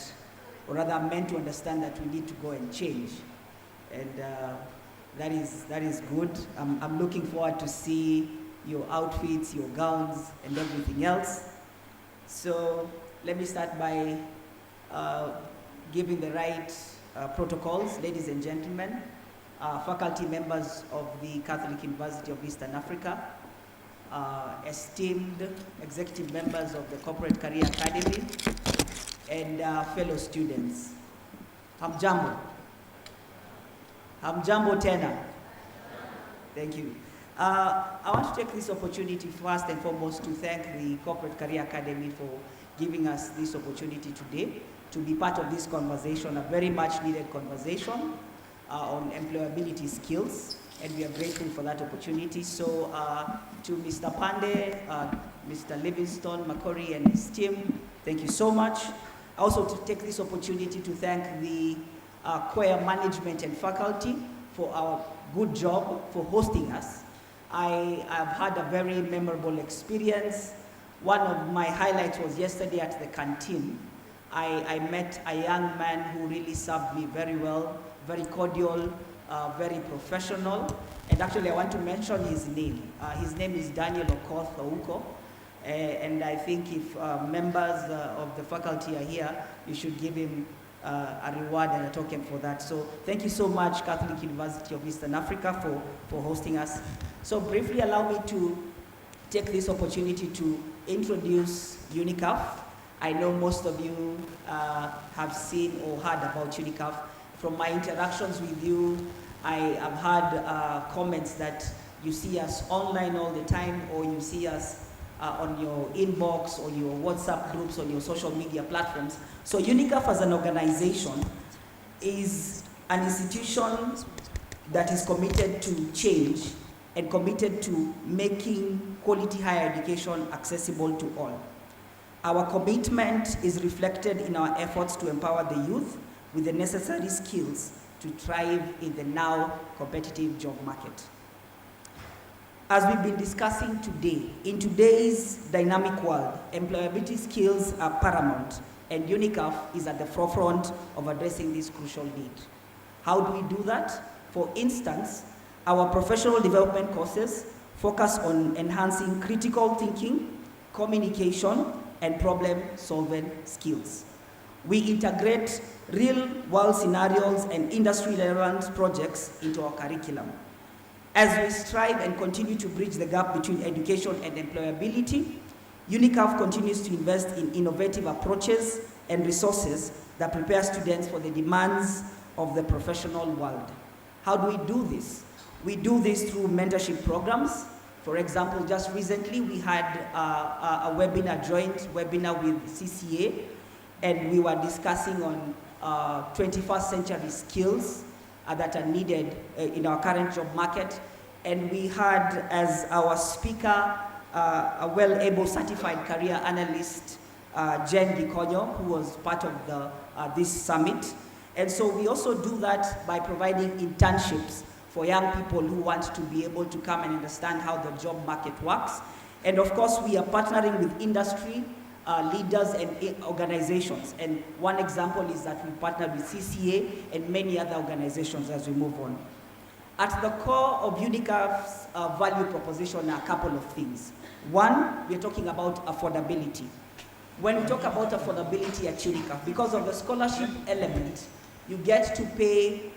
or rather I'm meant to understand that we need to go and change. And that is good. I'm looking forward to see your outfits, your gowns, and everything else. So let me start by giving the right protocols. Ladies and gentlemen, faculty members of the Catholic University of Eastern Africa, esteemed executive members of the Corporate Career Academy, and fellow students. Hamjambo. Hamjambo tena. Thank you. I want to take this opportunity first and foremost to thank the Corporate Career Academy for giving us this opportunity today to be part of this conversation, a very much needed conversation on employability skills, and we are grateful for that opportunity. So to Mr. Pande, Mr. Livingstone, Makori, and his team, thank you so much. Also to take this opportunity to thank the choir management and faculty for our good job for hosting us. I have had a very memorable experience. One of my highlights was yesterday at the canteen. I met a young man who really served me very well, very cordial, very professional. And actually I want to mention his name. His name is Daniel Okoth Ouko. And I think if members of the faculty are here, you should give him a reward and a token for that. So thank you so much, Catholic University of Eastern Africa, for hosting us. So briefly allow me to take this opportunity to introduce UNICAF. I know most of you have seen or heard about UNICAF. From my interactions with you, I have had comments that you see us online all the time, or you see us on your inbox or your WhatsApp groups, on your social media platforms. So UNICAF as an organization is an institution that is committed to change and committed to making quality higher education accessible to all. Our commitment is reflected in our efforts to empower the youth with the necessary skills to thrive in the now competitive job market. As we've been discussing today, in today's dynamic world, employability skills are paramount, and UNICAF is at the forefront of addressing this crucial need. How do we do that? For instance, our professional development courses focus on enhancing critical thinking, communication, and problem-solving skills. We integrate real-world scenarios and industry-relevant projects into our curriculum. As we strive and continue to bridge the gap between education and employability, UNICAF continues to invest in innovative approaches and resources that prepare students for the demands of the professional world. How do we do this? We do this through mentorship programs For example, just recently we had a webinar, joint webinar with CCA, and we were discussing on 21st century skills that are needed in our current job market. And we had as our speaker a well-able certified career analyst, Jen Gikonyo, who was part of this summit. And so we also do that by providing internships for young people who want to be able to come and understand how the job market works. And of course, we are partnering with industry leaders and organizations. And one example is that we partnered with CCA and many other organizations as we move on. At the core of UNICAF's value proposition are a couple of things. One, we're talking about affordability. When we talk about affordability at UNICAF, because of the scholarship element, you get to pay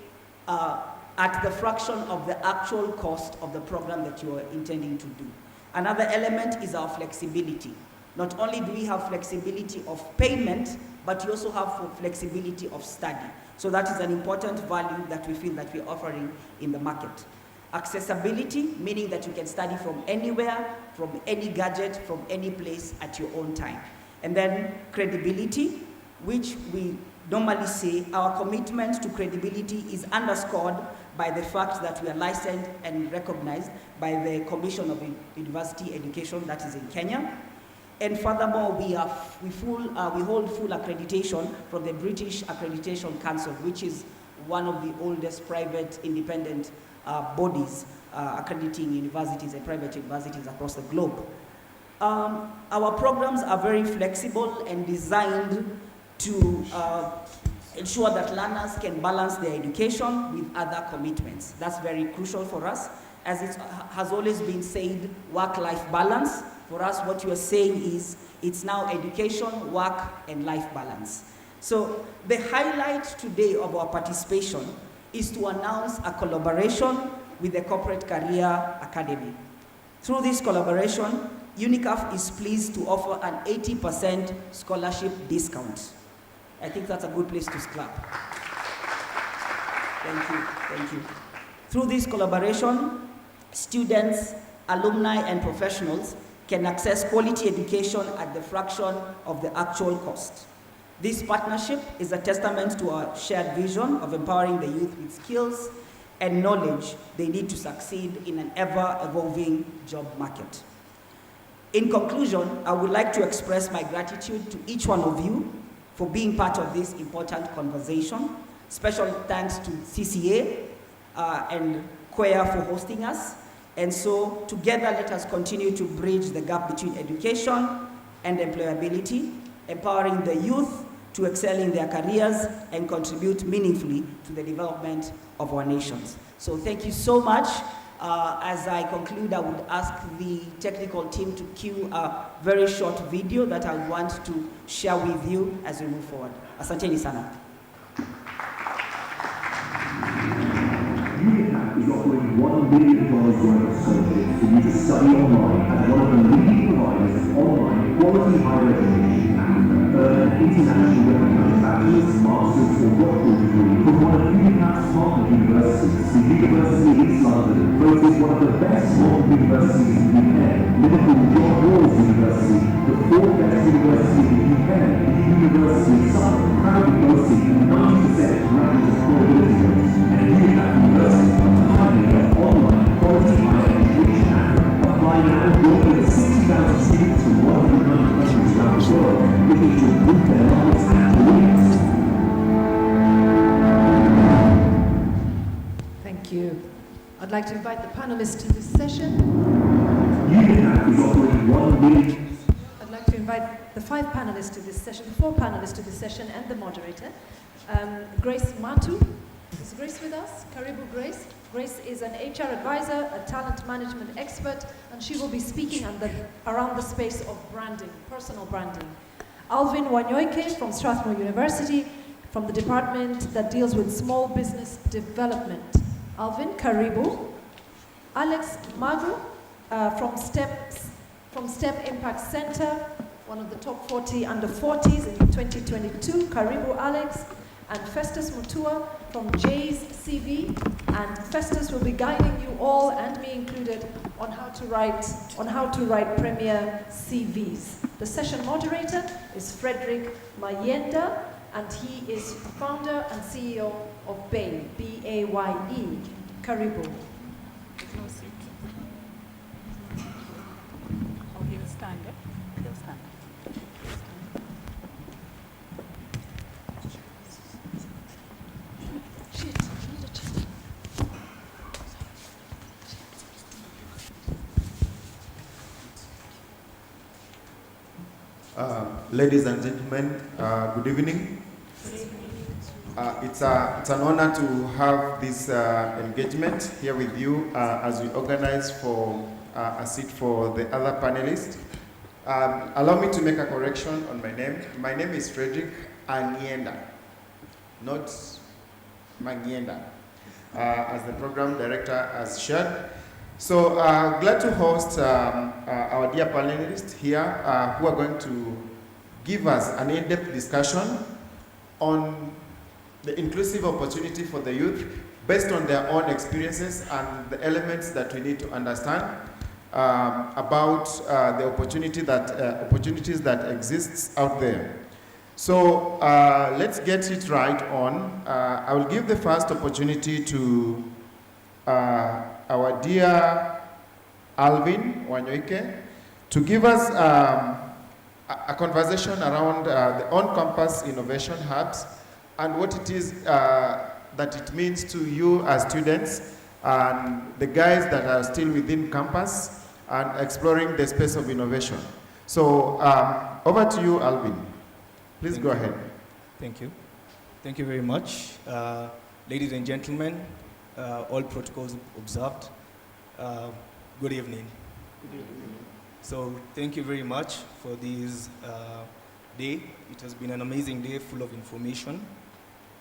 at the fraction of the actual cost of the program that you are intending to do. Another element is our flexibility. Not only do we have flexibility of payment, but you also have flexibility of study. So that is an important value that we feel that we're offering in the market. Accessibility, meaning that you can study from anywhere, from any gadget, from any place at your own time. And then credibility, which we normally say our commitment to credibility is underscored by the fact that we are licensed and recognized by the Commission of University Education, that is in Kenya. And furthermore, we hold full accreditation from the British Accreditation Council, which is one of the oldest private independent bodies accrediting universities and private universities across the globe. Our programs are very flexible and designed to ensure that learners can balance their education with other commitments. That's very crucial for us. As it has always been said, work-life balance. For us, what you are saying is it's now education, work, and life balance. So the highlight today of our participation is to announce a collaboration with the Corporate Career Academy. Through this collaboration, UNICAF is pleased to offer an 80% scholarship discount. I think that's a good place to clap. Thank you, thank you. Through this collaboration, students, alumni, and professionals can access quality education at the fraction of the actual cost. This partnership is a testament to our shared vision of empowering the youth with skills and knowledge they need to succeed in an ever-evolving job market. In conclusion, I would like to express my gratitude to each one of you for being part of this important conversation. Special thanks to CCA and COEA for hosting us. And so together, let us continue to bridge the gap between education and employability, empowering the youth to excel in their careers and contribute meaningfully to the development of our nations. So thank you so much. As I conclude, I would ask the technical team to cue a very short video that I want to share with you as we move forward. Asanteni sana. UNICAF is offering $1 million worth of scholarships for you to study online at one of the leading providers of online quality higher education in Africa. Earn an internationally recognized bachelor's, master's, or doctoral degree from one of UNICAF's partner universities. The University of East London, voted one of the best modern universities in the UK. Liverpool Uongozi University, the fourth best university in the UK. The University of Suffolk, proudly boasting a 90% graduate employability rate. And UNICAF University, pioneer of online quality higher education in Africa. Apply now and join with 60,000 students from 190 countries around the world, looking to improve their lives and careers. Thank you. I'd like to invite the panelists to this session. UNICAF is offering $1 million. I'd like to invite the 5 panelists to this session, the 4 panelists to this session, and the moderator. Grace Matu. Is Grace with us? Karibu Grace. Grace is an HR advisor, a talent management expert, and she will be speaking around the space of branding, personal branding. Alvin Wanyoike from Strathmore University, from the department that deals with small business development. Alvin, Karibu. Alex Magu from STEM Impact Center, one of the top 40 under 40s in 2022. Karibu, Alex. and Festus Mutua from Jay's CV. And Festus will be guiding you all, and me included, on how to write premier CVs. The session moderator is Frederick Mayenda, and he is founder and CEO of BAYE, B-A-Y-E. Karibu. He'll stand, eh? He'll stand. Ladies and gentlemen, good evening. It's an honor to have this engagement here with you as we organize for a seat for the other panelists. Allow me to make a correction on my name. My name is Frederick Anyenda, not Manyenda, as the program director has shared. So glad to host our dear panelists here who are going to give us an in-depth discussion on the inclusive opportunity for the youth based on their own experiences and the elements that we need to understand about the opportunities that exists out there. So let's get it right on. I will give the first opportunity to our dear Alvin Wanyoike to give us a conversation around the on-campus innovation hubs and what it is that it means to you as students and the guys that are still within campus and exploring the space of innovation. So over to you, Alvin. Please go ahead. Thank you. Thank you very much. Ladies and gentlemen, all protocols observed. Good evening. Good evening. So thank you very much for this day. It has been an amazing day full of information,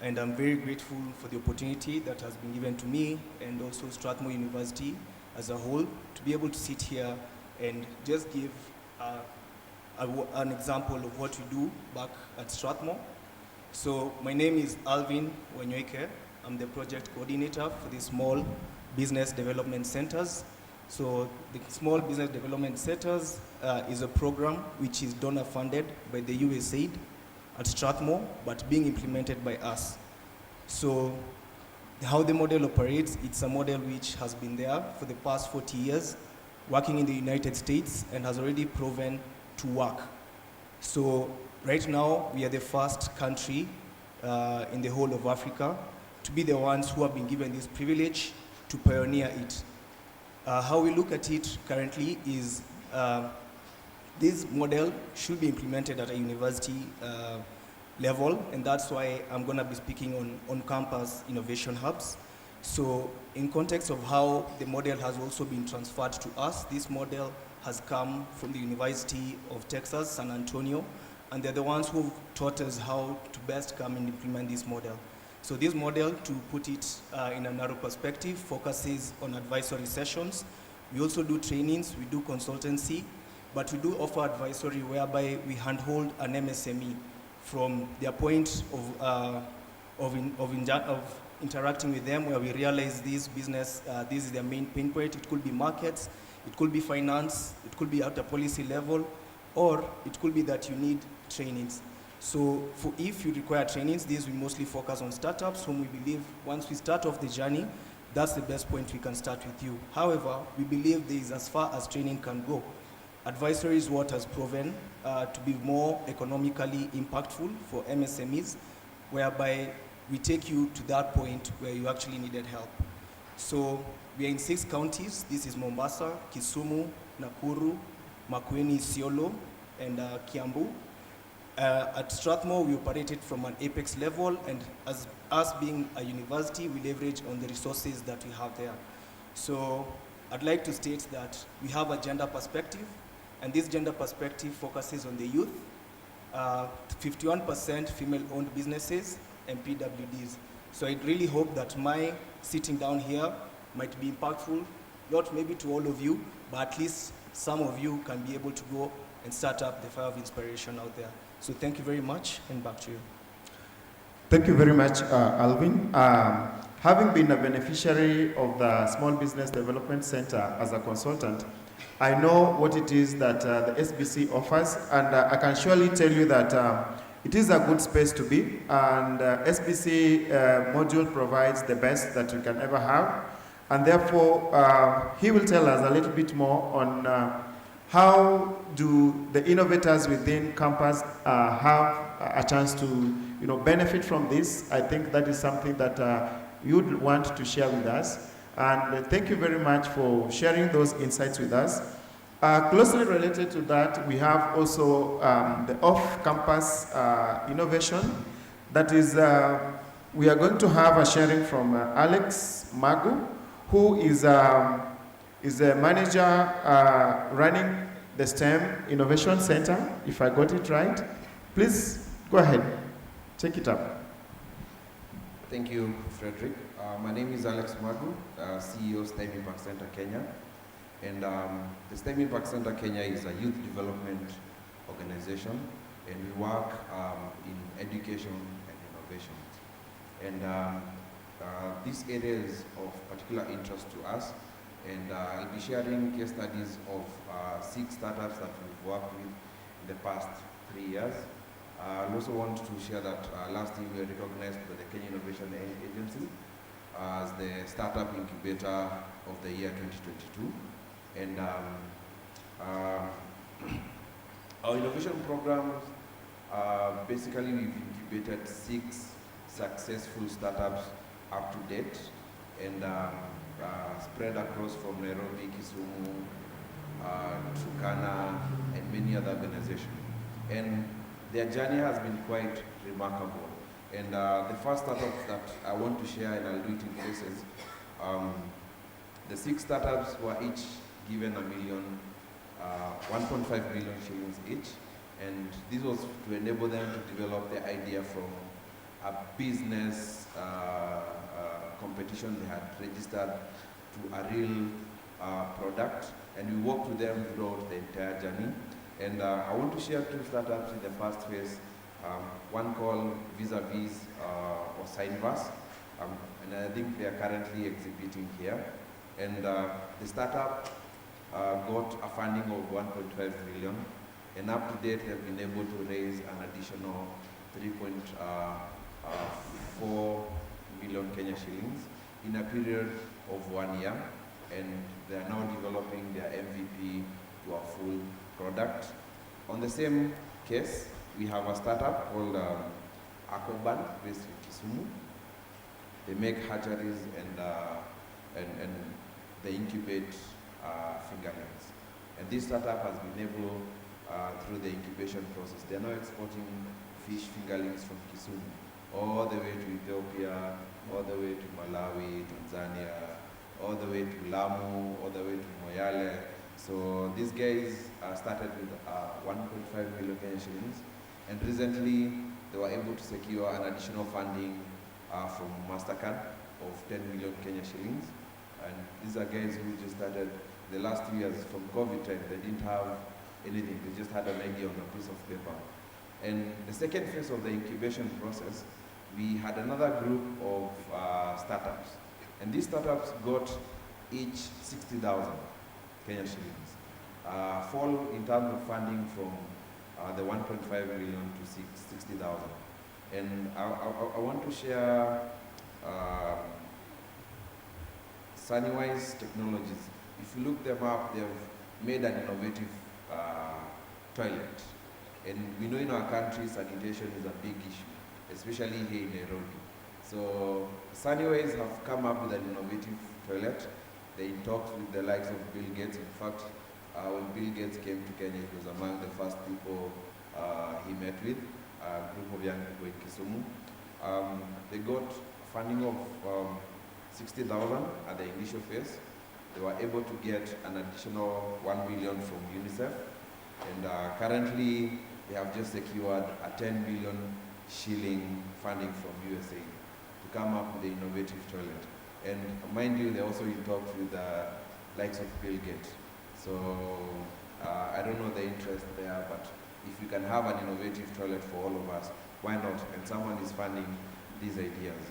and I'm very grateful for the opportunity that has been given to me and also Strathmore University as a whole to be able to sit here and just give an example of what we do back at Strathmore. So my name is Alvin Wanyoike. I'm the project coordinator for the Small Business Development Centers. So the Small Business Development Centers is a program which is donor funded by the USAID at Strathmore, but being implemented by us. So how the model operates, it's a model which has been there for the past 40 years, working in the United States and has already proven to work. So right now, we are the first country in the whole of Africa to be the ones who have been given this privilege to pioneer it. How we look at it currently is this model should be implemented at a university level, and that's why I'm going to be speaking on campus innovation hubs. So in context of how the model has also been transferred to us, this model has come from the University of Texas, San Antonio, and they're the ones who taught us how to best come and implement this model. So this model, to put it in a narrow perspective, focuses on advisory sessions. We also do trainings, we do consultancy, but we do offer advisory whereby we handhold an MSME from their point of interacting with them, where we realize this business, this is their main pain point. It could be markets, it could be finance, it could be at a policy level, or it could be that you need trainings. So if you require trainings, these we mostly focus on startups, whom we believe once we start off the journey, that's the best point we can start with you. However, we believe there is as far as training can go. Advisory is what has proven to be more economically impactful for MSMEs, whereby we take you to that point where you actually needed help. So we are in 6 counties. This is Mombasa, Kisumu, Nakuru, Makueni, Isiolo, and Kiambu. At Strathmore, we operated from an apex level, and as us being a university, we leverage on the resources that we have there. So I'd like to state that we have a gender perspective, and this gender perspective focuses on the youth, 51% female-owned businesses, and PWDs. So I really hope that my sitting down here might be impactful, not maybe to all of you, but at least some of you can be able to go and start up the fire of inspiration out there. So thank you very much, and back to you. Thank you very much, Alvin. Having been a beneficiary of the Small Business Development Center as a consultant, I know what it is that the SBC offers, and I can surely tell you that it is a good space to be, and SBC module provides the best that you can ever have, and therefore he will tell us a little bit more on how do the innovators within campus have a chance to benefit from this. I think that is something that you'd want to share with us, and thank you very much for sharing those insights with us. Closely related to that, we have also the off-campus innovation. That is, we are going to have a sharing from Alex Magu, who is a manager running the STEM Innovation Center, if I got it right. Please go ahead, take it up. Thank you, Frederick. My name is Alex Magu, CEO STEM Impact Center Kenya. And the STEM Impact Center Kenya is a youth development organization, and we work in education and innovation. And these areas of particular interest to us, and I'll be sharing case studies of 6 startups that we've worked with in the past 3 years. I also want to share that last year we were recognized by the Kenya Innovation Agency as the Startup Incubator of the year 2022. And our innovation programs, basically we've incubated 6 successful startups up to date, and spread across from Nairobi, Kisumu, Turkana, and many other organizations. And their journey has been quite remarkable. And the first startup that I want to share, and I'll do it in phases, the 6 startups were each given 1.5 million shillings each, and this was to enable them to develop the idea from a business competition they had registered to a real product, and we worked with them throughout the entire journey. And I want to share 2 startups in the first phase, one called Vis-a-Vis or Signverse, and I think they are currently exhibiting here. And the startup got a funding of 1.5 million, and up to date they've been able to raise an additional 3.4 million Kenya shillings in a period of 1 year, and they are now developing their MVP to a full product. On the same case, we have a startup called Akoban, based in Kisumu. They make hatcheries and they incubate fingerlings. And this startup has been able, through the incubation process, they are now exporting fish fingerlings from Kisumu all the way to Ethiopia, all the way to Malawi, Tanzania, all the way to Lamu, all the way to Moyale. So these guys started with 1.5 million Kenya shillings, and recently they were able to secure an additional funding from MasterCard of 10 million Kenya shillings. And these are guys who just started the last 2 years from COVID time. They didn't have anything, they just had an idea on a piece of paper. And the second phase of the incubation process, we had another group of startups. And these startups got each 60,000 Kenya shillings. Fall in terms of funding from the 1.5 million to 60,000. And I want to share Sunnywise Technologies. If you look them up, they've made an innovative toilet. And we know in our country, sanitation is a big issue, especially here in Nairobi. So Sunnywise have come up with an innovative toilet. They talked with the likes of Bill Gates. In fact, when Bill Gates came to Kenya, he was among the first people he met with, a group of young people in Kisumu. They got funding of 60,000 at the initial phase. They were able to get an additional 1 million from UNICEF, and currently they have just secured a 10 million shilling funding from USA to come up with the innovative toilet. And mind you, they also in talks with the likes of Bill Gates. So I don't know the interest there, but if you can have an innovative toilet for all of us, why not? And someone is funding these ideas.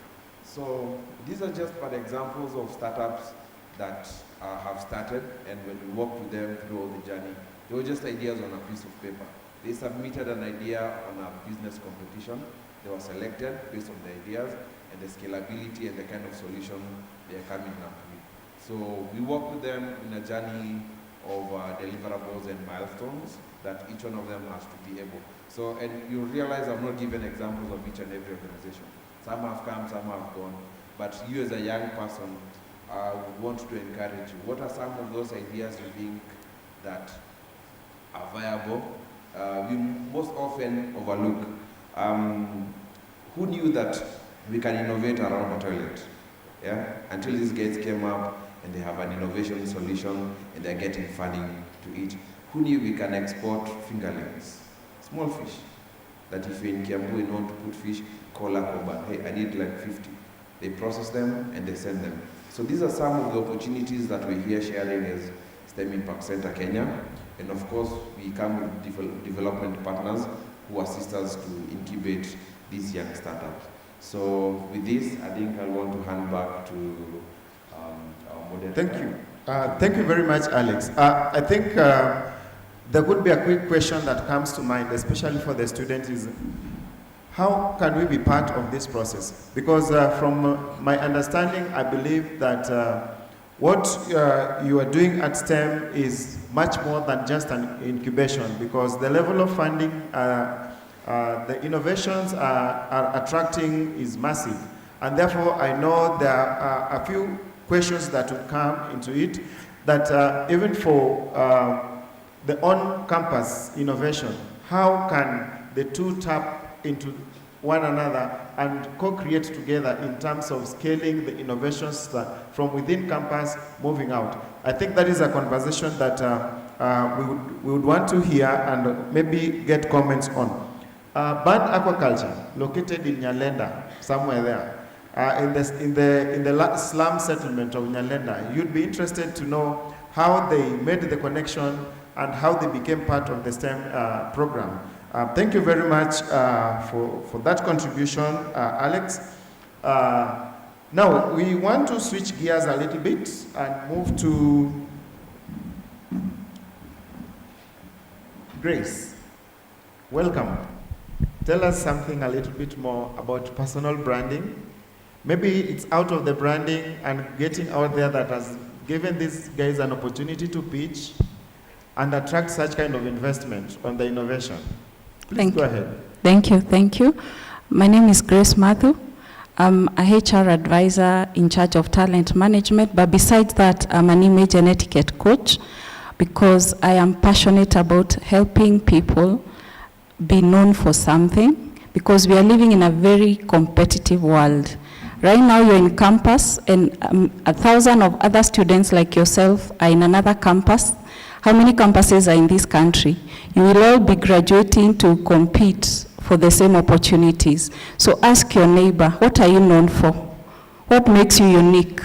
So these are just bad examples of startups that have started, and when we worked with them through all the journey, they were just ideas on a piece of paper. They submitted an idea on a business competition. They were selected based on the ideas and the scalability and the kind of solution they are coming up with. So we work with them in a journey of deliverables and milestones that each one of them has to be able. So, and you realize I've not given examples of each and every organization. Some have come, some have gone. But you as a young person would want to encourage you. What are some of those ideas you think that are viable? We most often overlook. Who knew that we can innovate around a toilet? Yeah? Until these guys came up and they have an innovation solution and they're getting funding to eat. Who knew we can export fingerlings? Small fish. That if you're in Kiambu and want to put fish, call up, but hey, I need like 50. They process them and they send them. So these are some of the opportunities that we're here sharing as STEM Impact Center Kenya. And of course, we come with development partners who assist us to incubate these young startups. So with this, I think I want to hand back to our moderator. Thank you. Thank you very much, Alex. I think there could be a quick question that comes to mind, especially for the students, is how can we be part of this process? Because from my understanding, I believe that what you are doing at STEM is much more than just an incubation, because the level of funding, the innovations are attracting is massive. And therefore, I know there are a few questions that would come into it, that even for the on-campus innovation, how can the two tap into one another and co-create together in terms of scaling the innovations from within campus moving out? I think that is a conversation that we would want to hear and maybe get comments on. Band Aquaculture, located in Nyalenda, somewhere there, in the slum settlement of Nyalenda, you'd be interested to know how they made the connection and how they became part of the STEM program. Thank you very much for that contribution, Alex. Now, we want to switch gears a little bit and move to Grace. Welcome. Tell us something a little bit more about personal branding. Maybe it's out of the branding and getting out there that has given these guys an opportunity to pitch and attract such kind of investment on the innovation. Please go ahead. Thank you. My name is Grace Matthew. I'm a HR advisor in charge of talent management, but besides that, I'm an image and etiquette coach because I am passionate about helping people be known for something, because we are living in a very competitive world. Right now you're in campus and 1,000 of other students like yourself are in another campus. How many campuses are in this country? You will all be graduating to compete for the same opportunities. So ask your neighbor, what are you known for? What makes you unique?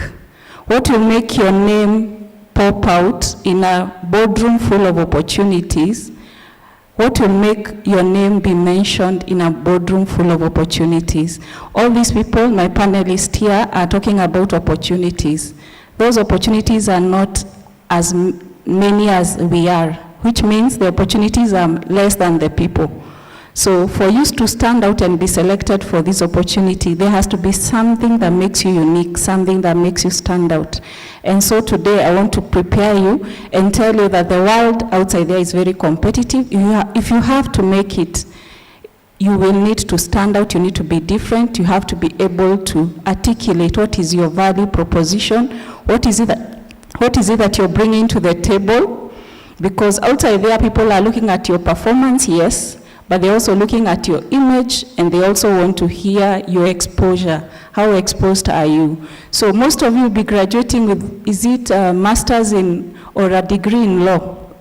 What will make your name pop out in a boardroom full of opportunities? What will make your name be mentioned in a boardroom full of opportunities? All these people, my panelists here, are talking about opportunities. Those opportunities are not as many as we are, which means the opportunities are less than the people. So for you to stand out and be selected for this opportunity, there has to be something that makes you unique, something that makes you stand out. And so today I want to prepare you and tell you that the world outside there is very competitive. If you have to make it, you will need to stand out, you need to be different, you have to be able to articulate what is your value proposition, what is it that you're bringing to the table, because outside there people are looking at your performance, yes, but they're also looking at your image and they also want to hear your exposure. How exposed are you? So most of you will be graduating with, is it a master's in or a degree in law?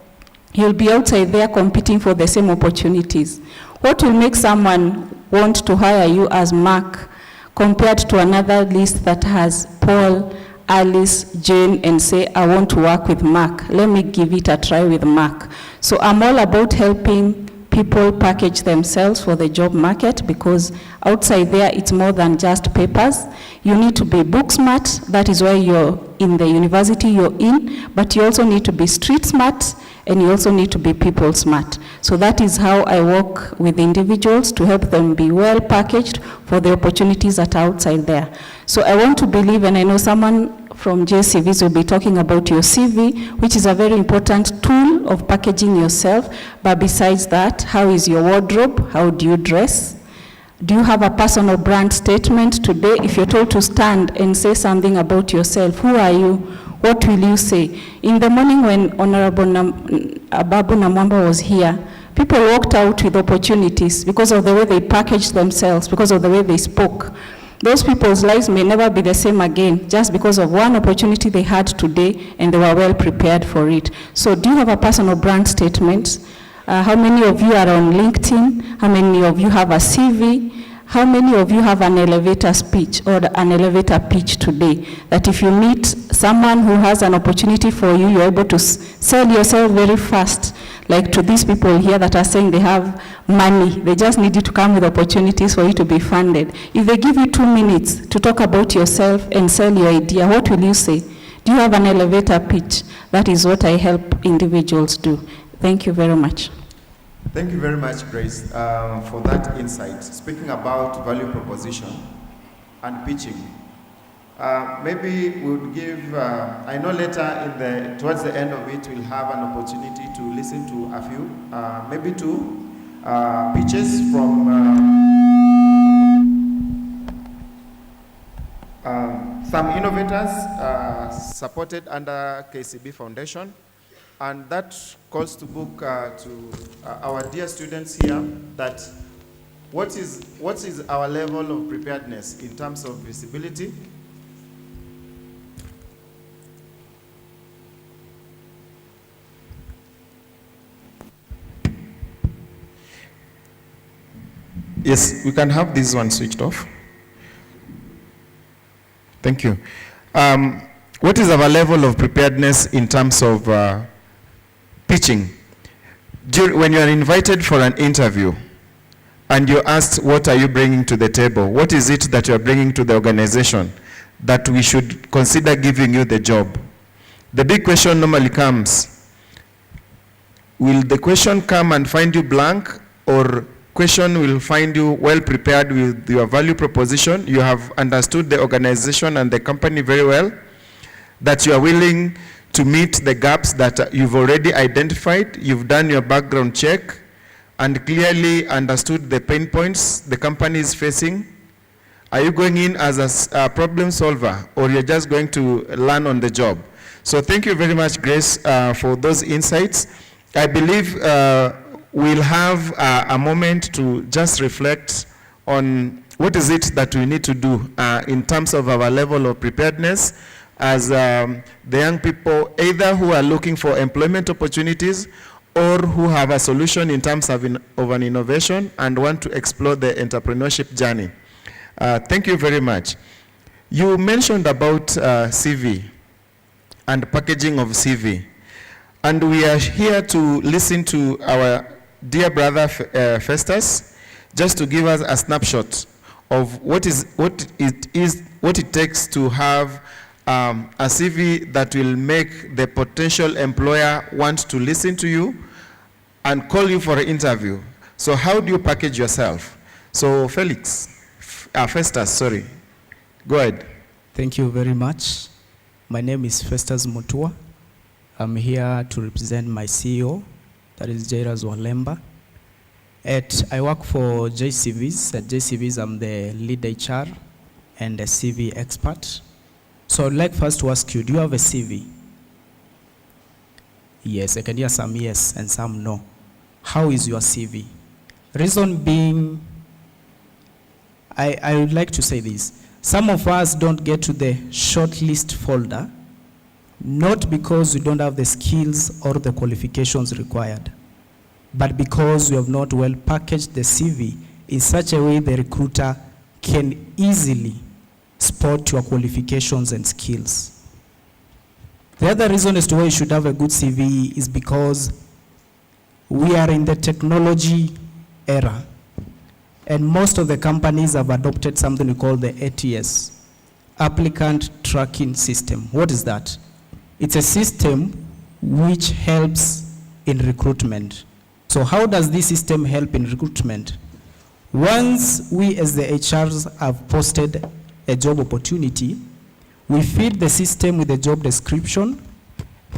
You'll be outside there competing for the same opportunities. What will make someone want to hire you as Mark compared to another list that has Paul, Alice, Jane, and say, I want to work with Mark. Let me give it a try with Mark. So I'm all about helping people package themselves for the job market, because outside there it's more than just papers. You need to be book smart, that is why you're in the university you're in, but you also need to be street smart, and you also need to be people smart. So that is how I work with individuals to help them be well packaged for the opportunities that are outside there. So I want to believe, and I know someone from JCVs will be talking about your CV, which is a very important tool of packaging yourself. But besides that, how is your wardrobe? How do you dress? Do you have a personal brand statement today? If you're told to stand and say something about yourself, who are you? What will you say? In the morning when Honorable Ababu Namwamba was here, people walked out with opportunities because of the way they packaged themselves, because of the way they spoke. Those people's lives may never be the same again, just because of one opportunity they had today and they were well prepared for it. So do you have a personal brand statement? How many of you are on LinkedIn? How many of you have a CV? How many of you have an elevator speech or an elevator pitch today? That if you meet someone who has an opportunity for you, you're able to sell yourself very fast. Like to these people here that are saying they have money, they just need you to come with opportunities for you to be funded. If they give you 2 minutes to talk about yourself and sell your idea, what will you say? Do you have an elevator pitch? That is what I help individuals do. Thank you very much. Thank you very much, Grace, for that insight. Speaking about value proposition and pitching, maybe we would give, I know later towards the end of it, we'll have an opportunity to listen to a few, maybe 2 pitches from some innovators supported under KCB Foundation. And that calls to book to our dear students here that what is our level of preparedness in terms of visibility? Yes, we can have this one switched off. Thank you. What is our level of preparedness in terms of pitching? When you are invited for an interview and you're asked, what are you bringing to the table? What is it that you're bringing to the organization that we should consider giving you the job? The big question normally comes, will the question come and find you blank, or question will find you well prepared with your value proposition? You have understood the organization and the company very well, that you are willing to meet the gaps that you've already identified, you've done your background check, and clearly understood the pain points the company is facing. Are you going in as a problem solver, or you're just going to learn on the job? So thank you very much, Grace, for those insights. I believe we'll have a moment to just reflect on what is it that we need to do in terms of our level of preparedness as the young people, either who are looking for employment opportunities or who have a solution in terms of an innovation and want to explore the entrepreneurship journey. Thank you very much. You mentioned about CV and packaging of CV. And we are here to listen to our dear brother Festus, just to give us a snapshot of what it takes to have a CV that will make the potential employer want to listen to you and call you for an interview. So how do you package yourself? So Festus, sorry. Go ahead. Thank you very much. My name is Festus Mutua. I'm here to represent my CEO, that is Jairus Walemba. I work for JCVs. At JCVs, I'm the lead HR and a CV expert. So I'd like first to ask you, do you have a CV? Yes, I can hear some yes and some no. How is your CV? Reason being, I would like to say this. Some of us don't get to the shortlist folder, not because we don't have the skills or the qualifications required, but because we have not well packaged the CV in such a way the recruiter can easily spot your qualifications and skills. The other reason as to why you should have a good CV is because we are in the technology era, and most of the companies have adopted something we call the ATS, Applicant Tracking System. What is that? It's a system which helps in recruitment. So how does this system help in recruitment? Once we as the HRs have posted a job opportunity, we feed the system with the job description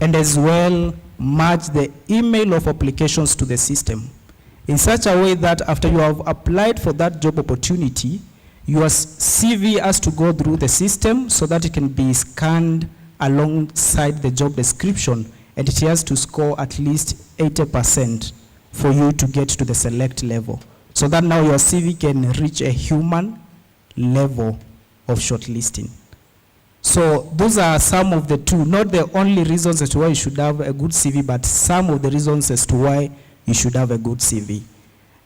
and as well match the email of applications to the system in such a way that after you have applied for that job opportunity, your CV has to go through the system so that it can be scanned alongside the job description, and it has to score at least 80% for you to get to the select level, so that now your CV can reach a human level of shortlisting. So those are some of the two, not the only reasons as to why you should have a good CV, but some of the reasons as to why you should have a good CV.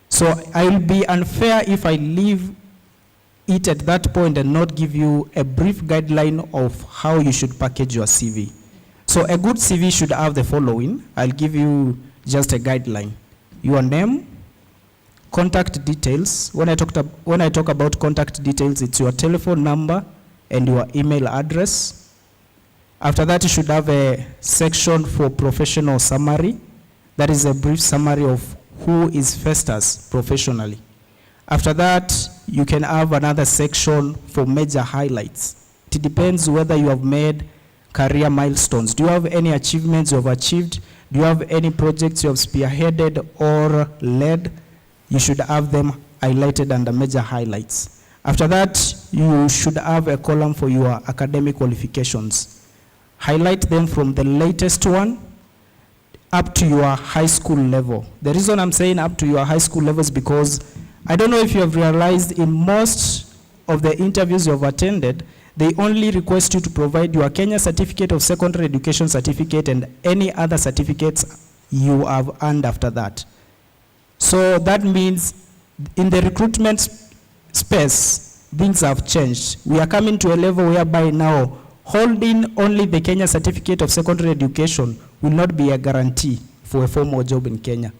So I will be unfair if I leave it at that point and not give you a brief guideline of how you should package your CV. So a good CV should have the following. I'll give you just a guideline. Your name, contact details. When I talk about contact details, it's your telephone number and your email address. After that, you should have a section for professional summary. That is a brief summary of who is Festus professionally. After that, you can have another section for major highlights. It depends whether you have made career milestones. Do you have any achievements you have achieved? Do you have any projects you have spearheaded or led? You should have them highlighted under major highlights. After that, you should have a column for your academic qualifications. Highlight them from the latest one up to your high school level. The reason I'm saying up to your high school level is because I don't know if you have realized in most of the interviews you have attended, they only request you to provide your Kenya Certificate of Secondary Education certificate and any other certificates you have earned after that. So that means in the recruitment space, things have changed. We are coming to a level whereby now holding only the Kenya Certificate of Secondary Education will not be a guarantee for a formal job in Kenya.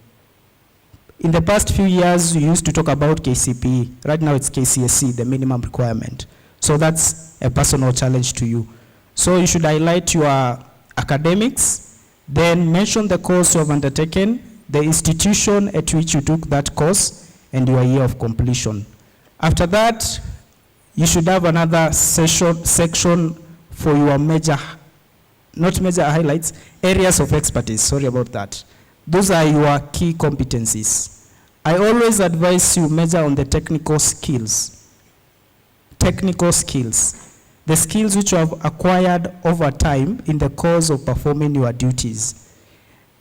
In the past few years, we used to talk about KCPE. Right now, it's KCSE, the minimum requirement. So that's a personal challenge to you. So you should highlight your academics, then mention the course you have undertaken, the institution at which you took that course, and your year of completion. After that, you should have another section for your areas of expertise. Sorry about that. Those are your key competencies. I always advise you measure on the technical skills. Technical skills. The skills which you have acquired over time in the course of performing your duties.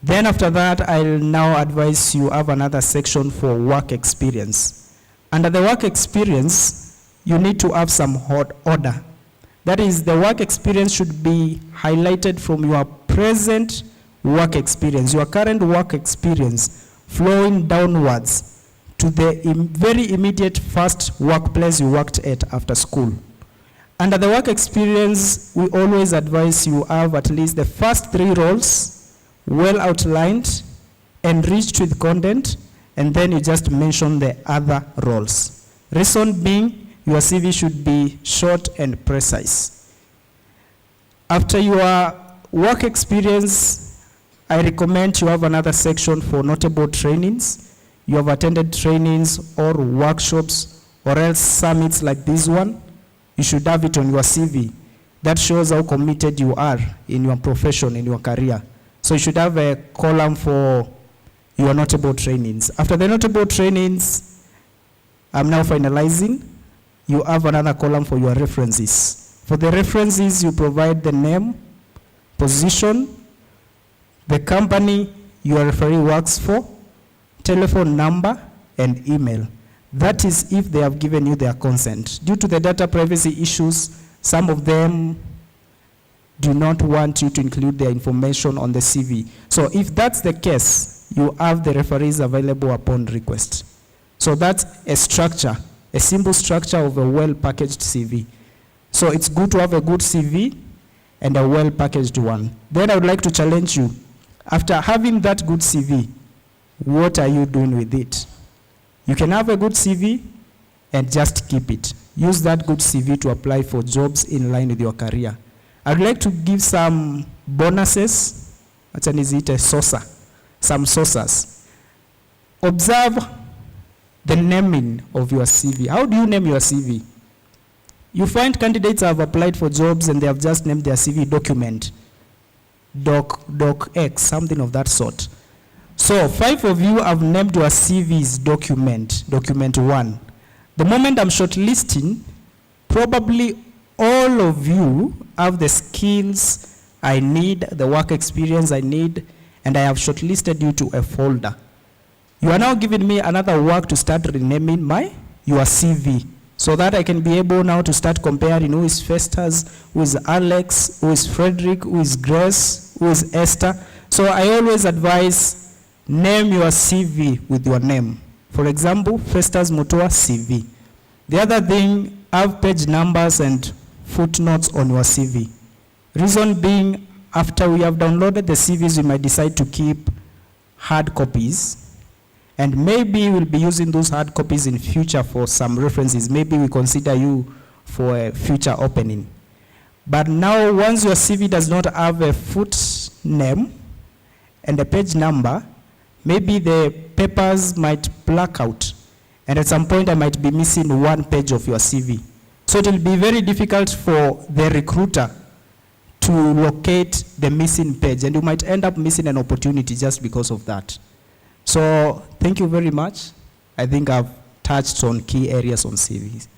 Then after that, I'll now advise you have another section for work experience. Under the work experience, you need to have some order. That is, the work experience should be highlighted from your present work experience, your current work experience, flowing downwards to the very immediate first workplace you worked at after school. Under the work experience, we always advise you have at least the first 3 roles well outlined, enriched with content, and then you just mention the other roles. Reason being, your CV should be short and precise. After your work experience, I recommend you have another section for notable trainings. You have attended trainings or workshops or else summits like this one. You should have it on your CV. That shows how committed you are in your profession, in your career. So you should have a column for your notable trainings. After the notable trainings, I'm now finalizing. You have another column for your references. For the references, you provide the name, position, the company your referee works for, telephone number, and email. That is if they have given you their consent. Due to the data privacy issues, some of them do not want you to include their information on the CV. So if that's the case, you have the referees available upon request. So that's a structure, a simple structure of a well-packaged CV. So it's good to have a good CV and a well-packaged one. Then I would like to challenge you. After having that good CV, what are you doing with it? You can have a good CV and just keep it. Use that good CV to apply for jobs in line with your career. I'd like to give some bonuses. Some sources. Observe the naming of your CV. How do you name your CV? You find candidates have applied for jobs and they have just named their CV document. Doc X, something of that sort. So 5 of you have named your CV's document 1. The moment I'm shortlisting, probably all of you have the skills I need, the work experience I need, and I have shortlisted you to a folder. You are now giving me another work to start renaming your CV, so that I can be able now to start comparing who is Festus, who is Alex, who is Frederick, who is Grace, who is Esther. So I always advise, name your CV with your name. For example, Festus Mutua CV. The other thing, have page numbers and footnotes on your CV. Reason being, after we have downloaded the CVs, we might decide to keep hard copies. And maybe we'll be using those hard copies in future for some references. Maybe we consider you for a future opening. But now, once your CV does not have a foot name and a page number, maybe the papers might black out. And at some point, I might be missing 1 page of your CV. So it will be very difficult for the recruiter to locate the missing page. And you might end up missing an opportunity just because of that. So thank you very much. I think I've touched on key areas on CVs.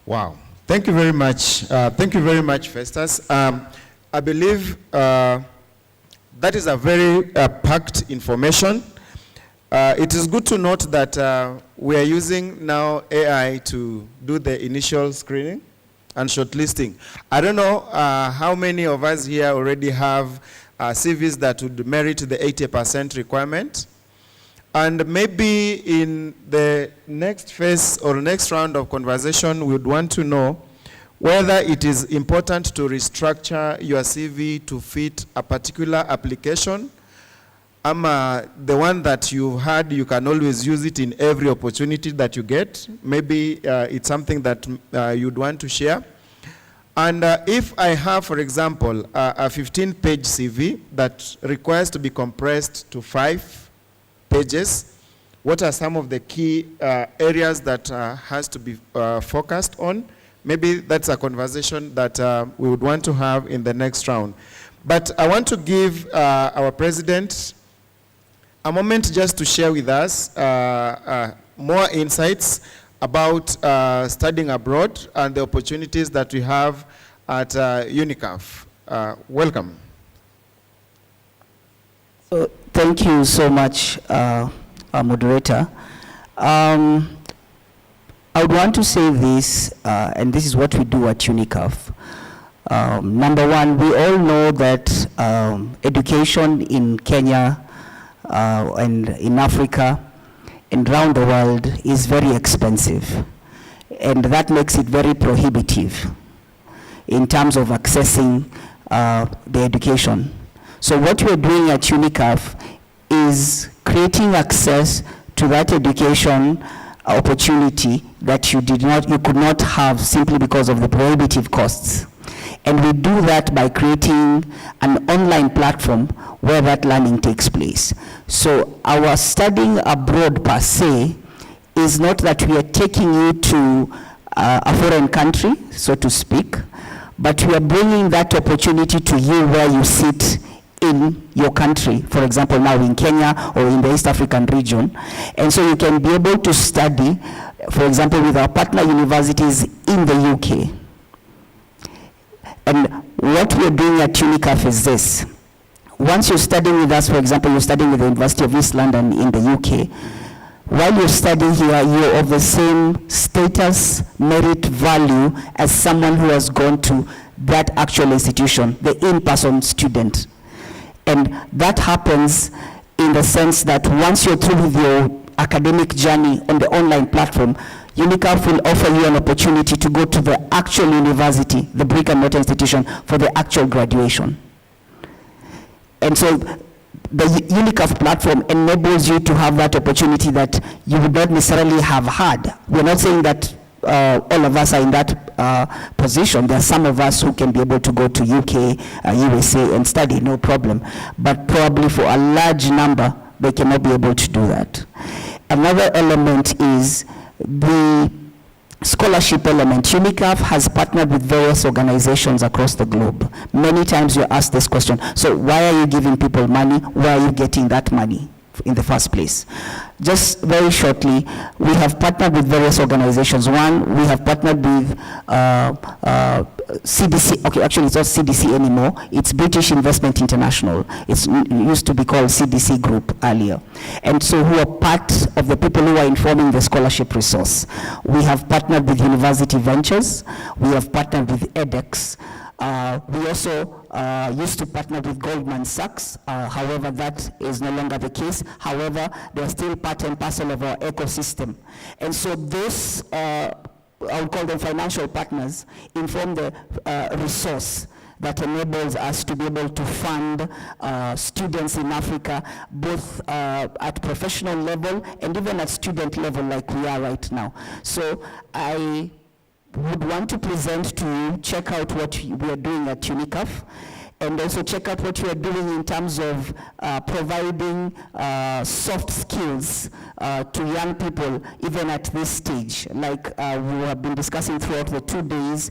Wow. Thank you very much. Thank you very much, Festus. I believe that is a very packed information. It is good to note that we are using now AI to do the initial screening and shortlisting. I don't know how many of us here already have CVs that would merit the 80% requirement. And maybe in the next phase or next round of conversation, we would want to know whether it is important to restructure your CV to fit a particular application. The one that you've had, you can always use it in every opportunity that you get. Maybe it's something that you'd want to share. And if I have, for example, a 15-page CV that requires to be compressed to 5 pages, what are some of the key areas that has to be focused on? Maybe that's a conversation that we would want to have in the next round. But I want to give our president a moment just to share with us more insights about studying abroad and the opportunities that we have at UNICAF. Welcome. So, thank you so much, moderator. I would want to say this, and this is what we do at UNICAF. Number one, we all know that education in Kenya and in Africa and around the world is very expensive, and that makes it very prohibitive in terms of accessing the education. So what we're doing at UNICAF is creating access to that education opportunity that you could not have simply because of the prohibitive costs. And we do that by creating an online platform where that learning takes place. So our studying abroad per se is not that we are taking you to a foreign country, so to speak, but we are bringing that opportunity to you where you sit in your country, for example, now in Kenya or in the East African region. And so you can be able to study, for example, with our partner universities in the UK. And what we're doing at UNICAF is this. Once you're studying with us, for example, you're studying with the University of East London in the UK, while you're studying here, you're of the same status, merit, value as someone who has gone to that actual institution, the in-person student. And that happens in the sense that once you're through with your academic journey on the online platform, UNICAF will offer you an opportunity to go to the actual university, the brick and mortar institution, for the actual graduation. And so the UNICAF platform enables you to have that opportunity that you would not necessarily have had. We're not saying that all of us are in that position. There are some of us who can be able to go to UK, USA and study, no problem. But probably for a large number, they cannot be able to do that. Another element is the scholarship element. UNICAF has partnered with various organizations across the globe. Many times you're asked this question, so why are you giving people money? Where are you getting that money in the first place? Just very shortly, we have partnered with various organizations. One, we have partnered with CDC, okay, actually it's not CDC anymore, it's British Investment International. It used to be called CDC Group earlier. And so who are part of the people who are informing the scholarship resource. We have partnered with University Ventures, we have partnered with edX. We also used to partner with Goldman Sachs. However, that is no longer the case. However, they are still part and parcel of our ecosystem. And so those, I would call them financial partners, inform the resource that enables us to be able to fund students in Africa, both at professional level and even at student level like we are right now. So I would want to present to you, check out what we are doing at UNICAF, and also check out what we are doing in terms of providing soft skills to young people, even at this stage. Like we have been discussing throughout the 2 days,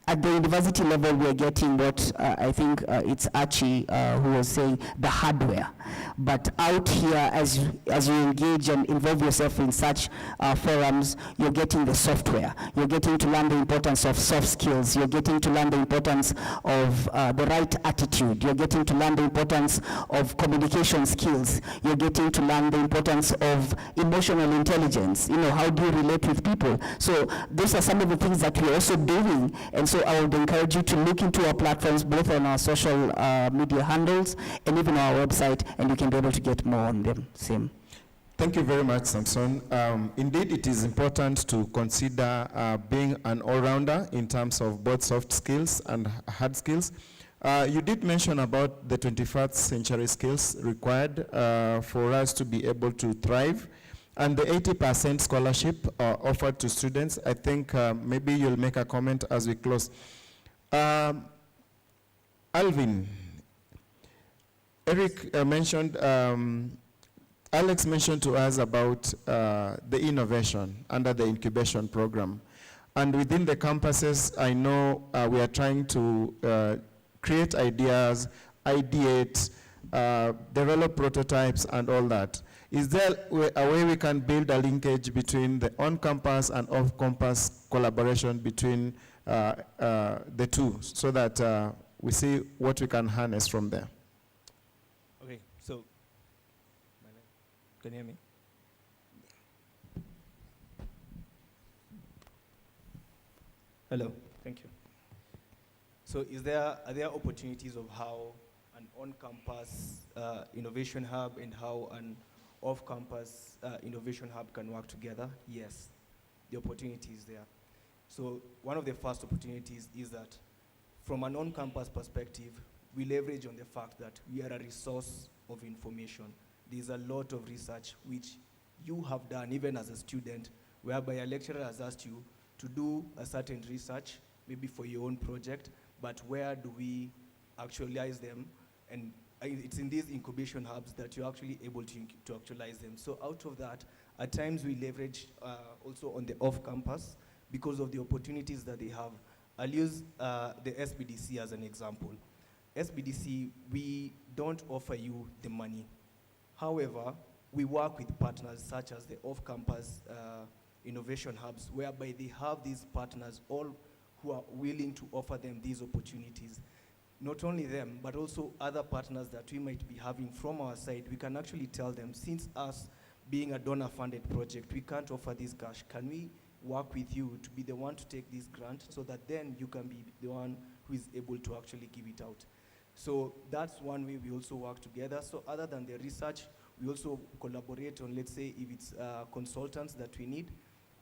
at the university level, we're getting what I think it's Archie who was saying, the hardware. But out here, as you engage and involve yourself in such forums, you're getting the software. You're getting to learn the importance of soft skills. You're getting to learn the importance of the right attitude. You're getting to learn the importance of communication skills. You're getting to learn the importance of emotional intelligence. You know, how do you relate with people? So these are some of the things that we're also doing. And so I would encourage you to look into our platforms, both on our social media handles and even our website, and you can be able to get more on them. Same. Thank you very much, Samson. Indeed, it is important to consider being an all-rounder in terms of both soft skills and hard skills. You did mention about the 21st century skills required for us to be able to thrive. And the 80% scholarship offered to students, I think maybe you'll make a comment as we close. Alvin, Eric mentioned, Alex mentioned to us about the innovation under the incubation program. And within the campuses, I know we are trying to create ideas, ideate, develop prototypes and all that. Is there a way we can build a linkage between the on-campus and off-campus collaboration between the two, so that we see what we can harness from there? Okay, so, can you hear me? Hello, thank you. So are there opportunities of how an on-campus innovation hub and how an off-campus innovation hub can work together? Yes, the opportunity is there. So one of the first opportunities is that from an on-campus perspective, we leverage on the fact that we are a resource of information. There's a lot of research which you have done even as a student, whereby a lecturer has asked you to do a certain research, maybe for your own project, but where do we actualize them? And it's in these incubation hubs that you're actually able to actualize them. So out of that, at times we leverage also on the off-campus because of the opportunities that they have. I'll use the SBDC as an example. SBDC, we don't offer you the money. However, we work with partners such as the off-campus innovation hubs, whereby they have these partners all who are willing to offer them these opportunities. Not only them, but also other partners that we might be having from our side. We can actually tell them, since us being a donor-funded project, we can't offer this cash. Can we work with you to be the one to take this grant so that then you can be the one who is able to actually give it out? So that's one way we also work together. So other than the research, we also collaborate on, let's say, if it's consultants that we need.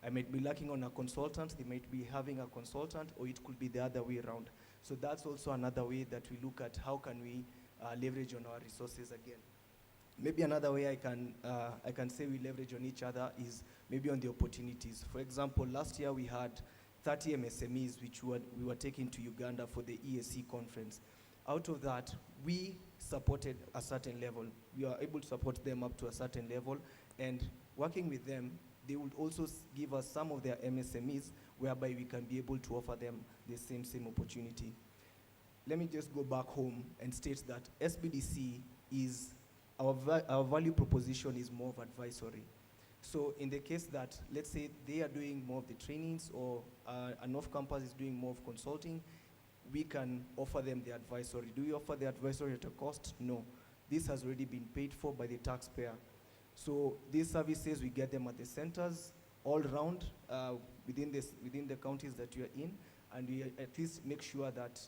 I might be lacking on a consultant, they might be having a consultant, or it could be the other way around. So that's also another way that we look at how can we leverage on our resources again. Maybe another way I can say we leverage on each other is maybe on the opportunities. For example, last year we had 30 MSMEs which we were taking to Uganda for the EAC conference. Out of that, we supported a certain level. We are able to support them up to a certain level, and working with them, they would also give us some of their MSMEs whereby we can be able to offer them the same opportunity. Let me just go back home and state that SBDC is, our value proposition is more of advisory. So in the case that, let's say they are doing more of the trainings or an off-campus is doing more of consulting, we can offer them the advisory. Do we offer the advisory at a cost? No. This has already been paid for by the taxpayer. So these services, we get them at the centers all around within the counties that you are in, and we at least make sure that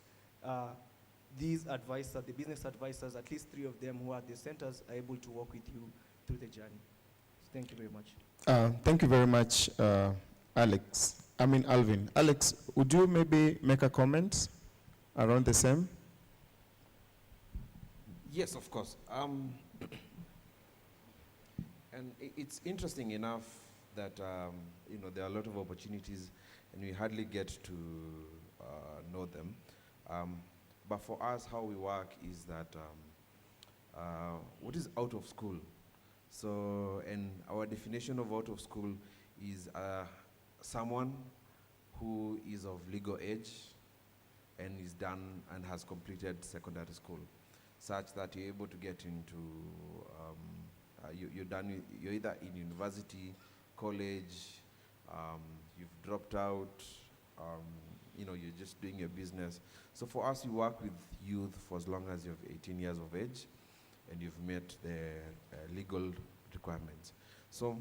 these advisors, the business advisors, at least 3 of them who are at the centers, are able to work with you through the journey. So thank you very much. Thank you very much, Alvin. Alex, would you maybe make a comment around the same? Yes, of course. And it's interesting enough that there are a lot of opportunities and we hardly get to know them. But for us, how we work is that what is out of school? So, and our definition of out of school is someone who is of legal age and is done and has completed secondary school, such that you're able to get into, you're either in university, college, you've dropped out, you're just doing your business. So for us, we work with youth for as long as you have 18 years of age and you've met the legal requirements. So,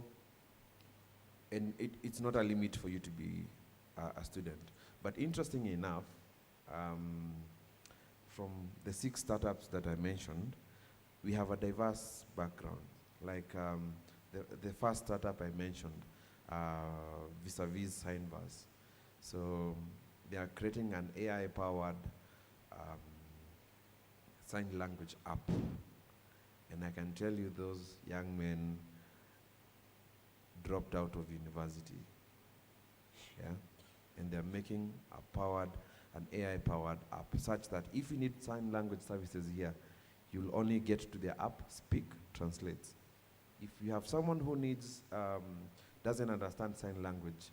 and it's not a limit for you to be a student. But interestingly enough, from the 6 startups that I mentioned, we have a diverse background. Like the first startup I mentioned, vis-a-vis Signverse. So they are creating an AI-powered sign language app. And I can tell you those young men dropped out of university. Yeah? And they're making an AI-powered app such that if you need sign language services here, you'll only get to the app, speak, translate. If you have someone who needs, doesn't understand sign language,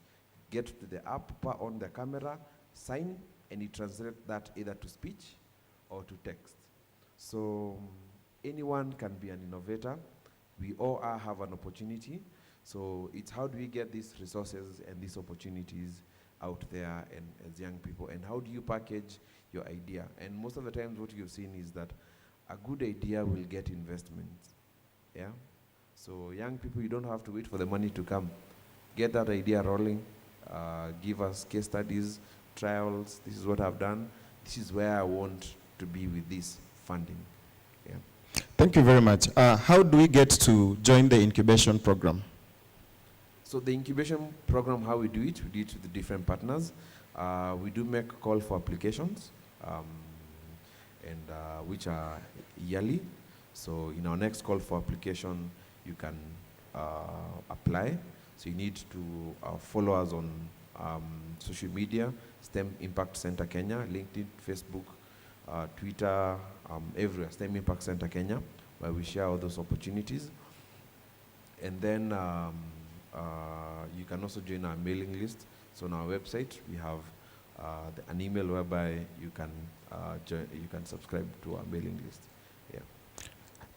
get to the app, put on the camera, sign, and you translate that either to speech or to text. So anyone can be an innovator. We all have an opportunity. So it's how do we get these resources and these opportunities out there and as young people, and how do you package your idea? And most of the times what you've seen is that a good idea will get investment. Yeah? So young people, you don't have to wait for the money to come. Get that idea rolling, give us case studies, trials, this is what I've done, this is where I want to be with this funding. Yeah. Thank you very much. How do we get to join the incubation program? So the incubation program, how we do it with the different partners. We do make a call for applications, which are yearly. So in our next call for application, you can apply. So you need to follow us on social media, STEM Impact Center Kenya, LinkedIn, Facebook, Twitter, everywhere, STEM Impact Center Kenya, where we share all those opportunities. And then you can also join our mailing list. So on our website, we have an email whereby you can subscribe to our mailing list. Yeah.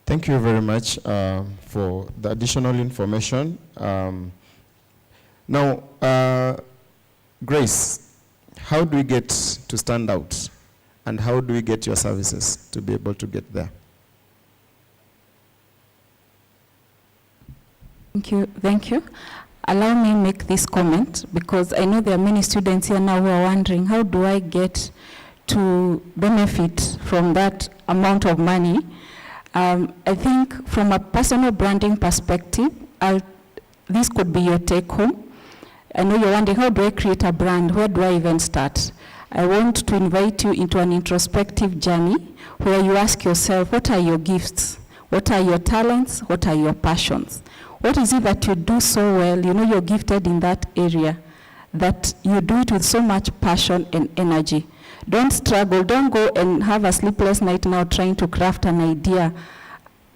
Thank you very much for the additional information. Now, Grace, how do we get to stand out? And how do we get your services to be able to get there? Thank you. Allow me make this comment because I know there are many students here now who are wondering, how do I get to benefit from that amount of money? I think from a personal branding perspective, this could be your take home. I know you're wondering, how do I create a brand? Where do I even start? I want to invite you into an introspective journey where you ask yourself, what are your gifts? What are your talents? What are your passions? What is it that you do so well? You know you're gifted in that area, that you do it with so much passion and energy. Don't struggle. Don't go and have a sleepless night now trying to craft an idea,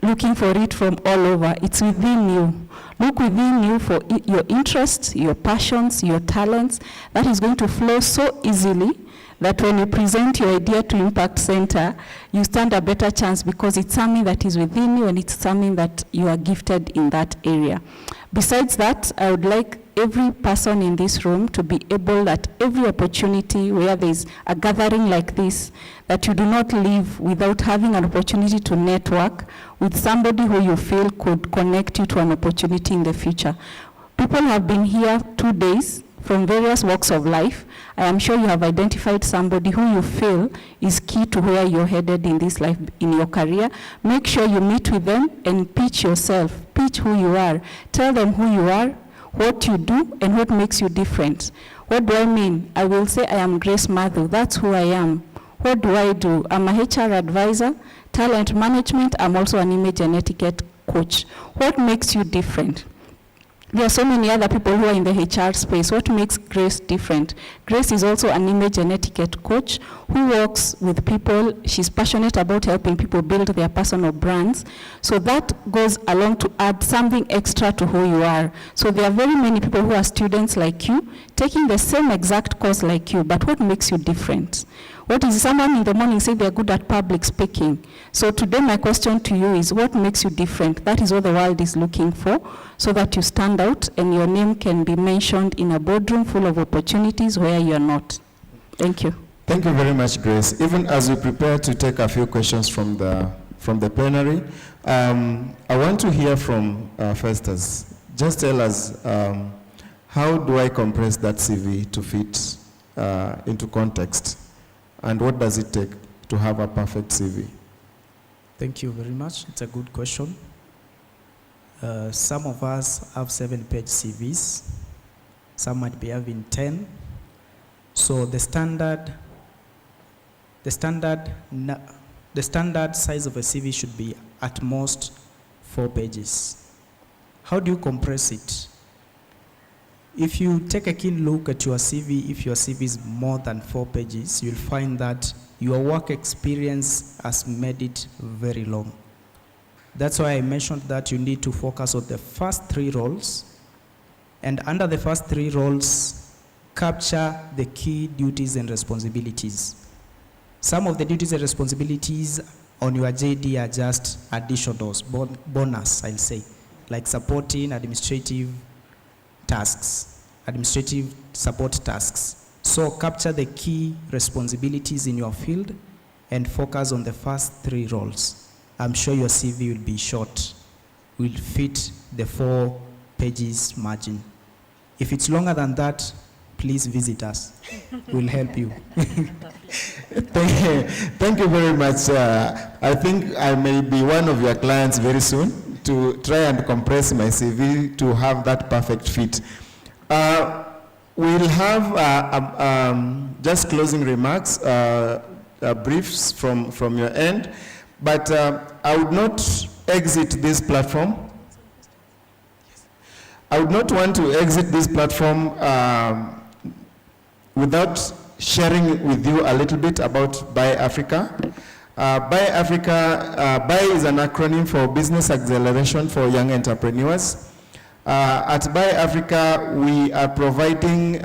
looking for it from all over. It's within you. Look within you for your interests, your passions, your talents. That is going to flow so easily that when you present your idea to Impact Center, you stand a better chance because it's something that is within you and it's something that you are gifted in that area. Besides that, I would like every person in this room to be able at every opportunity where there is a gathering like this, that you do not leave without having an opportunity to network with somebody who you feel could connect you to an opportunity in the future. People have been here 2 days from various walks of life. I am sure you have identified somebody who you feel is key to where you're headed in this life, in your career. Make sure you meet with them and pitch yourself, pitch who you are. Tell them who you are, what you do, and what makes you different. What do I mean? I will say I am Grace Matthew. That's who I am. What do I do? I'm a HR advisor, talent management. I'm also an image and etiquette coach. What makes you different? There are so many other people who are in the HR space. What makes Grace different? Grace is also an image and etiquette coach who works with people. She's passionate about helping people build their personal brands. So that goes along to add something extra to who you are. So there are very many people who are students like you, taking the same exact course like you, but what makes you different? What is someone in the morning say they're good at public speaking? So today my question to you is, what makes you different? That is what the world is looking for, so that you stand out and your name can be mentioned in a boardroom full of opportunities where you're not. Thank you. Thank you very much, Grace. Even as we prepare to take a few questions from the plenary, I want to hear from Festus. Just tell us, how do I compress that CV to fit into context? And what does it take to have a perfect CV? Thank you very much. It's a good question. Some of us have 7-page CVs. Some might be having 10. So the standard size of a CV should be at most 4 pages. How do you compress it? If you take a keen look at your CV, if your CV is more than 4 pages, you'll find that your work experience has made it very long. That's why I mentioned that you need to focus on the first 3 roles, and under the first 3 roles, capture the key duties and responsibilities. Some of the duties and responsibilities on your JD are just additionals, bonus, I'll say, like supporting administrative tasks, administrative support tasks. So capture the key responsibilities in your field and focus on the first 3 roles. I'm sure your CV will be short, will fit the 4 pages margin. If it's longer than that, please visit us. We'll help you. Thank you very much. I think I may be one of your clients very soon to try and compress my CV to have that perfect fit. We'll have just closing remarks, briefs from your end, but I would not exit this platform. I would not want to exit this platform without sharing with you a little bit about Buy Africa. Buy Africa, Buy is an acronym for Business Acceleration for Young Entrepreneurs. At Buy Africa, we are providing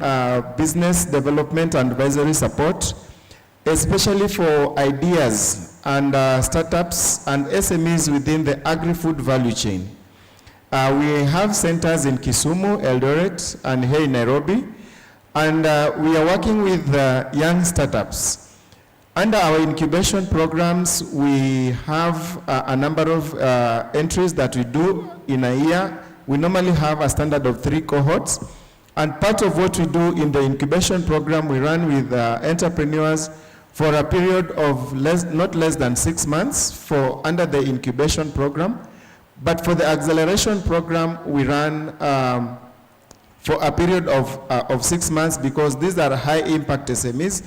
business development and advisory support, especially for ideas and startups and SMEs within the agri-food value chain. We have centers in Kisumu, Eldoret, and here in Nairobi, and we are working with young startups. Under our incubation programs, we have a number of entries that we do in a year. We normally have a standard of 3 cohorts. And part of what we do in the incubation program, we run with entrepreneurs for a period of not less than 6 months under the incubation program. But for the acceleration program, we run for a period of 6 months because these are high impact SMEs.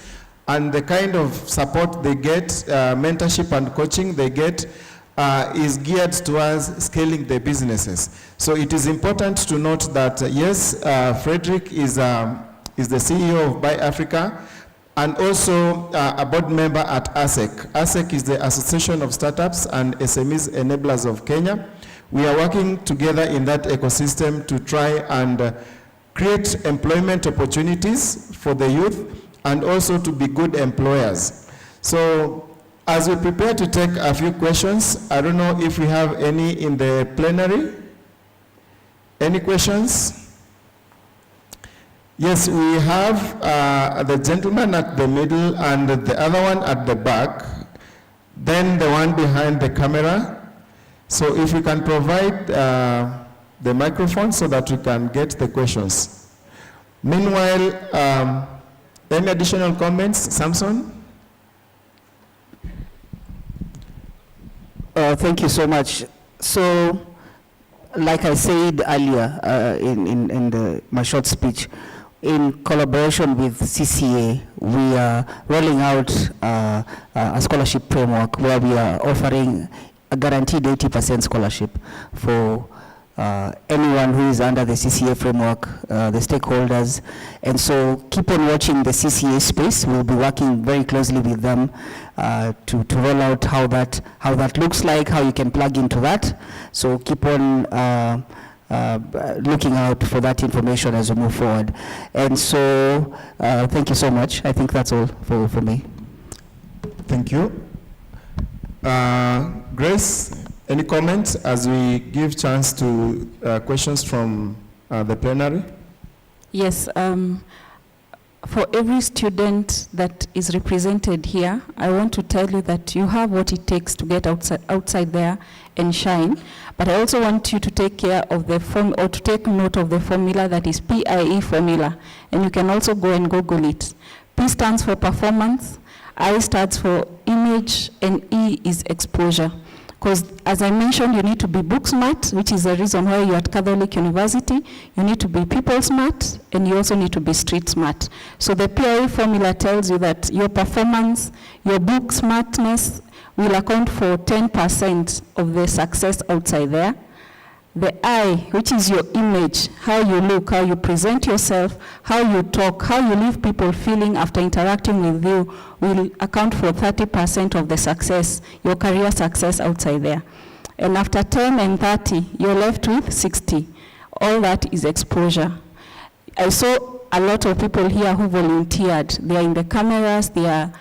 and the kind of support they get, mentorship and coaching they get, is geared towards scaling their businesses. So it is important to note that, yes, Frederick is the CEO of Buy Africa, and also a board member at ASEC. ASEC is the Association of Startups and SMEs Enablers of Kenya. We are working together in that ecosystem to try and create employment opportunities for the youth and also to be good employers. So as we prepare to take a few questions, I don't know if we have any in the plenary. Any questions? Yes, we have the gentleman at the middle and the other one at the back, then the one behind the camera. So if we can provide the microphone so that we can get the questions. Meanwhile, any additional comments? Samson? Thank you so much. So, like I said earlier in my short speech, in collaboration with CCA, we are rolling out a scholarship framework where we are offering a guaranteed 80% scholarship for anyone who is under the CCA framework, the stakeholders. And so keep on watching the CCA space. We'll be working very closely with them to roll out how that looks like, how you can plug into that. So keep on looking out for that information as we move forward. And so thank you so much. I think that's all for me. Thank you. Grace, any comments as we give chance to questions from the plenary? Yes, for every student that is represented here, I want to tell you that you have what it takes to get outside there and shine. But I also want you to take care of the to take note of the formula that is PIE formula. And you can also go and Google it. P stands for performance, I stands for image, and E is exposure. Because as I mentioned, you need to be book smart, which is the reason why you're at Catholic University. You need to be people smart, and you also need to be street smart. So the PIE formula tells you that your performance, your book smartness will account for 10% of the success outside there. The I, which is your image, how you look, how you present yourself, how you talk, how you leave people feeling after interacting with you, will account for 30% of the success, your career success outside there. And after 10 and 30, you're left with 60. All that is exposure. I saw a lot of people here who volunteered. They are in the cameras, they are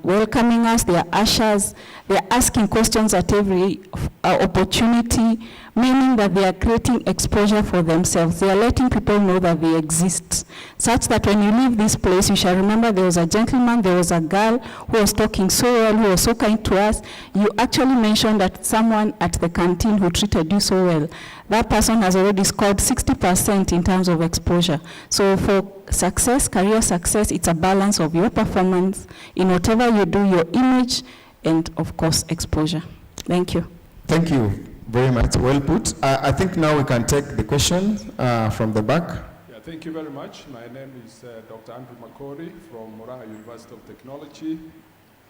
welcoming us, they are ushers, they are asking questions at every opportunity, meaning that they are creating exposure for themselves. They are letting people know that they exist, such that when you leave this place, you shall remember there was a gentleman, there was a girl who was talking so well, who was so kind to us. You actually mentioned that someone at the canteen who treated you so well. That person has already scored 60% in terms of exposure. So for success, career success, it's a balance of your performance in whatever you do, your image, and of course, exposure. Thank you. Thank you very much. Well put. I think now we can take the question from the back. Yeah, thank you very much. My name is Dr. Andrew Makori from Moranga University of Technology.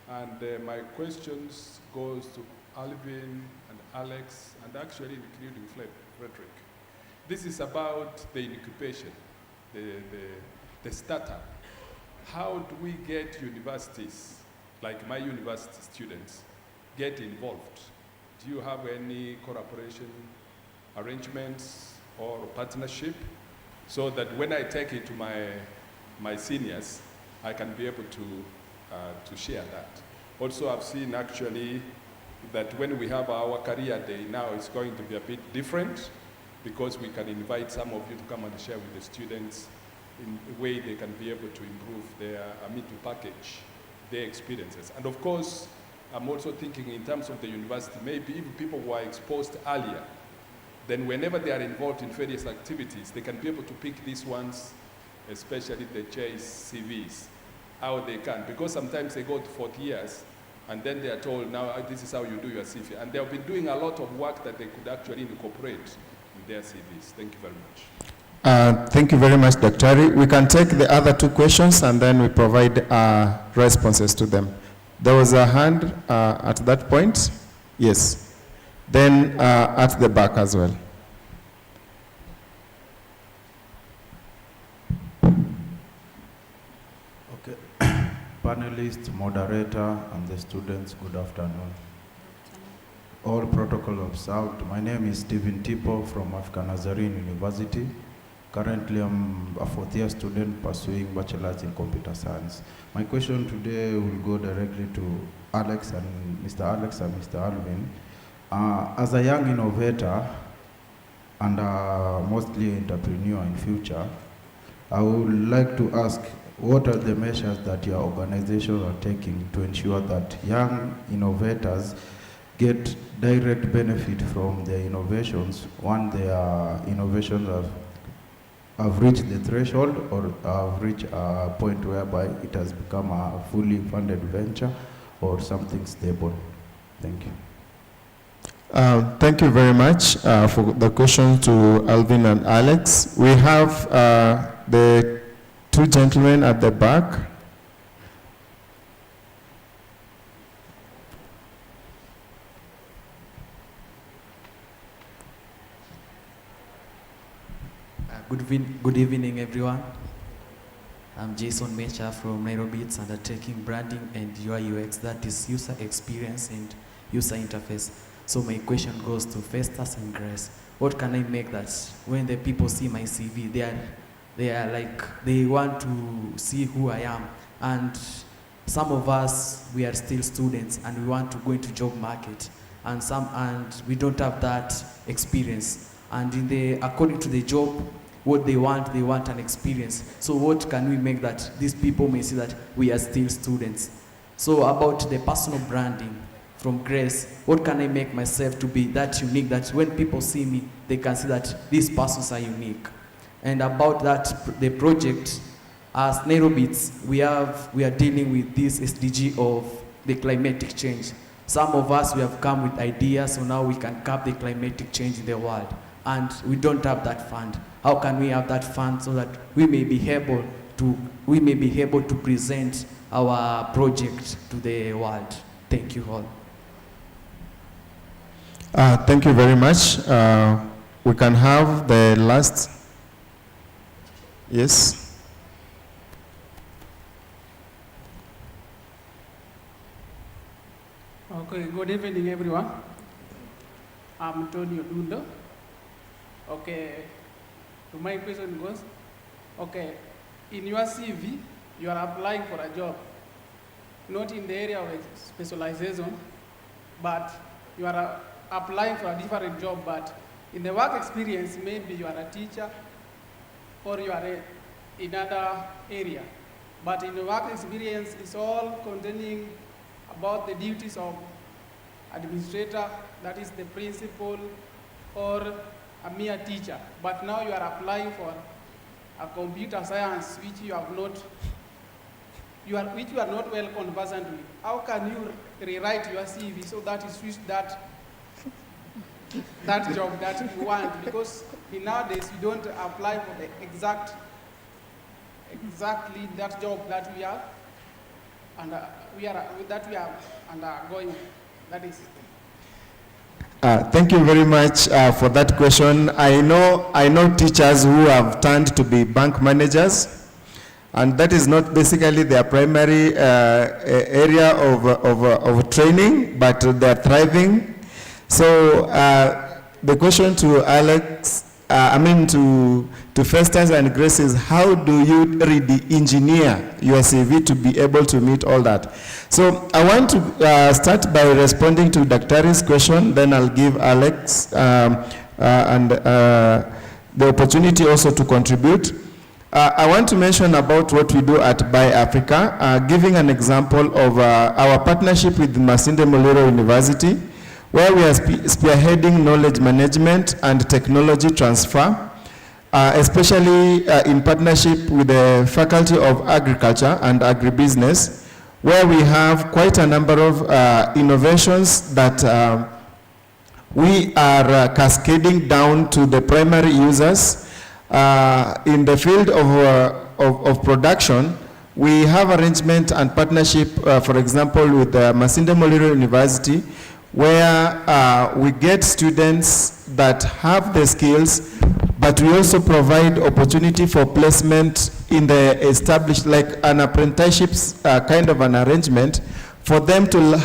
And my questions goes to Alvin and Alex, and actually including Frederick. This is about the incubation, the startup. How do we get universities, like my university students, get involved? Do you have any collaboration arrangements or partnership so that when I take it to my seniors, I can be able to share that? Also, I've seen actually that when we have our career day now, it's going to be a bit different because we can invite some of you to come and share with the students in a way they can be able to improve their, to package their experiences. And of course, I'm also thinking in terms of the university, maybe even people who are exposed earlier, then whenever they are involved in various activities, they can be able to pick these ones, especially the JCVs, how they can. Because sometimes they go to 40 years, and then they are told, now this is how you do your CV. And they have been doing a lot of work that they could actually incorporate in their CVs. Thank you very much. Thank you very much, Daktari. We can take the other two questions and then we provide responses to them. There was a hand at that point. Yes. Then at the back as well. Okay. Panelists, moderator, and the students, good afternoon. All protocol observed. My name is Stephen Tipo from African Nazarene University. Currently, I'm a fourth-year student pursuing bachelor's in computer science. My question today will go directly to Alex and Mr. Alvin. As a young innovator and mostly entrepreneur in future, I would like to ask, what are the measures that your organizations are taking to ensure that young innovators get direct benefit from their innovations when their innovations have reached the threshold or have reached a point whereby it has become a fully funded venture or something stable? Thank you. Thank you very much for the question to Alvin and Alex. We have the two gentlemen at the back. Good evening, everyone. I'm Jason Mecha from Nairobi. It's undertaking branding and UI UX, that is user experience and user interface. So my question goes to Festus and Grace. What can I make that when the people see my CV, they are like, they want to see who I am? And some of us, we are still students and we want to go into job market, and we don't have that experience. And according to the job, what they want an experience. So what can we make that these people may see that we are still students? So about the personal branding from Grace, what can I make myself to be that unique, that when people see me, they can see that these persons are unique? And about that, the project, as Nairobits, we are dealing with this SDG of the climatic change. Some of us, we have come with ideas, so now we can cap the climatic change in the world. And we don't have that fund. How can we have that fund so that we may be able to present our project to the world? Thank you all. Thank you very much. We can have the last. Yes. Okay, good evening, everyone. I'm Tony Odundo. Okay, so my question goes, okay, in your CV, you are applying for a job, not in the area of specialization, but you are applying for a different job, but in the work experience, maybe you are a teacher or you are in another area. But in the work experience, it's all containing about the duties of administrator, that is the principal, or a mere teacher. But now you are applying for a computer science which you are not well conversant with. How can you rewrite your CV so that you switch that job that you want? Because nowadays you don't apply for the exactly that job that we have, and we are undergoing. That is. Thank you very much for that question. I know teachers who have turned to be bank managers, and that is not basically their primary area of training, but they're thriving. So the question to Alex, to Festus and Grace is, how do you re-engineer your CV to be able to meet all that? So I want to start by responding to Daktari's question, then I'll give Alex and the opportunity also to contribute. I want to mention about what we do at Buy Africa, giving an example of our partnership with Masinde Muliro University, where we are spearheading knowledge management and technology transfer, especially in partnership with the Faculty of Agriculture and Agribusiness, where we have quite a number of innovations that we are cascading down to the primary users In the field of production, we have arrangement and partnership, for example, with Masinde Muliro University, where we get students that have the skills, but we also provide opportunity for placement in the established, like an apprenticeships kind of an arrangement, for them to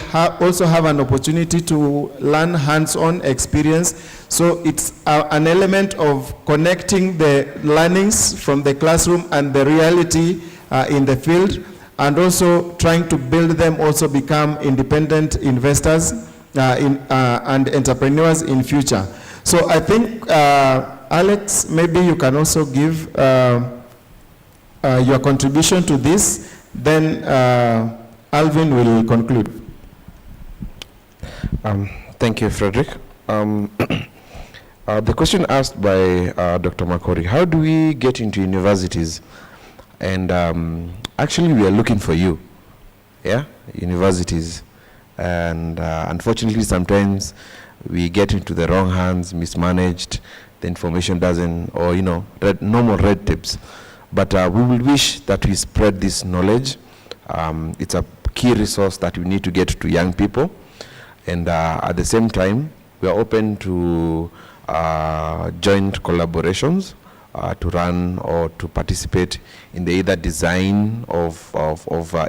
also have an opportunity to learn hands-on experience. So it's an element of connecting the learnings from the classroom and the reality in the field, and also trying to build them also become independent investors and entrepreneurs in future. So I think, Alex, maybe you can also give your contribution to this, then Alvin will conclude. Thank you, Frederick. The question asked by Dr. Makori, how do we get into universities? And actually, we are looking for you, universities. And unfortunately, sometimes we get into the wrong hands, mismanaged, the information doesn't, or normal red tapes. But we will wish that we spread this knowledge. It's a key resource that we need to get to young people. And at the same time, we are open to joint collaborations to run or to participate in the either design of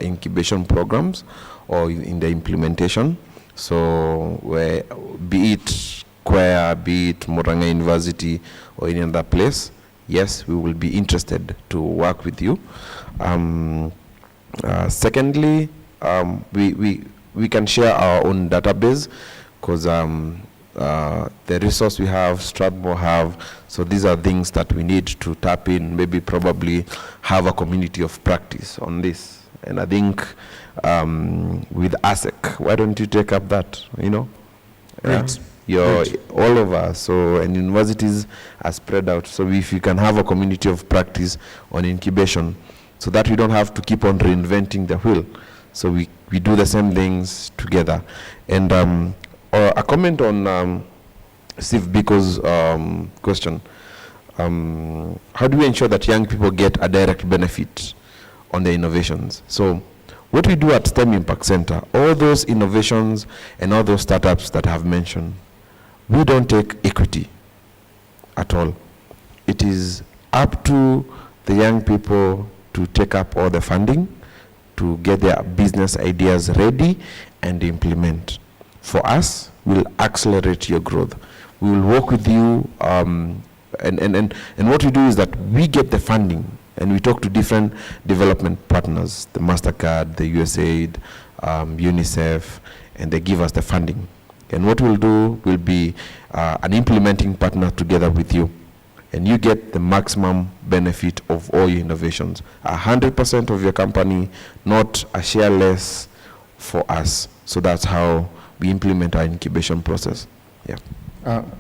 incubation programs or in the implementation. So be it Quer, be it Murang'a University or any other place, yes, we will be interested to work with you. Secondly, we can share our own database, because the resource we have, Strathmore have, so these are things that we need to tap in, maybe probably have a community of practice on this. And I think with ASEC, why don't you take up that, Right. You're Right. all over, so, and universities are spread out. So if you can have a community of practice on incubation, so that we don't have to keep on reinventing the wheel. So we do the same things together. And a comment on Steve Biko's question. How do we ensure that young people get a direct benefit on the innovations? So what we do at STEM Impact Center, all those innovations and all those startups that I have mentioned, we don't take equity at all. It is up to the young people to take up all the funding, to get their business ideas ready and implement. For us, we'll accelerate your growth. We will work with you, and what we do is that we get the funding, and we talk to different development partners, the MasterCard, the USAID, UNICEF, and they give us the funding. And what we'll do will be an implementing partner together with you. And you get the maximum benefit of all your innovations. 100% of your company, not a share less for us. So that's how we implement our incubation process. Yeah.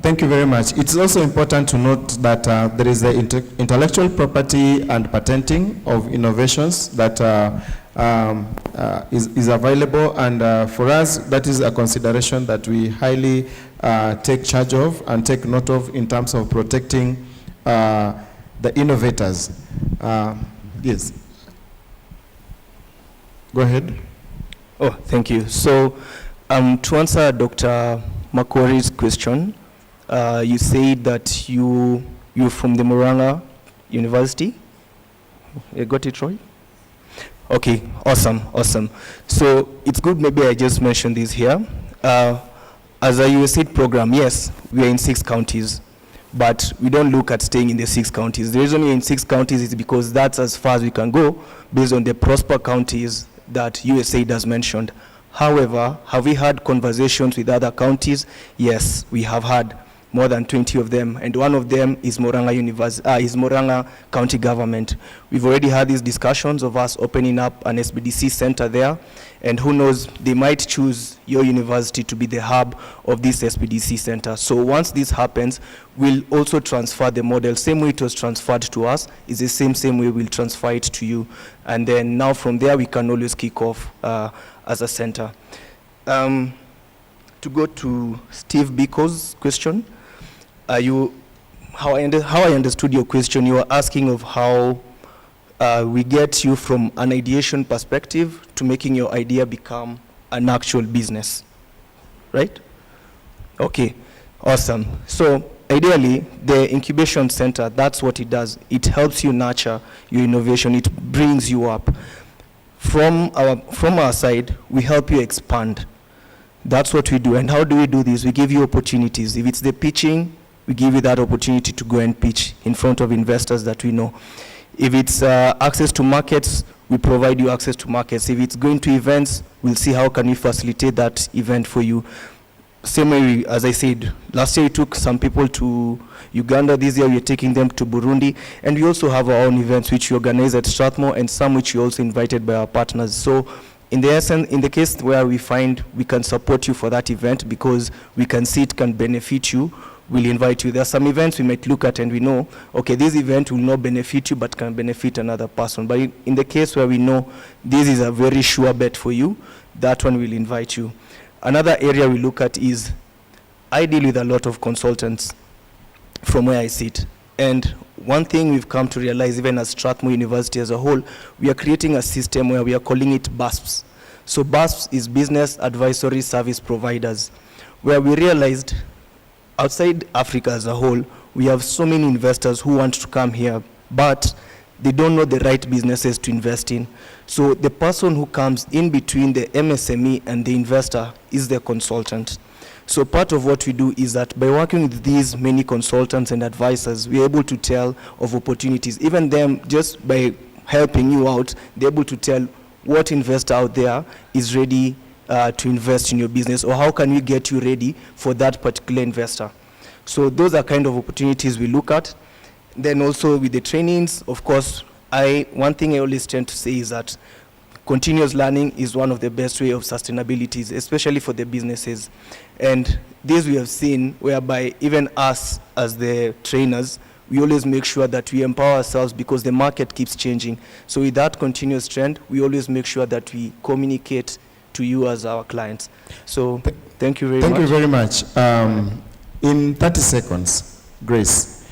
Thank you very much. It's also important to note that there is the intellectual property and patenting of innovations that is available, and for us, that is a consideration that we highly take charge of and take note of in terms of protecting the innovators. Yes. Go ahead. Oh, thank you. So, to answer Dr. Makori's question, you said that you're from the Murang'a University. You got it, Troy? Okay, awesome. So it's good, maybe I just mentioned this here. As a USAID program, yes, we are in 6 counties, but we don't look at staying in the 6 counties. The reason we're in 6 counties is because that's as far as we can go based on the prosper counties that USAID has mentioned. However, have we had conversations with other counties? Yes, we have had more than 20 of them, and one of them is Murang'a County Government. We've already had these discussions of us opening up an SBDC center there, and who knows, they might choose your university to be the hub of this SBDC center. So once this happens, we'll also transfer the model. Same way it was transferred to us, is the same way we'll transfer it to you. And then now from there, we can always kick off as a center. To go to Steve Biko's question, how I understood your question, you were asking of how we get you from an ideation perspective to making your idea become an actual business, right? Okay, awesome. So ideally, the incubation center, that's what it does. It helps you nurture your innovation. It brings you up. From our side, we help you expand. That's what we do. And how do we do this? We give you opportunities. If it's the pitching, we give you that opportunity to go and pitch in front of investors that we know. If it's access to markets, we provide you access to markets. If it's going to events, we'll see how can we facilitate that event for you. Same way, as I said, last year we took some people to Uganda. This year we're taking them to Burundi. And we also have our own events which we organize at Strathmore and some which we also invited by our partners. So in the case where we find we can support you for that event because we can see it can benefit you, we'll invite you. There are some events we might look at and we know, okay, this event will not benefit you but can benefit another person. But in the case where we know this is a very sure bet for you, that one will invite you. Another area we look at is, I deal with a lot of consultants from where I sit. And one thing we've come to realize, even as Strathmore University as a whole, we are creating a system where we are calling it BASPs. So BASPs is Business Advisory Service Providers, where we realized outside Africa as a whole, we have so many investors who want to come here, but they don't know the right businesses to invest in. So the person who comes in between the MSME and the investor is the consultant. So part of what we do is that by working with these many consultants and advisors, we're able to tell of opportunities. Even them, just by helping you out, they're able to tell what investor out there is ready to invest in your business, or how can we get you ready for that particular investor. So those are kind of opportunities we look at. Then also with the trainings, of course, one thing I always tend to say is that continuous learning is one of the best way of sustainability, especially for the businesses. And this we have seen whereby even us as the trainers, we always make sure that we empower ourselves because the market keeps changing. So with that continuous trend, we always make sure that we communicate to you as our clients. So thank you very much. Thank you very much. In 30 seconds, Grace,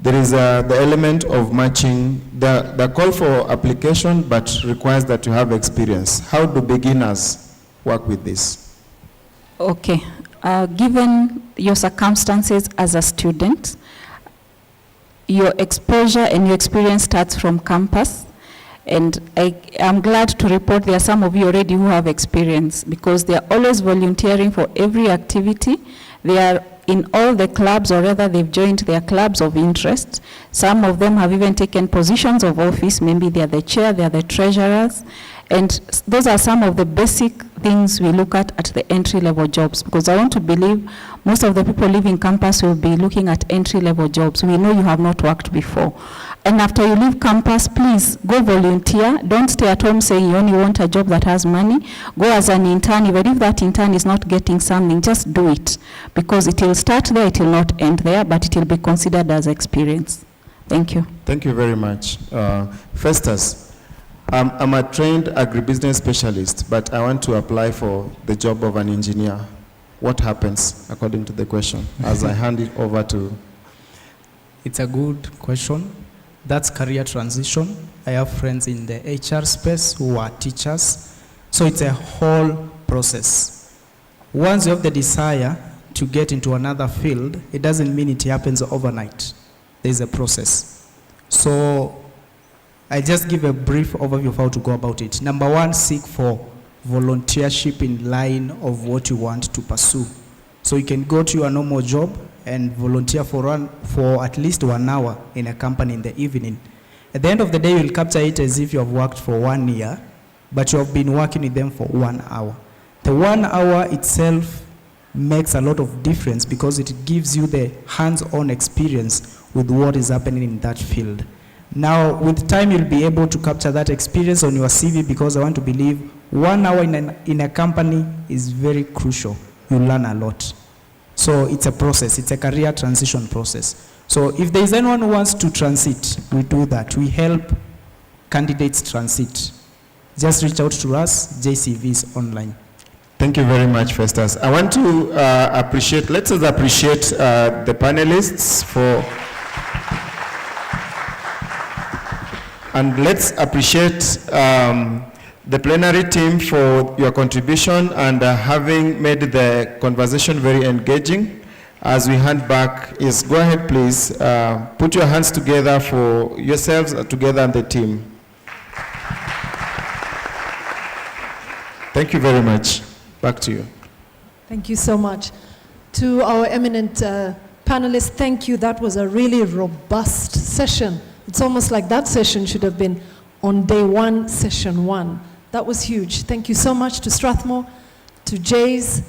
there is the element of matching, the call for application, but requires that you have experience. How do beginners work with this? Okay. Given your circumstances as a student, your exposure and your experience starts from campus. And I'm glad to report there are some of you already who have experience because they are always volunteering for every activity. They are in all the clubs, or rather they've joined their clubs of interest. Some of them have even taken positions of office. Maybe they are the chair, they are the treasurers. And those are some of the basic things we look at the entry-level jobs, because I want to believe most of the people leaving campus will be looking at entry-level jobs. We know you have not worked before. And after you leave campus, please go volunteer. Don't stay at home saying you only want a job that has money. Go as an intern. Even if that intern is not getting something, just do it. Because it will start there, it will not end there, but it will be considered as experience. Thank you. Thank you very much. Festus, I'm a trained agribusiness specialist, but I want to apply for the job of an engineer. What happens according to the question as I hand it over to... It's a good question. That's career transition. I have friends in the HR space who are teachers. So it's a whole process. Once you have the desire to get into another field, it doesn't mean it happens overnight. There's a process. So I just give a brief overview of how to go about it. Number one, seek for volunteership in line of what you want to pursue. So you can go to your normal job and volunteer for at least 1 hour in a company in the evening. At the end of the day, you'll capture it as if you have worked for 1 year, but you have been working with them for 1 hour. The 1 hour itself makes a lot of difference because it gives you the hands-on experience with what is happening in that field. Now, with time, you'll be able to capture that experience on your CV because I want to believe 1 hour in a company is very crucial. You learn a lot. So it's a process. It's a career transition process. So if there is anyone who wants to transit, we do that. We help candidates transit. Just reach out to us. JCV is online. Thank you very much, Festus. I want to let's appreciate the panelists for And let's appreciate the plenary team for your contribution and having made the conversation very engaging. As we hand back, yes, go ahead please. Put your hands together for yourselves together and the team. Thank you very much. Back to you. Thank you so much. To our eminent panelists, thank you. That was a really robust session. It's almost like that session should have been on day one, session one. That was huge. Thank you so much to Strathmore, to Jays,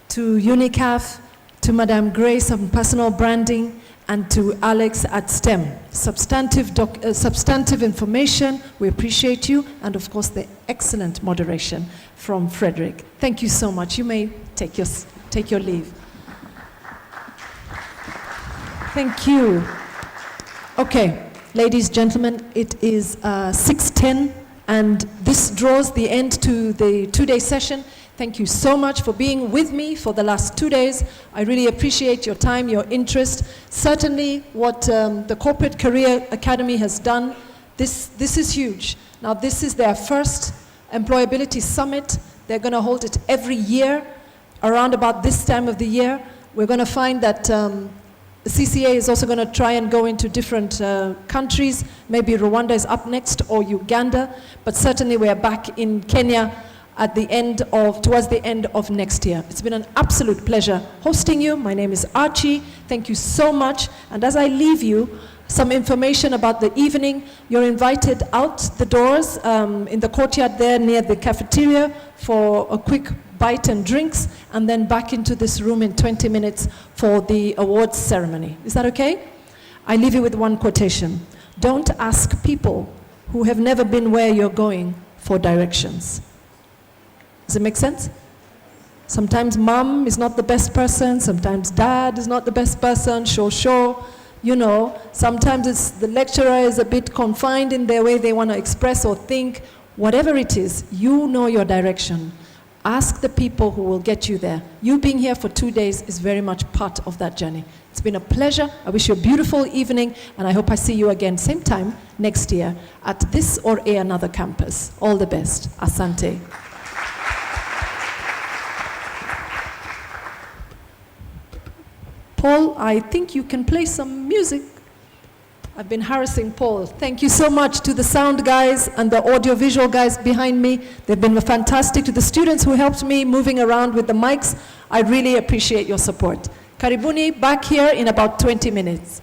to UNICAF, to Madame Grace on personal branding, and to Alex at STEM. Substantive information, we appreciate you, and of course the excellent moderation from Frederick. Thank you so much. You may take your leave. Thank you. Okay, ladies, gentlemen, it is 6:10, and this draws the end to the two-day session. Thank you so much for being with me for the last 2 days. I really appreciate your time, your interest. Certainly what the Corporate Career Academy has done, this is huge. Now this is their first Employability Summit. They're going to hold it every year around about this time of the year. We're going to find that the CCA is also going to try and go into different countries. Maybe Rwanda is up next, or Uganda, but certainly we are back in Kenya towards the end of next year. It's been an absolute pleasure hosting you. My name is Archie. Thank you so much. And as I leave you, some information about the evening. You're invited out the doors in the courtyard there near the cafeteria for a quick bite and drinks, and then back into this room in 20 minutes for the awards ceremony. Is that okay? I leave you with one quotation. Don't ask people who have never been where you're going for directions. Does it make sense? Sometimes mom is not the best person, sometimes dad is not the best person, sure, you know. Sometimes the lecturer is a bit confined in their way they want to express or think. Whatever it is, you know your direction. Ask the people who will get you there. You being here for 2 days is very much part of that journey. It's been a pleasure. I wish you a beautiful evening, and I hope I see you again same time next year at this or another campus. All the best. Asante. Paul, I think you can play some music. I've been harassing Paul. Thank you so much to the sound guys and the audiovisual guys behind me. They've been fantastic. To the students who helped me moving around with the mics, I really appreciate your support. Karibuni, back here in about 20 minutes.